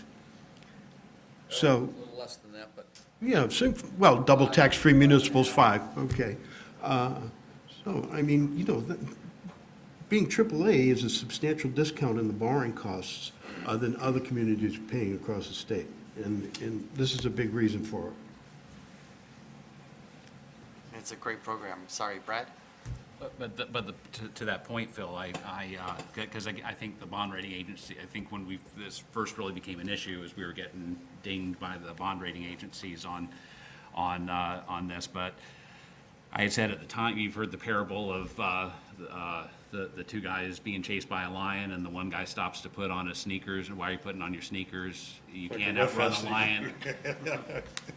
So, A little less than that, but. yeah, well, double tax-free municipals, 5, okay. So, I mean, you know, being AAA is a substantial discount in the borrowing costs than other communities are paying across the state, and this is a big reason for it. It's a great program. Sorry, Brad? To that point, Phil, because I think the bond rating agency, I think when this first really became an issue, is we were getting dinged by the bond rating agencies on this, but I had said at the time, you've heard the parable of the two guys being chased by a lion, and the one guy stops to put on his sneakers, and why are you putting on your sneakers? You can't outrun a lion.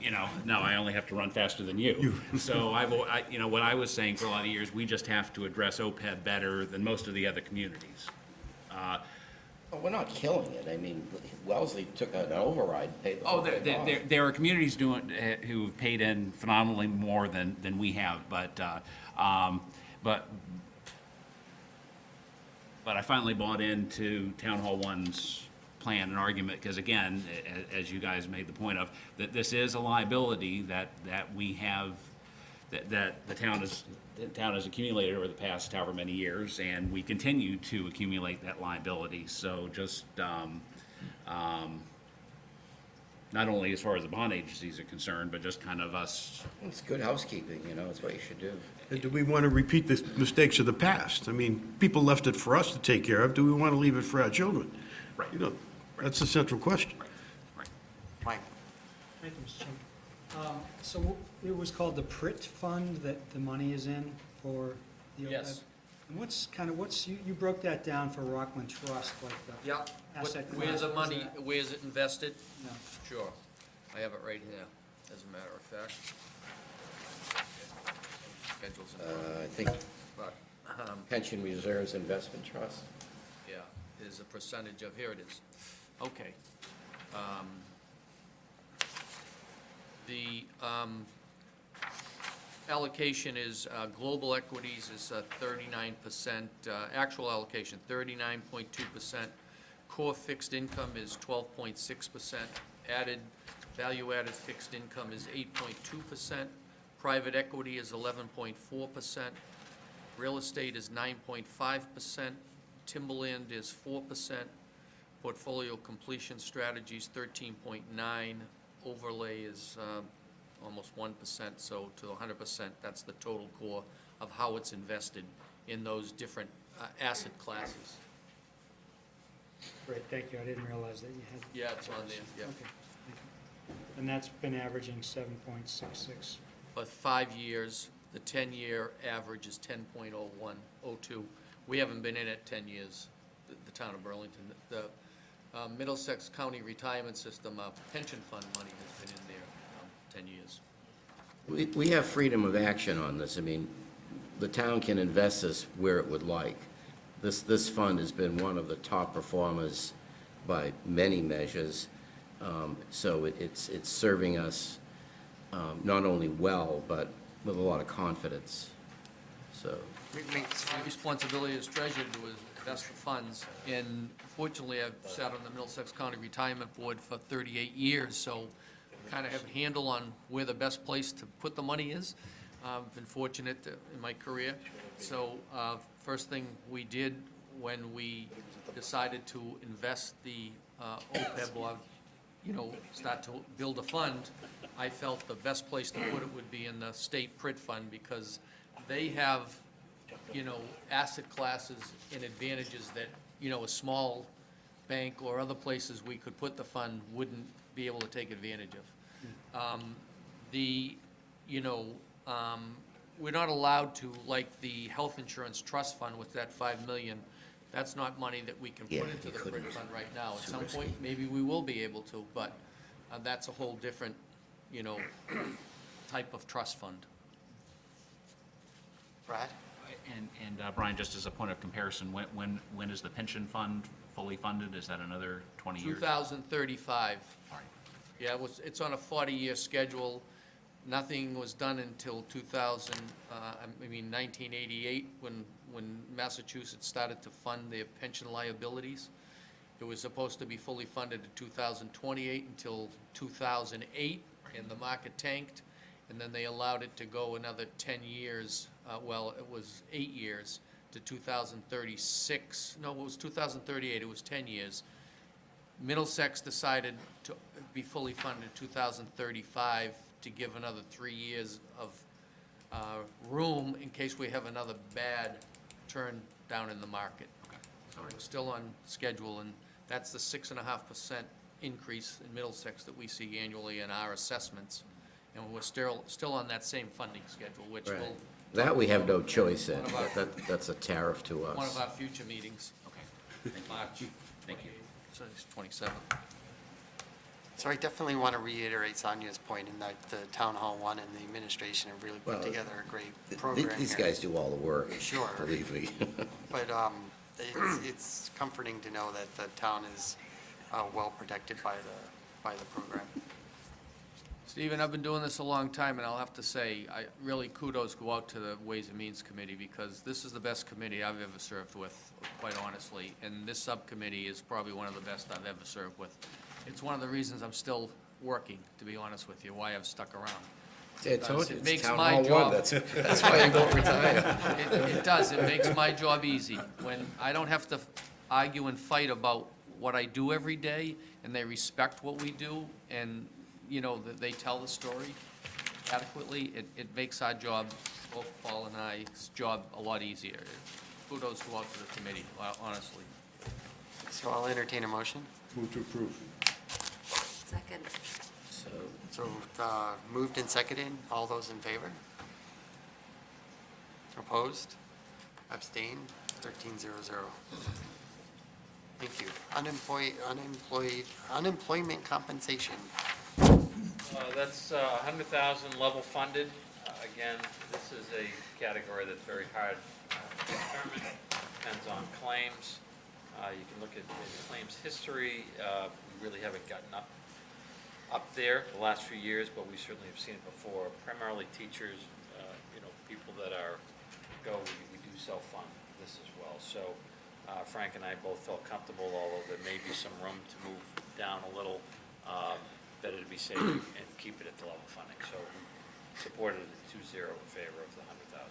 You know, no, I only have to run faster than you. So what I was saying for a lot of years, we just have to address OPEB better than most of the other communities. Well, we're not killing it. I mean, Wellesley took an override and paid the whole thing off. There are communities who've paid in phenomenally more than we have, but I finally bought into Town Hall 1's plan and argument, because again, as you guys made the point of, that this is a liability that we have, that the town has accumulated over the past however many years, and we continue to accumulate that liability. So just, not only as far as the bond agencies are concerned, but just kind of us. It's good housekeeping, you know, it's what you should do. And do we want to repeat the mistakes of the past? I mean, people left it for us to take care of. Do we want to leave it for our children? Right. You know, that's the central question. Mike? Thank you, Mr. Chairman. So it was called the PRIT fund that the money is in for the OPEB? Yes. And you broke that down for Rockland Trust, like the Yeah. asset class. Where's the money, where's it invested? No. Sure. I have it right here, as a matter of fact. Schedules in front of me. I think But, pension reserves investment trust. yeah, there's a percentage of, here it is. Okay. allocation is, global equities is 39%, actual allocation 39.2%. Core fixed income is 12.6%. Added, value-added fixed income is 8.2%. Private equity is 11.4%. Real estate is 9.5%. Timberland is 4%. Portfolio completion strategies 13.9%. Overlay is almost 1%, so to 100%, that's the total core of how it's invested in those different asset classes. Great, thank you. I didn't realize that you had. Yeah, it's on there, yeah. Okay, thank you. And that's been averaging 7.66. For 5 years, the 10-year average is 10.02. We haven't been in it 10 years, the town of Burlington. The Middlesex County Retirement System pension fund money has been in there 10 years. We have freedom of action on this. I mean, the town can invest this where it would like. This fund has been one of the top performers by many measures. So it's serving us not only well, but with a lot of confidence. So. My responsibility as treasurer to invest the funds, and fortunately, I've sat on the Middlesex County Retirement Board for 38 years, so kind of have a handle on where the best place to put the money is. I've been fortunate in my career. So first thing we did when we decided to invest the OPEB, or, start to build a fund, I felt the best place to put it would be in the state PRIT fund, because they have, asset classes and advantages that, a small bank or other places we could put the fund wouldn't be able to take advantage of. We're not allowed to, like the health insurance trust fund with that $5 million, that's not money that we can put into the PRIT fund right now. At some point, maybe we will be able to, but that's a whole different, type of trust fund. Brad? And Brian, just as a point of comparison, when is the pension fund fully funded? Is that another 20 years? 2035. All right. Yeah, it's on a 40-year schedule. Nothing was done until 1988, when Massachusetts started to fund their pension liabilities. It was supposed to be fully funded in 2028 until 2008, and the market tanked, and then they allowed it to go another 10 years. It was 8 years to 2036. No, it was 2038. It was 10 years. Middlesex decided to be fully funded in 2035 to give another 3 years of room in case we have another bad turn down in the market. So we're still on schedule, and that's the 6.5% increase in Middlesex that we see annually in our assessments. And we're still on that same funding schedule, which Right. will. That we have no choice in. That's a tariff to us. One of our future meetings. Okay. March. Thank you. So it's 27th. So I definitely want to reiterate Sonia's point in that the Town Hall One and the administration have really put Well, together a great program These here. guys do all the work. Sure. Believe me. But it's comforting to know that the town is well protected by the program. Stephen, I've been doing this a long time, and I'll have to say, I really kudos go out to the Ways and Means Committee, because this is the best committee I've ever served with, quite honestly. And this subcommittee is probably one of the best I've ever served with. It's one of the reasons I'm still working, to be honest with you, why I've stuck around. I told you, It it's makes Town my Hall One. job. That's why you don't retire. It does, it makes my job easy. When I don't have to argue and fight about what I do every day, and they respect what we do, and, that they tell the story adequately, it makes our job, both Paul and I's job, a lot easier. Kudos go out to the committee, honestly. So I'll entertain a motion. Move to approve. Second. So moved and seconded, all those in favor? Opposed? Abstained? 1300. Thank you. Unemployment compensation. That's 100,000 level funded. Again, this is a category that's very hard to determine, depends on claims. You can look at the claims history. We really haven't gotten up there the last few years, but we certainly have seen it before. Primarily teachers, people that we do self-fund this as well. So Frank and I both felt comfortable, although there may be some room to move down a little, better to be safe and keep it at the level funding. So we supported it 2-0 in favor of the 100,000.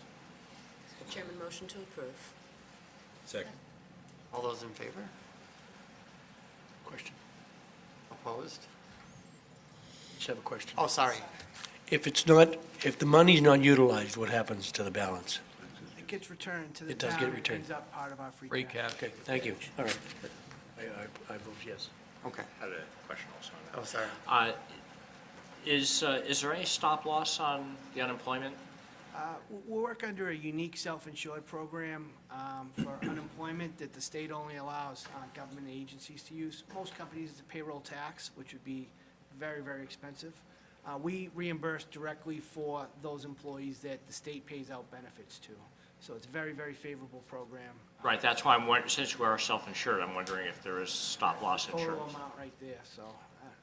Mr. Chairman, motion to approve. Second. All those in favor? Question. Opposed? Just have a question. Oh, sorry. If the money's not utilized, what happens to the balance? It gets returned to the It does town. get returned. Ends up part of our free Free cash. cash. Okay, thank you. All right. I vote yes. Okay. I had a question also on that. Oh, sorry. Is there any stop loss on the unemployment? We work under a unique self-insured program for unemployment that the state only allows government agencies to use. Most companies, it's a payroll tax, which would be very, very expensive. We reimburse directly for those employees that the state pays out benefits to. So it's a very, very favorable program. Right, that's why I'm wondering, since we're self-insured, I'm wondering if there is stop loss Total insurance. amount right there, so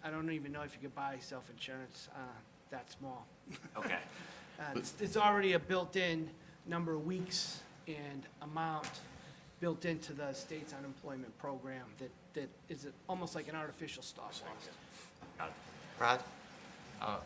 I don't even know if you could buy self-insurance that small. Okay. It's already a built-in number of weeks and amount built into the state's unemployment program that is almost like an artificial stop loss. Got it. Rod?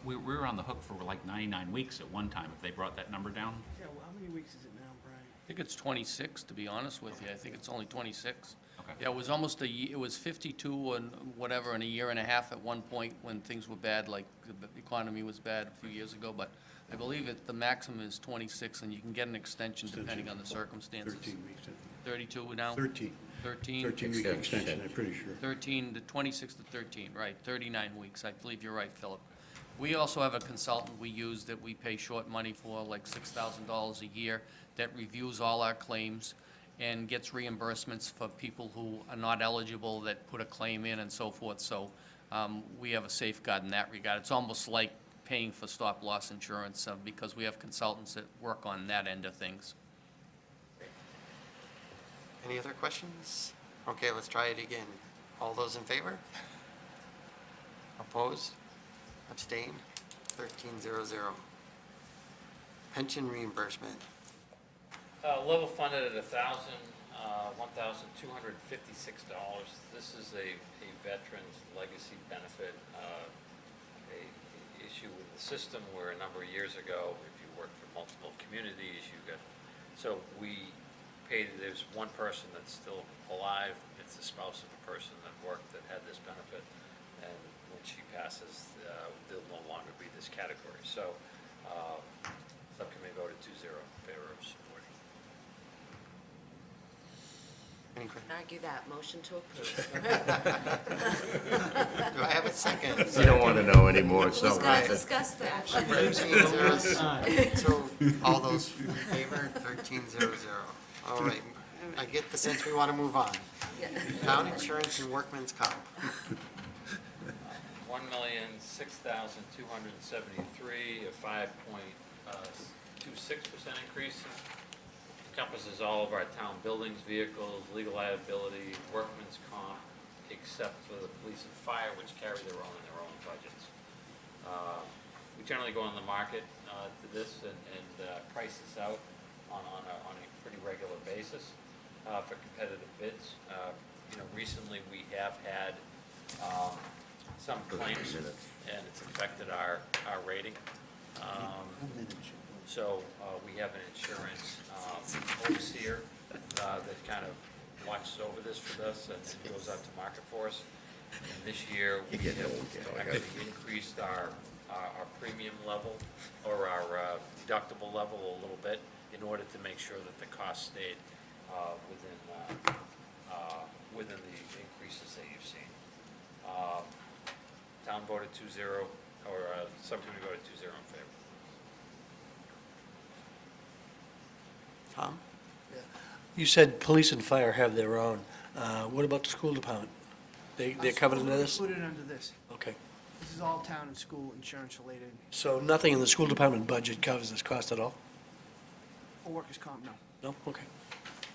We were on the hook for like 99 weeks at one time, if they brought that number down. Yeah, well, how many weeks is it now, Brian? I think it's 26, to be honest with you. I think it's only 26. Okay. Yeah, it was almost it was 52 and whatever in a year and a half at one point when things were bad, like the economy was bad a few years ago. But I believe the maximum is 26, and you can get an extension depending on the circumstances. 13 weeks, I think. 32 now? 13. 13? 13-week extension, I'm pretty sure. 13 to 26 to 13, right, 39 weeks. I believe you're right, Philip. We also have a consultant we use that we pay short money for, like $6,000 a year, that reviews all our claims and gets reimbursements for people who are not eligible, that put a claim in and so forth. So we have a safeguard in that regard. It's almost like paying for stop-loss insurance because we have consultants that work on that end of things. Any other questions? Okay, let's try it again. All those in favor? Opposed? Abstain? 1300. Pension reimbursement. Level funded at $1,256. This is a veteran's legacy benefit, a issue with the system where a number of years ago, if you worked for multiple communities, so we paid, there's one person that's still alive, it's the spouse of the person that worked that had this benefit, and when she passes, there'll no longer be this category. So, subcommittee voted 2-0 in favor of supporting. Any questions? Argue that, motion to approve. Do I have a second? You don't want to know anymore, it's Who's not going worth to it. discuss that? 1300. So all those in favor, 1300. All right, I get the sense we want to move on. Yeah. Town insurance and workman's comp. $1,006,273, a 5.26% increase. Encompasses all of our town buildings, vehicles, legal liability, workman's comp, except for the police and fire, which carry their own budgets. We generally go on the market to this and price this out on a pretty regular basis for competitive bids. Recently we have had some claims, and it's affected our rating. So we have an insurance overseer that kind of watches over this for us and goes out to market for us. And this year, we have actually increased our premium level or our deductible level a little bit in order to make sure that the cost stayed within the increases that you've seen. Town voted 2-0, or subcommittee voted 2-0 in favor. Tom? You said police and fire have their own. What about the school department? They're covered under this? Included under this. Okay. This is all town and school insurance related. So nothing in the school department budget covers this cost at all? For workers' comp, no. No? Okay.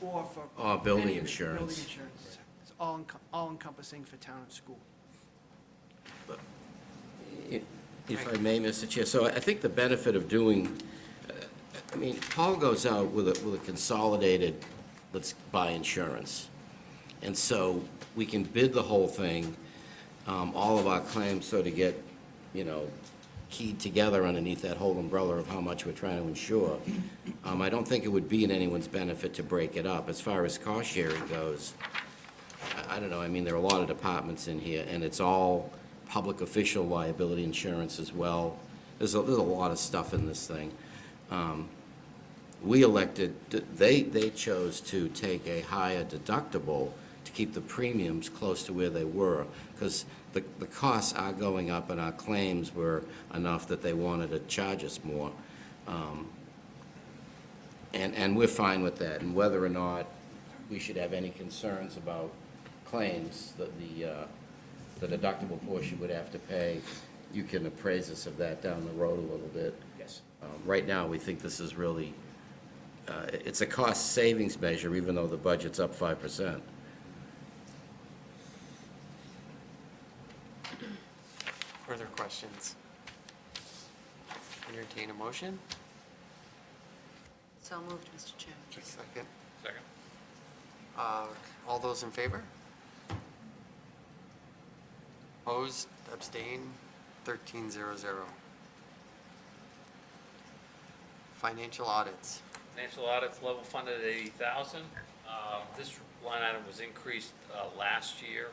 Or for. Building any of it, insurance. Building insurance. It's all encompassing for town and school. If I may, Mr. Chair, so I think the benefit of doing, I mean, Paul goes out with a consolidated, let's buy insurance. And so we can bid the whole thing, all of our claims sort of get, keyed together underneath that whole umbrella of how much we're trying to insure. I don't think it would be in anyone's benefit to break it up. As far as cost sharing goes, I don't know, I mean, there are a lot of departments in here, and it's all public official liability insurance as well. There's a lot of stuff in this thing. We elected, they chose to take a higher deductible to keep the premiums close to where they were, because the costs are going up and our claims were enough that they wanted to charge us more. And we're fine with that, and whether or not we should have any concerns about claims, that the deductible portion would have to pay, you can appraise us of that down the road a little bit. Yes. Right now, we think this is really, it's a cost savings measure, even though the budget's up 5%. Further questions? Entertain a motion? So moved, Mr. Chairman. Second. Second. All those in favor? Opposed, abstain, 1300. Financial audits. Financial audits level funded at 80,000. This line item was increased last year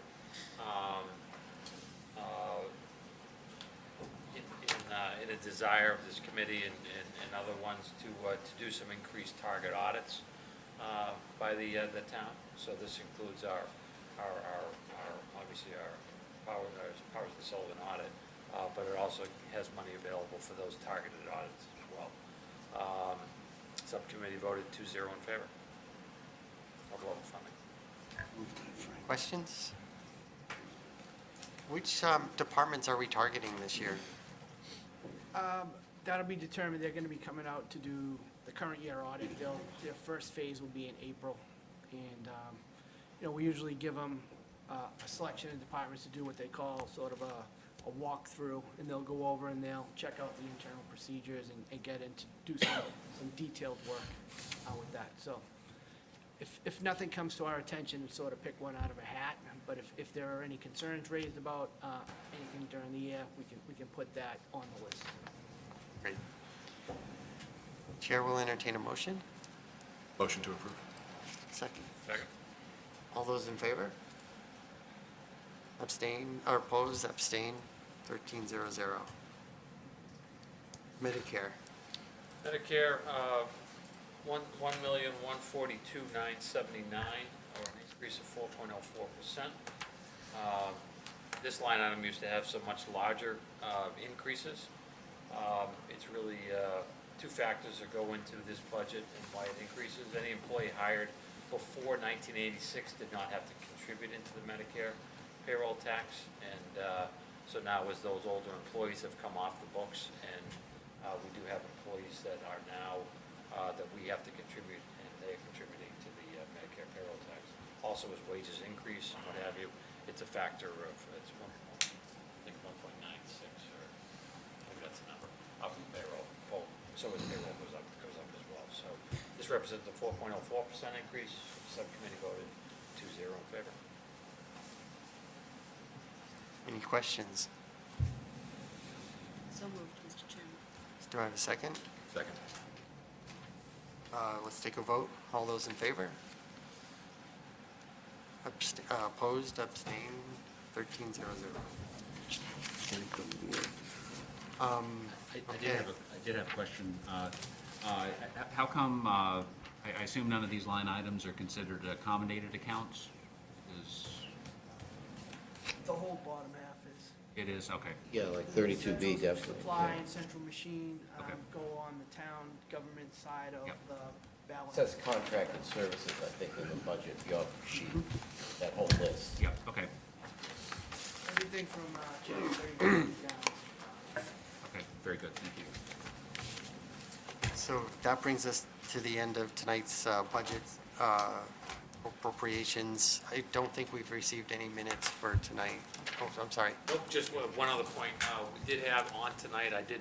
in a desire of this committee and other ones to do some increased target audits by the town. So this includes our obviously our Powers and Sullivan audit, but it also has money available for those targeted audits as well. Subcommittee voted 2-0 in favor of level funding. Questions? Which departments are we targeting this year? That'll be determined. They're gonna be coming out to do the current year audit. Their first phase will be in April. And, we usually give them a selection of departments to do what they call sort of a walkthrough, and they'll go over and they'll check out the internal procedures and get into, do some detailed work with that. So if nothing comes to our attention, sort of pick one out of a hat. But if there are any concerns raised about anything during the year, we can put that on the list. Great. Chair will entertain a motion. Motion to approve. Second. Second. All those in favor? Abstain, or opposed, abstain, 1300. Medicare. Medicare, 1,142,979, or an increase of 4.04%. This line item used to have some much larger increases. It's really two factors that go into this budget and why it increases. Any employee hired before 1986 did not have to contribute into the Medicare payroll tax, and so now as those older employees have come off the books, and we do have employees that are now, that we have to contribute, and they're contributing to the Medicare payroll tax. Also, as wages increase and what have you, it's a factor of, it's I think 1.96, or maybe that's the number, of the payroll. So as payroll goes up as well. So this represents a 4.04% increase. Subcommittee voted 2-0 in favor. Any questions? So moved, Mr. Chairman. Do I have a second? Second. Let's take a vote. All those in favor? Opposed, abstain, 1300. I did have a question. How come, I assume none of these line items are considered accommodated accounts? The whole bottom half is. It is, okay. Yeah, like 32B, definitely. Supply yeah. and central machine Okay. go on the town government side of Yep. the It balance. says contracted services, I think, in the budget, your sheet, that whole list. Yep, okay, Everything from January down. okay, very good, thank you. So that brings us to the end of tonight's budget appropriations. I don't think we've received any minutes for tonight. Oh, I'm sorry. Nope, just one other point. We did have on tonight, I did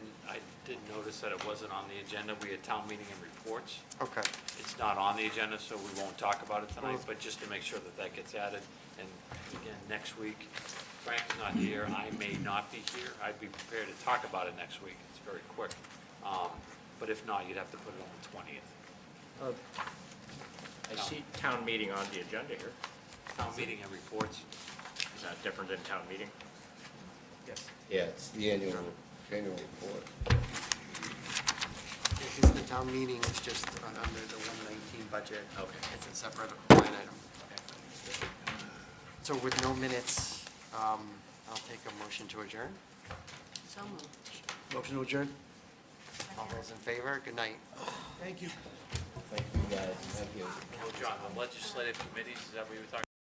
notice that it wasn't on the agenda. We had town meeting and reports. Okay. It's not on the agenda, so we won't talk about it tonight, but just to make sure that that gets added. And again, next week, Frank is not here, I may not be here. I'd be prepared to talk about it next week. It's very quick. But if not, you'd have to put it on the 20th. I see town meeting on the agenda here. Town meeting and reports. Is that different than town meeting? Yes. Yeah, it's the annual report. Because the town meeting is just under the 119 budget. Okay. It's a separate line item. So with no minutes, I'll take a motion to adjourn. So moved. Motion to adjourn? All those in favor, good night. Thank you. Thank you, guys. Thank you. Well, John, the legislative committees, is that what you were talking